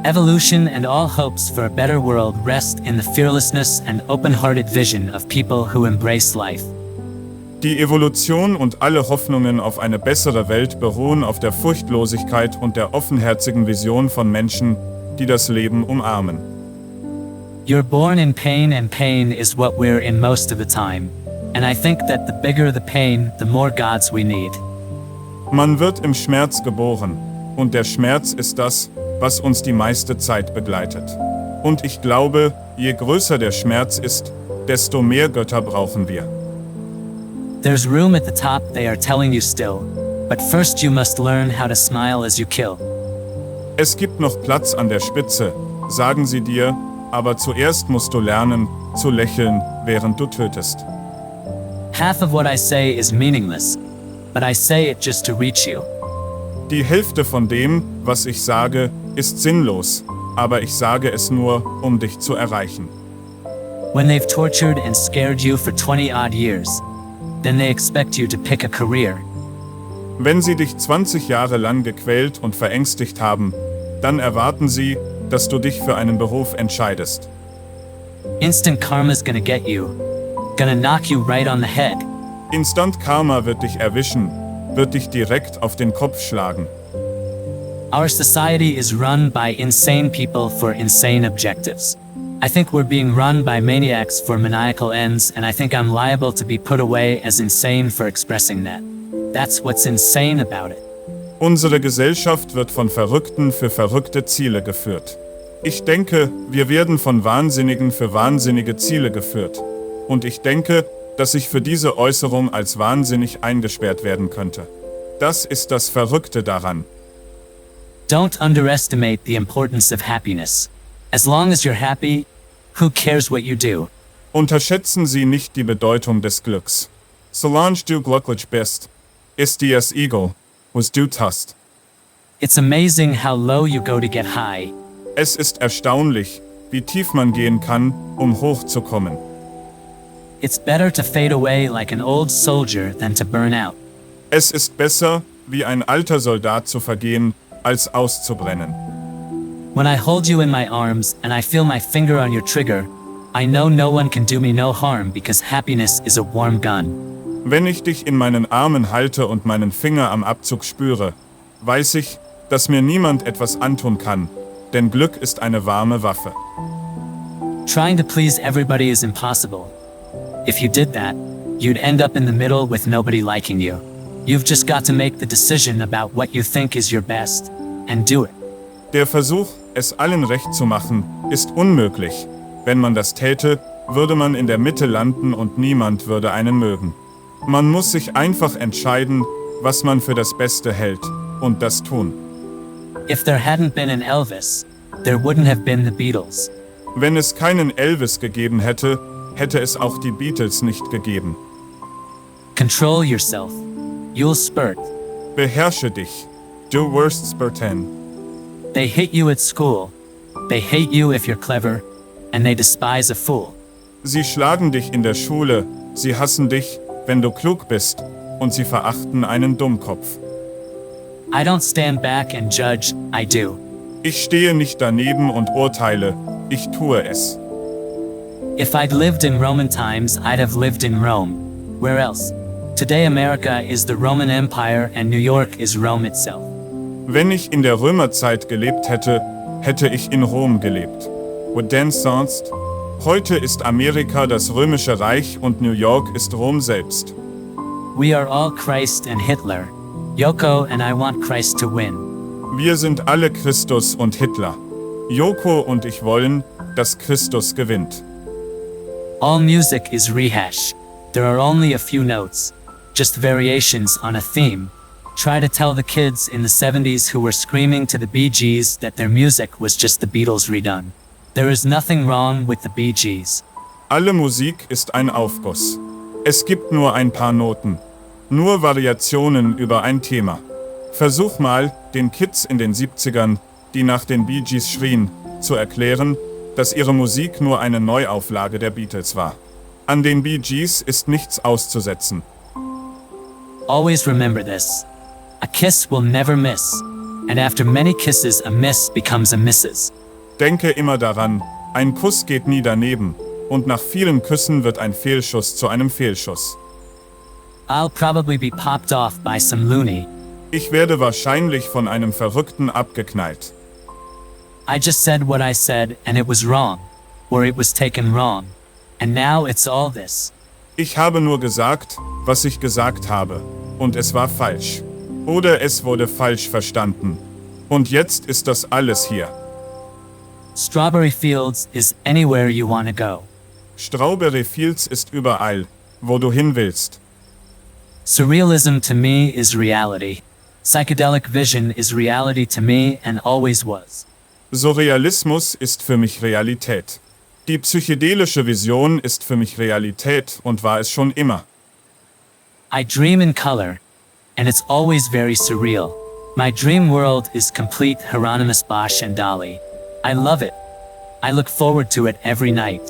Evolution and all hopes for a better world rest in the fearlessness and open-hearted vision of people who embrace life. Die Evolution und alle Hoffnungen auf eine bessere Welt beruhen auf der Furchtlosigkeit und der offenherzigen Vision von Menschen, die das Leben umarmen. You're born in pain, and pain is what we're in most of the time. And I think that the bigger the pain, the more gods we need. Man wird im Schmerz geboren, und der Schmerz ist das, was uns die meiste Zeit begleitet. Und ich glaube, je größer der Schmerz ist, desto mehr Götter brauchen wir. There's room at the top, they are telling you still. But first you must learn how to smile as you kill. Es gibt noch Platz an der Spitze, sagen sie dir, aber zuerst musst du lernen, zu lächeln, während du tötest. Half of what I say is meaningless, but I say it just to reach you. Die Hälfte von dem, was ich sage, ist sinnlos, aber ich sage es nur, um dich zu erreichen. When they've tortured and scared you for 20-odd years, then they expect you to pick a career. Wenn sie dich 20 Jahre lang gequält und verängstigt haben, dann erwarten sie, dass du dich für einen Beruf entscheidest. Instant karma's gonna get you. Gonna knock you right on the head. Instant Karma wird dich erwischen, wird dich direkt auf den Kopf schlagen. Our society is run by insane people for insane objectives. I think we're being run by maniacs for maniacal ends, and I think I'm liable to be put away as insane for expressing that. That's what's insane about it. Unsere Gesellschaft wird von Verrückten für verrückte Ziele geführt. Ich denke, wir werden von Wahnsinnigen für wahnsinnige Ziele geführt. Und ich denke, dass ich für diese Äußerung als wahnsinnig eingesperrt werden könnte. Das ist das Verrückte daran. Don't underestimate the importance of happiness. As long as you're happy, who cares what you do? Unterschätzen Sie nicht die Bedeutung des Glücks. Solange du glücklich bist, ist dies egal, was du tust. It's amazing how low you go to get high. Es ist erstaunlich, wie tief man gehen kann, um hochzukommen. It's better to fade away like an old soldier than to burn out. Es ist besser, wie ein alter Soldat zu vergehen, als auszubrennen. When I hold you in my arms and I feel my finger on your trigger, I know no one can do me no harm because happiness is a warm gun. Wenn ich dich in meinen Armen halte und meinen Finger am Abzug spüre, weiß ich, dass mir niemand etwas antun kann, denn Glück ist eine warme Waffe. Trying to please everybody is impossible. If you did that, you'd end up in the middle with nobody liking you. You've just got to make the decision about what you think is your best, and do it. Der Versuch, es allen recht zu machen, ist unmöglich. Wenn man das täte, würde man in der Mitte landen und niemand würde einen mögen. Man muss sich einfach entscheiden, was man für das Beste hält, und das tun. If there hadn't been an Elvis, there wouldn't have been the Beatles. Wenn es keinen Elvis gegeben hätte, hätte es auch die Beatles nicht gegeben. Control yourself. You'll spurt. Beherrsche dich. Du wirst spurten. They hate you at school. They hate you if you're clever, and they despise a fool. Sie schlagen dich in der Schule, sie hassen dich, wenn du klug bist, und sie verachten einen Dummkopf. I don't stand back and judge, I do. Ich stehe nicht daneben und urteile, ich tue es. If I'd lived in Roman times, I'd have lived in Rome. Where else? Today America is the Roman Empire and New York is Rome itself. Wenn ich in der Römerzeit gelebt hätte, hätte ich in Rom gelebt. Wo denn sonst? Heute ist Amerika das Römische Reich und New York ist Rom selbst. We are all Christ and Hitler. Yoko and I want Christ to win. Wir sind alle Christus und Hitler. Yoko und ich wollen, dass Christus gewinnt. All music is rehash. There are only a few notes, just variations on a theme. Try to tell the kids in the 70s who were screaming to the Bee Gees that their music was just the Beatles redone. There is nothing wrong with the Bee Gees. Alle Musik ist ein Aufguss. Es gibt nur ein paar Noten. Nur Variationen über ein Thema. Versuch mal, den Kids in den 70ern, die nach den Bee Gees schrien, zu erklären, dass ihre Musik nur eine Neuauflage der Beatles war. An den Bee Gees ist nichts auszusetzen. Always remember this. A kiss will never miss, and after many kisses a miss becomes a misses. Denke immer daran, ein Kuss geht nie daneben, und nach vielen Küssen wird ein Fehlschuss zu einem Fehlschuss. I'll probably be popped off by some loony. Ich werde wahrscheinlich von einem Verrückten abgeknallt. I just said what I said and it was wrong, or it was taken wrong, and now it's all this. Ich habe nur gesagt, was ich gesagt habe, und es war falsch. Oder es wurde falsch verstanden. Und jetzt ist das alles hier. Strawberry Fields is anywhere you want to go. Strawberry Fields ist überall, wo du hin willst. Surrealism to me is reality. Psychedelic vision is reality to me and always was. Surrealismus ist für mich Realität. Die psychedelische Vision ist für mich Realität und war es schon immer. I dream in color, and it's always very surreal. My dream world is complete Hieronymus Bosch and Dali. I love it. I look forward to it every night.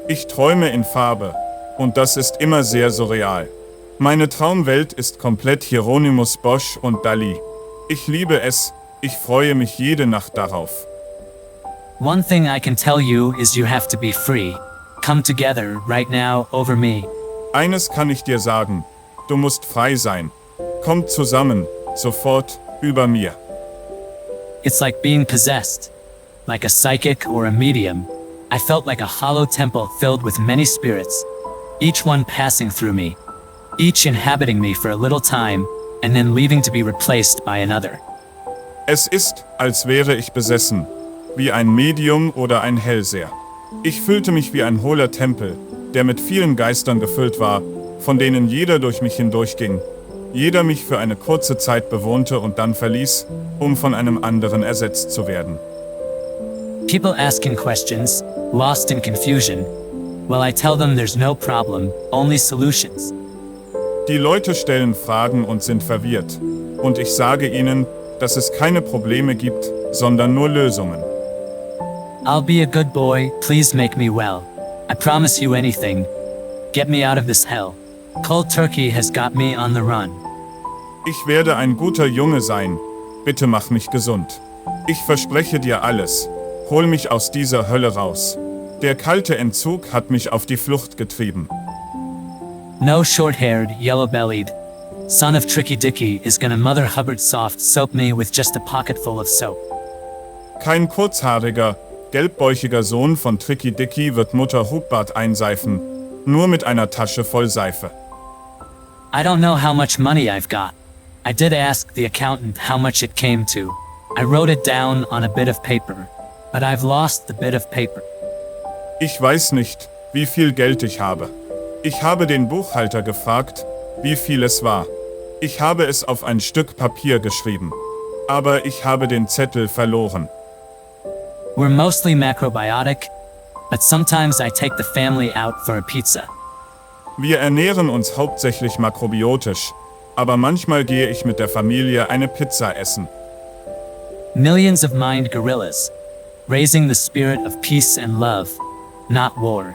Ich träume in Farbe, und das ist immer sehr surreal. Meine Traumwelt ist komplett Hieronymus Bosch und Dali. Ich liebe es, ich freue mich jede Nacht darauf. One thing I can tell you is you have to be free. Come together right now over me. Eines kann ich dir sagen, du musst frei sein. Kommt zusammen, sofort, über mir. It's like being possessed. Like a psychic or a medium. I felt like a hollow temple filled with many spirits, each one passing through me, each inhabiting me for a little time, and then leaving to be replaced by another. Es ist, als wäre ich besessen, wie ein Medium oder ein Hellseher. Ich fühlte mich wie ein hohler Tempel, der mit vielen Geistern gefüllt war, von denen jeder durch mich hindurchging, jeder mich für eine kurze Zeit bewohnte und dann verließ, um von einem anderen ersetzt zu werden. People asking questions, lost in confusion. Well, I tell them there's no problem, only solutions. Die Leute stellen Fragen und sind verwirrt. Und ich sage ihnen, dass es keine Probleme gibt, sondern nur Lösungen. I'll be a good boy, please make me well. I promise you anything. Get me out of this hell. Cold turkey has got me on the run. Ich werde ein guter Junge sein. Bitte mach mich gesund. Ich verspreche dir alles. Hol mich aus dieser Hölle raus. Der kalte Entzug hat mich auf die Flucht getrieben. No short-haired, yellow-bellied son of Tricky Dicky is gonna Mother Hubbard soft soap me with just a pocketful of soap. Kein kurzhaariger, gelbbäuchiger Sohn von Tricky Dicky wird Mutter Hubbard einseifen, nur mit einer Tasche voll Seife. I don't know how much money I've got. I did ask the accountant how much it came to. I wrote it down on a bit of paper, but I've lost the bit of paper. Ich weiß nicht, wie viel Geld ich habe. Ich habe den Buchhalter gefragt, wie viel es war. Ich habe es auf ein Stück Papier geschrieben. Aber ich habe den Zettel verloren. We're mostly macrobiotic, but sometimes I take the family out for a pizza. Wir ernähren uns hauptsächlich makrobiotisch, aber manchmal gehe ich mit der Familie eine Pizza essen. Millions of mind gorillas, raising the spirit of peace and love, not war.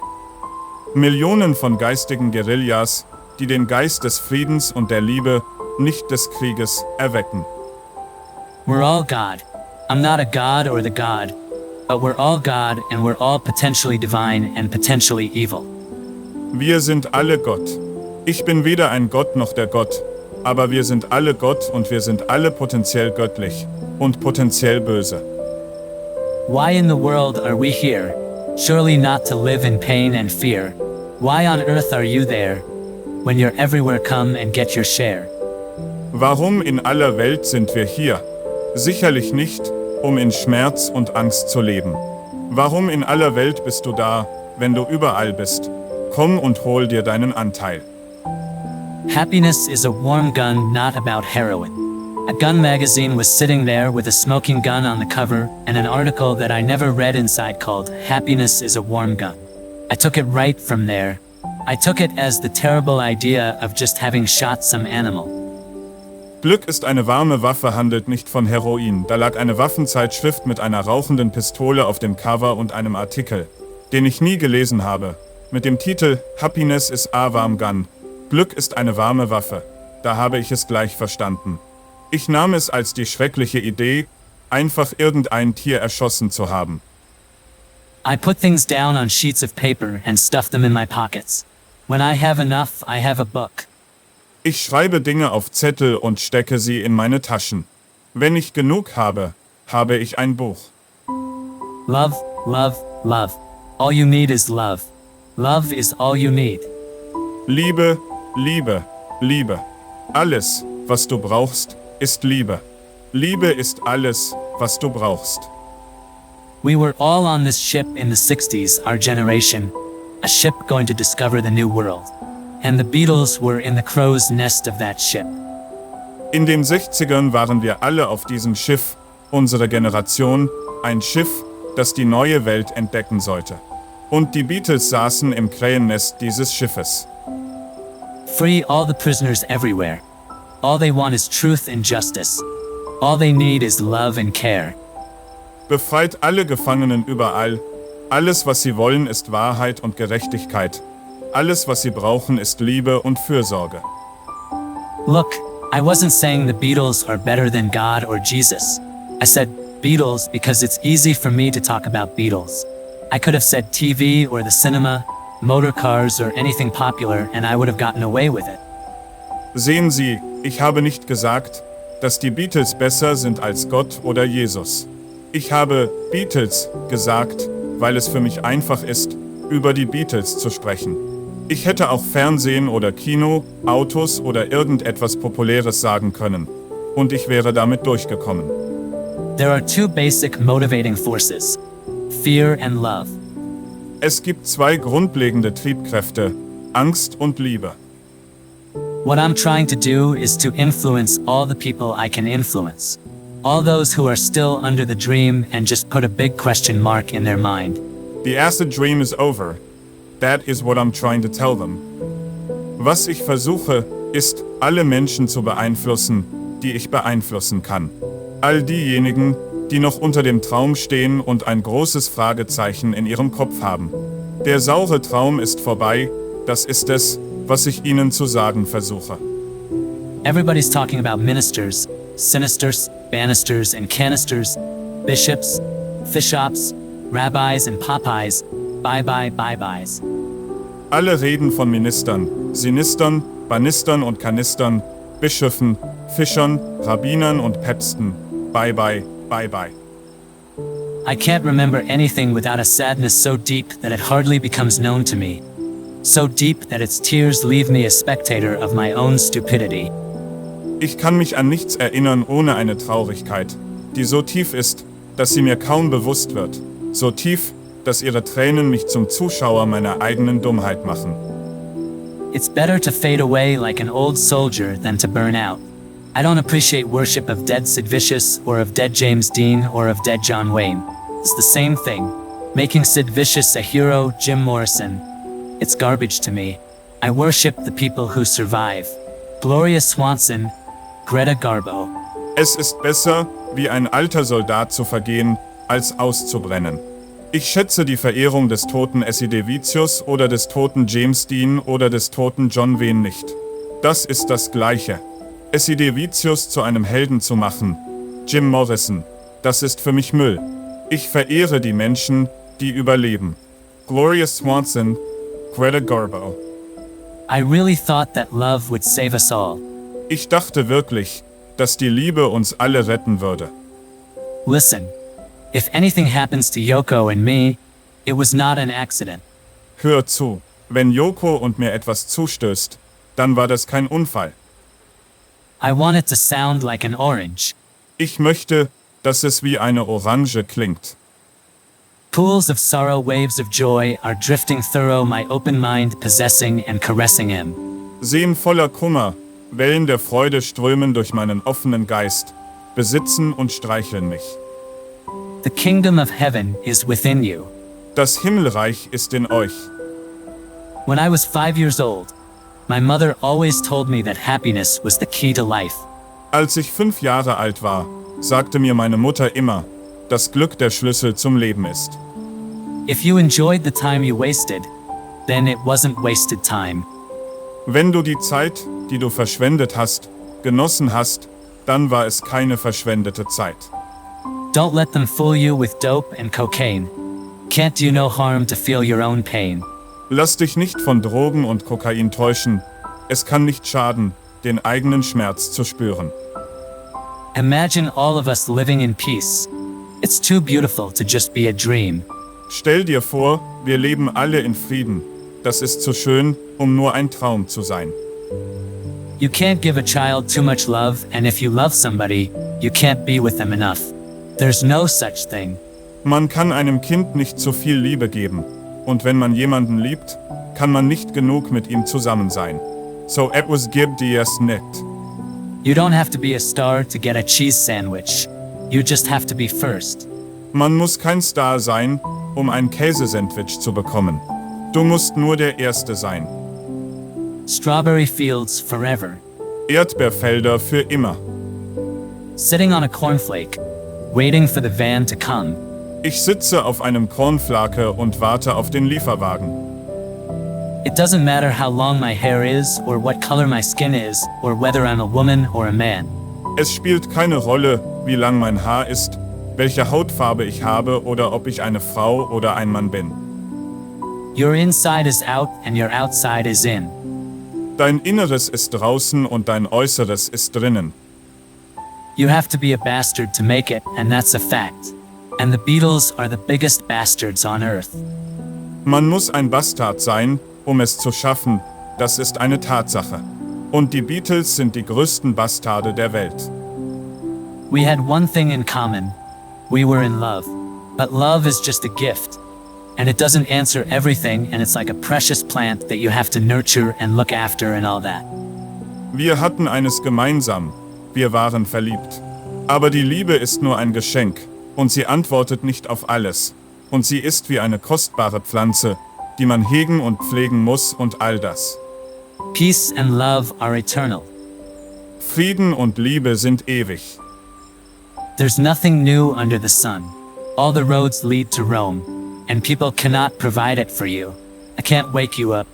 Millionen von geistigen Guerillas, die den Geist des Friedens und der Liebe, nicht des Krieges, erwecken. We're all God. I'm not a god or the god, but we're all God and we're all potentially divine and potentially evil. Wir sind alle Gott. Ich bin weder ein Gott noch der Gott, aber wir sind alle Gott und wir sind alle potenziell göttlich und potenziell böse. Why in the world are we here? Surely not to live in pain and fear. Why on earth are you there? When you're everywhere, come and get your share. Warum in aller Welt sind wir hier? Sicherlich nicht, um in Schmerz und Angst zu leben. Warum in aller Welt bist du da, wenn du überall bist? Komm und hol dir deinen Anteil. Happiness is a warm gun, not about heroin. A gun magazine was sitting there with a smoking gun on the cover and an article that I never read inside called Happiness is a Warm Gun. I took it right from there. I took it as the terrible idea of just having shot some animal. Glück ist eine warme Waffe handelt nicht von Heroin. Da lag eine Waffenzeitschrift mit einer rauchenden Pistole auf dem Cover und einem Artikel, den ich nie gelesen habe, mit dem Titel Happiness is a warm gun. Glück ist eine warme Waffe. Da habe ich es gleich verstanden. Ich nahm es als die schreckliche Idee, einfach irgendein Tier erschossen zu haben. I put things down on sheets of paper and stuff them in my pockets. When I have enough, I have a book. Ich schreibe Dinge auf Zettel und stecke sie in meine Taschen. Wenn ich genug habe, habe ich ein Buch. Love, love, love. All you need is love. Love is all you need. Liebe, Liebe, Liebe. Alles, was du brauchst, ist Liebe. Liebe ist alles, was du brauchst. We were all on this ship in the 60s, our generation. A ship going to discover the new world. And the Beatles were in the crow's nest of that ship. In den 60ern waren wir alle auf diesem Schiff, unsere Generation, ein Schiff, das die neue Welt entdecken sollte. Und die Beatles saßen im Krähennest dieses Schiffes. Free all the prisoners everywhere. All they want is truth and justice. All they need is love and care. Befreit alle Gefangenen überall. Alles, was sie wollen, ist Wahrheit und Gerechtigkeit. Alles, was sie brauchen, ist Liebe und Fürsorge. Look, I wasn't saying the Beatles are better than God or Jesus. I said Beatles because it's easy for me to talk about Beatles. I could have said TV or the cinema, motor cars or anything popular and I would have gotten away with it. Sehen Sie, ich habe nicht gesagt, dass die Beatles besser sind als Gott oder Jesus. Ich habe Beatles gesagt, weil es für mich einfach ist, über die Beatles zu sprechen. Ich hätte auch Fernsehen oder Kino, Autos oder irgendetwas Populäres sagen können. Und ich wäre damit durchgekommen. There are two basic motivating forces: fear and love. Es gibt zwei grundlegende Triebkräfte, Angst und Liebe. What I'm trying to do is to influence all the people I can influence. All those who are still under the dream and just put a big question mark in their mind. The acid dream is over. That is what I'm trying to tell them. Was ich versuche, ist, alle Menschen zu beeinflussen, die ich beeinflussen kann. All diejenigen, die noch unter dem Traum stehen und ein großes Fragezeichen in ihrem Kopf haben. Der saure Traum ist vorbei, das ist es, was ich ihnen zu sagen versuche. Everybody's talking about ministers, sinisters, banisters and canisters, bishops, fishops, rabbis and Popeyes, bye-byes. Alle reden von Ministern, Sinistern, Banistern und Kanistern, Bischöfen, Fischern, Rabbinern und Päpsten. Bye-bye. I can't remember anything without a sadness so deep that it hardly becomes known to me. So deep that its tears leave me a spectator of my own stupidity. Ich kann mich an nichts erinnern ohne eine Traurigkeit, die so tief ist, dass sie mir kaum bewusst wird. So tief, dass ihre Tränen mich zum Zuschauer meiner eigenen Dummheit machen. It's better to fade away like an old soldier than to burn out. I don't appreciate worship of dead Sid Vicious or of dead James Dean or of dead John Wayne. It's the same thing. Making Sid Vicious a hero, Jim Morrison. It's garbage to me. I worship the people who survive. Gloria Swanson, Greta Garbo. Es ist besser, wie ein alter Soldat zu vergehen, als auszubrennen. Ich schätze die Verehrung des toten Sid Vicious oder des toten James Dean oder des toten John Wayne nicht. Das ist das Gleiche. Sid Vicious zu einem Helden zu machen, Jim Morrison, das ist für mich Müll. Ich verehre die Menschen, die überleben. Gloria Swanson, Greta Garbo. I really thought that love would save us all. Ich dachte wirklich, dass die Liebe uns alle retten würde. Listen, if anything happens to Yoko and me, it was not an accident. Hör zu, wenn Yoko und mir etwas zustößt, dann war das kein Unfall. I want it to sound like an orange. Ich möchte, dass es wie eine Orange klingt. Pools of sorrow, waves of joy are drifting through my open mind, possessing and caressing him. Seen voller Kummer, Wellen der Freude strömen durch meinen offenen Geist, besitzen und streicheln mich. The kingdom of heaven is within you. Das Himmelreich ist in euch. When I was 5 years old, my mother always told me that happiness was the key to life. Als ich 5 Jahre alt war, sagte mir meine Mutter immer, dass Glück der Schlüssel zum Leben ist. If you enjoyed the time you wasted, then it wasn't wasted time. Wenn du die Zeit, die du verschwendet hast, genossen hast, dann war es keine verschwendete Zeit. Don't let them fool you with dope and cocaine. Can't do no harm to feel your own pain. Lass dich nicht von Drogen und Kokain täuschen. Es kann nicht schaden, den eigenen Schmerz zu spüren. Imagine all of us living in peace. It's too beautiful to just be a dream. Stell dir vor, wir leben alle in Frieden. Das ist zu schön, um nur ein Traum zu sein. You can't give a child too much love, and if you love somebody, you can't be with them enough. There's no such thing. Man kann einem Kind nicht zu viel Liebe geben. Und wenn man jemanden liebt, kann man nicht genug mit ihm zusammen sein. So etwas gibt es nicht. You don't have to be a star to get a cheese sandwich. You just have to be first. Man muss kein Star sein, um ein Käsesandwich zu bekommen. Du musst nur der Erste sein. Strawberry fields forever. Erdbeerfelder für immer. Sitting on a cornflake, waiting for the van to come. Ich sitze auf einem Kornflake und warte auf den Lieferwagen. It doesn't matter how long my hair is, or what color my skin is, or whether I'm a woman or a man. Es spielt keine Rolle, wie lang mein Haar ist, welche Hautfarbe ich habe oder ob ich eine Frau oder ein Mann bin. Your inside is out and your outside is in. Dein Inneres ist draußen und dein Äußeres ist drinnen. You have to be a bastard to make it, and that's a fact. And the Beatles are the biggest bastards on earth. Man muss ein Bastard sein, um es zu schaffen, das ist eine Tatsache. Und die Beatles sind die größten Bastarde der Welt. We had one thing in common. We were in love. But love is just a gift. And it doesn't answer everything, and it's like a precious plant that you have to nurture and look after and all that. Wir hatten eines gemeinsam. Wir waren verliebt. Aber die Liebe ist nur ein Geschenk. Und sie antwortet nicht auf alles. Und sie ist wie eine kostbare Pflanze, die man hegen und pflegen muss und all das. Peace and love are eternal. Frieden und Liebe sind ewig. There's nothing new under the sun. All the roads lead to Rome, and people cannot provide it for you. I can't wake you up.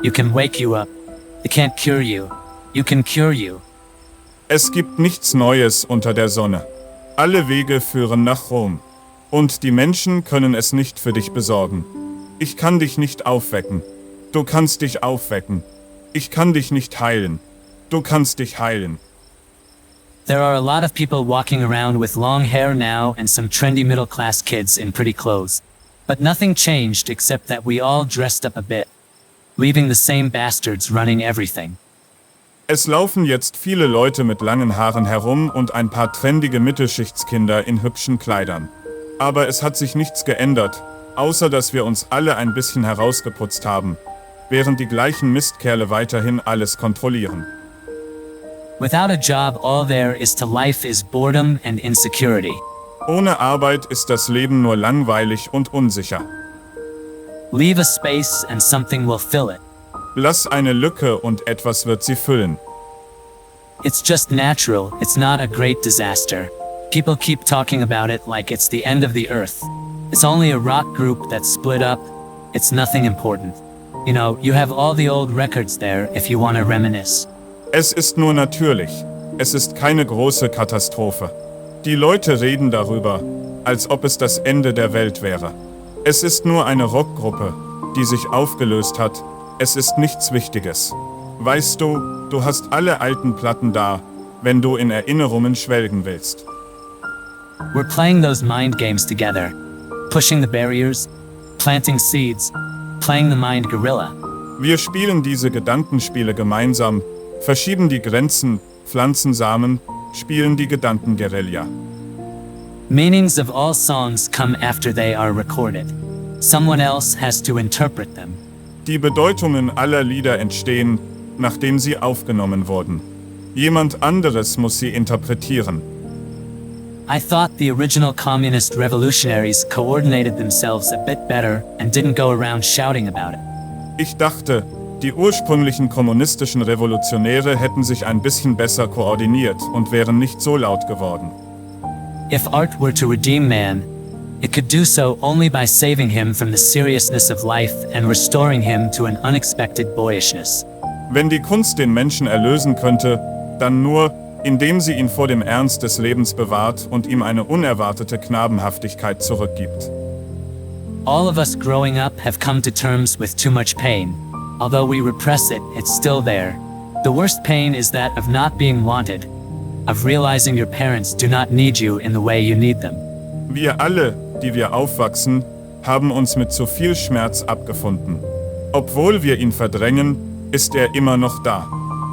You can wake you up. They can't cure you. You can cure you. Es gibt nichts Neues unter der Sonne. Alle Wege führen nach Rom. Und die Menschen können es nicht für dich besorgen. Ich kann dich nicht aufwecken. Du kannst dich aufwecken. Ich kann dich nicht heilen. Du kannst dich heilen. There are a lot of people walking around with long hair now and some trendy middle-class kids in pretty clothes. But nothing changed except that we all dressed up a bit, leaving the same bastards running everything. Es laufen jetzt viele Leute mit langen Haaren herum und ein paar trendige Mittelschichtskinder in hübschen Kleidern. Aber es hat sich nichts geändert, außer dass wir uns alle ein bisschen herausgeputzt haben, während die gleichen Mistkerle weiterhin alles kontrollieren. Without a job, all there is to life is boredom and insecurity. Ohne Arbeit ist das Leben nur langweilig und unsicher. Leave a space and something will fill it. Lass eine Lücke und etwas wird sie füllen. It's just natural, it's not a great disaster. People keep talking about it like it's the end of the earth. It's only a rock group that split up. It's nothing important. You know, you have all the old records there if you want to reminisce. Es ist nur natürlich. Es ist keine große Katastrophe. Die Leute reden darüber, als ob es das Ende der Welt wäre. Es ist nur eine Rockgruppe, die sich aufgelöst hat. Es ist nichts Wichtiges. Weißt du, du hast alle alten Platten da, wenn du in Erinnerungen schwelgen willst. We're playing those mind games together. Pushing the barriers, planting seeds, playing the mind gorilla. Wir spielen diese Gedankenspiele gemeinsam, verschieben die Grenzen, pflanzen Samen, spielen die Gedankenguerilla. Meanings of all songs come after they are recorded. Someone else has to interpret them. Die Bedeutungen aller Lieder entstehen, nachdem sie aufgenommen wurden. Jemand anderes muss sie interpretieren. I thought the original communist revolutionaries coordinated themselves a bit better and didn't go around shouting about it. Ich dachte, die ursprünglichen kommunistischen Revolutionäre hätten sich ein bisschen besser koordiniert und wären nicht so laut geworden. If art were to redeem man, it could do so only by saving him from the seriousness of life and restoring him to an unexpected boyishness. Wenn die Kunst den Menschen erlösen könnte, dann nur, indem sie ihn vor dem Ernst des Lebens bewahrt und ihm eine unerwartete Knabenhaftigkeit zurückgibt. All of us growing up have come to terms with too much pain. Although we repress it, it's still there. The worst pain is that of not being wanted, of realizing your parents do not need you in the way you need them. Wir alle, die wir aufwachsen, haben uns mit zu viel Schmerz abgefunden. Obwohl wir ihn verdrängen, ist er immer noch da.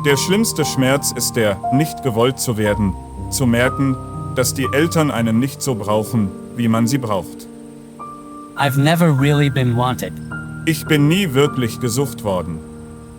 Der schlimmste Schmerz ist der, nicht gewollt zu werden, zu merken, dass die Eltern einen nicht so brauchen, wie man sie braucht. I've never really been wanted. Ich bin nie wirklich gesucht worden.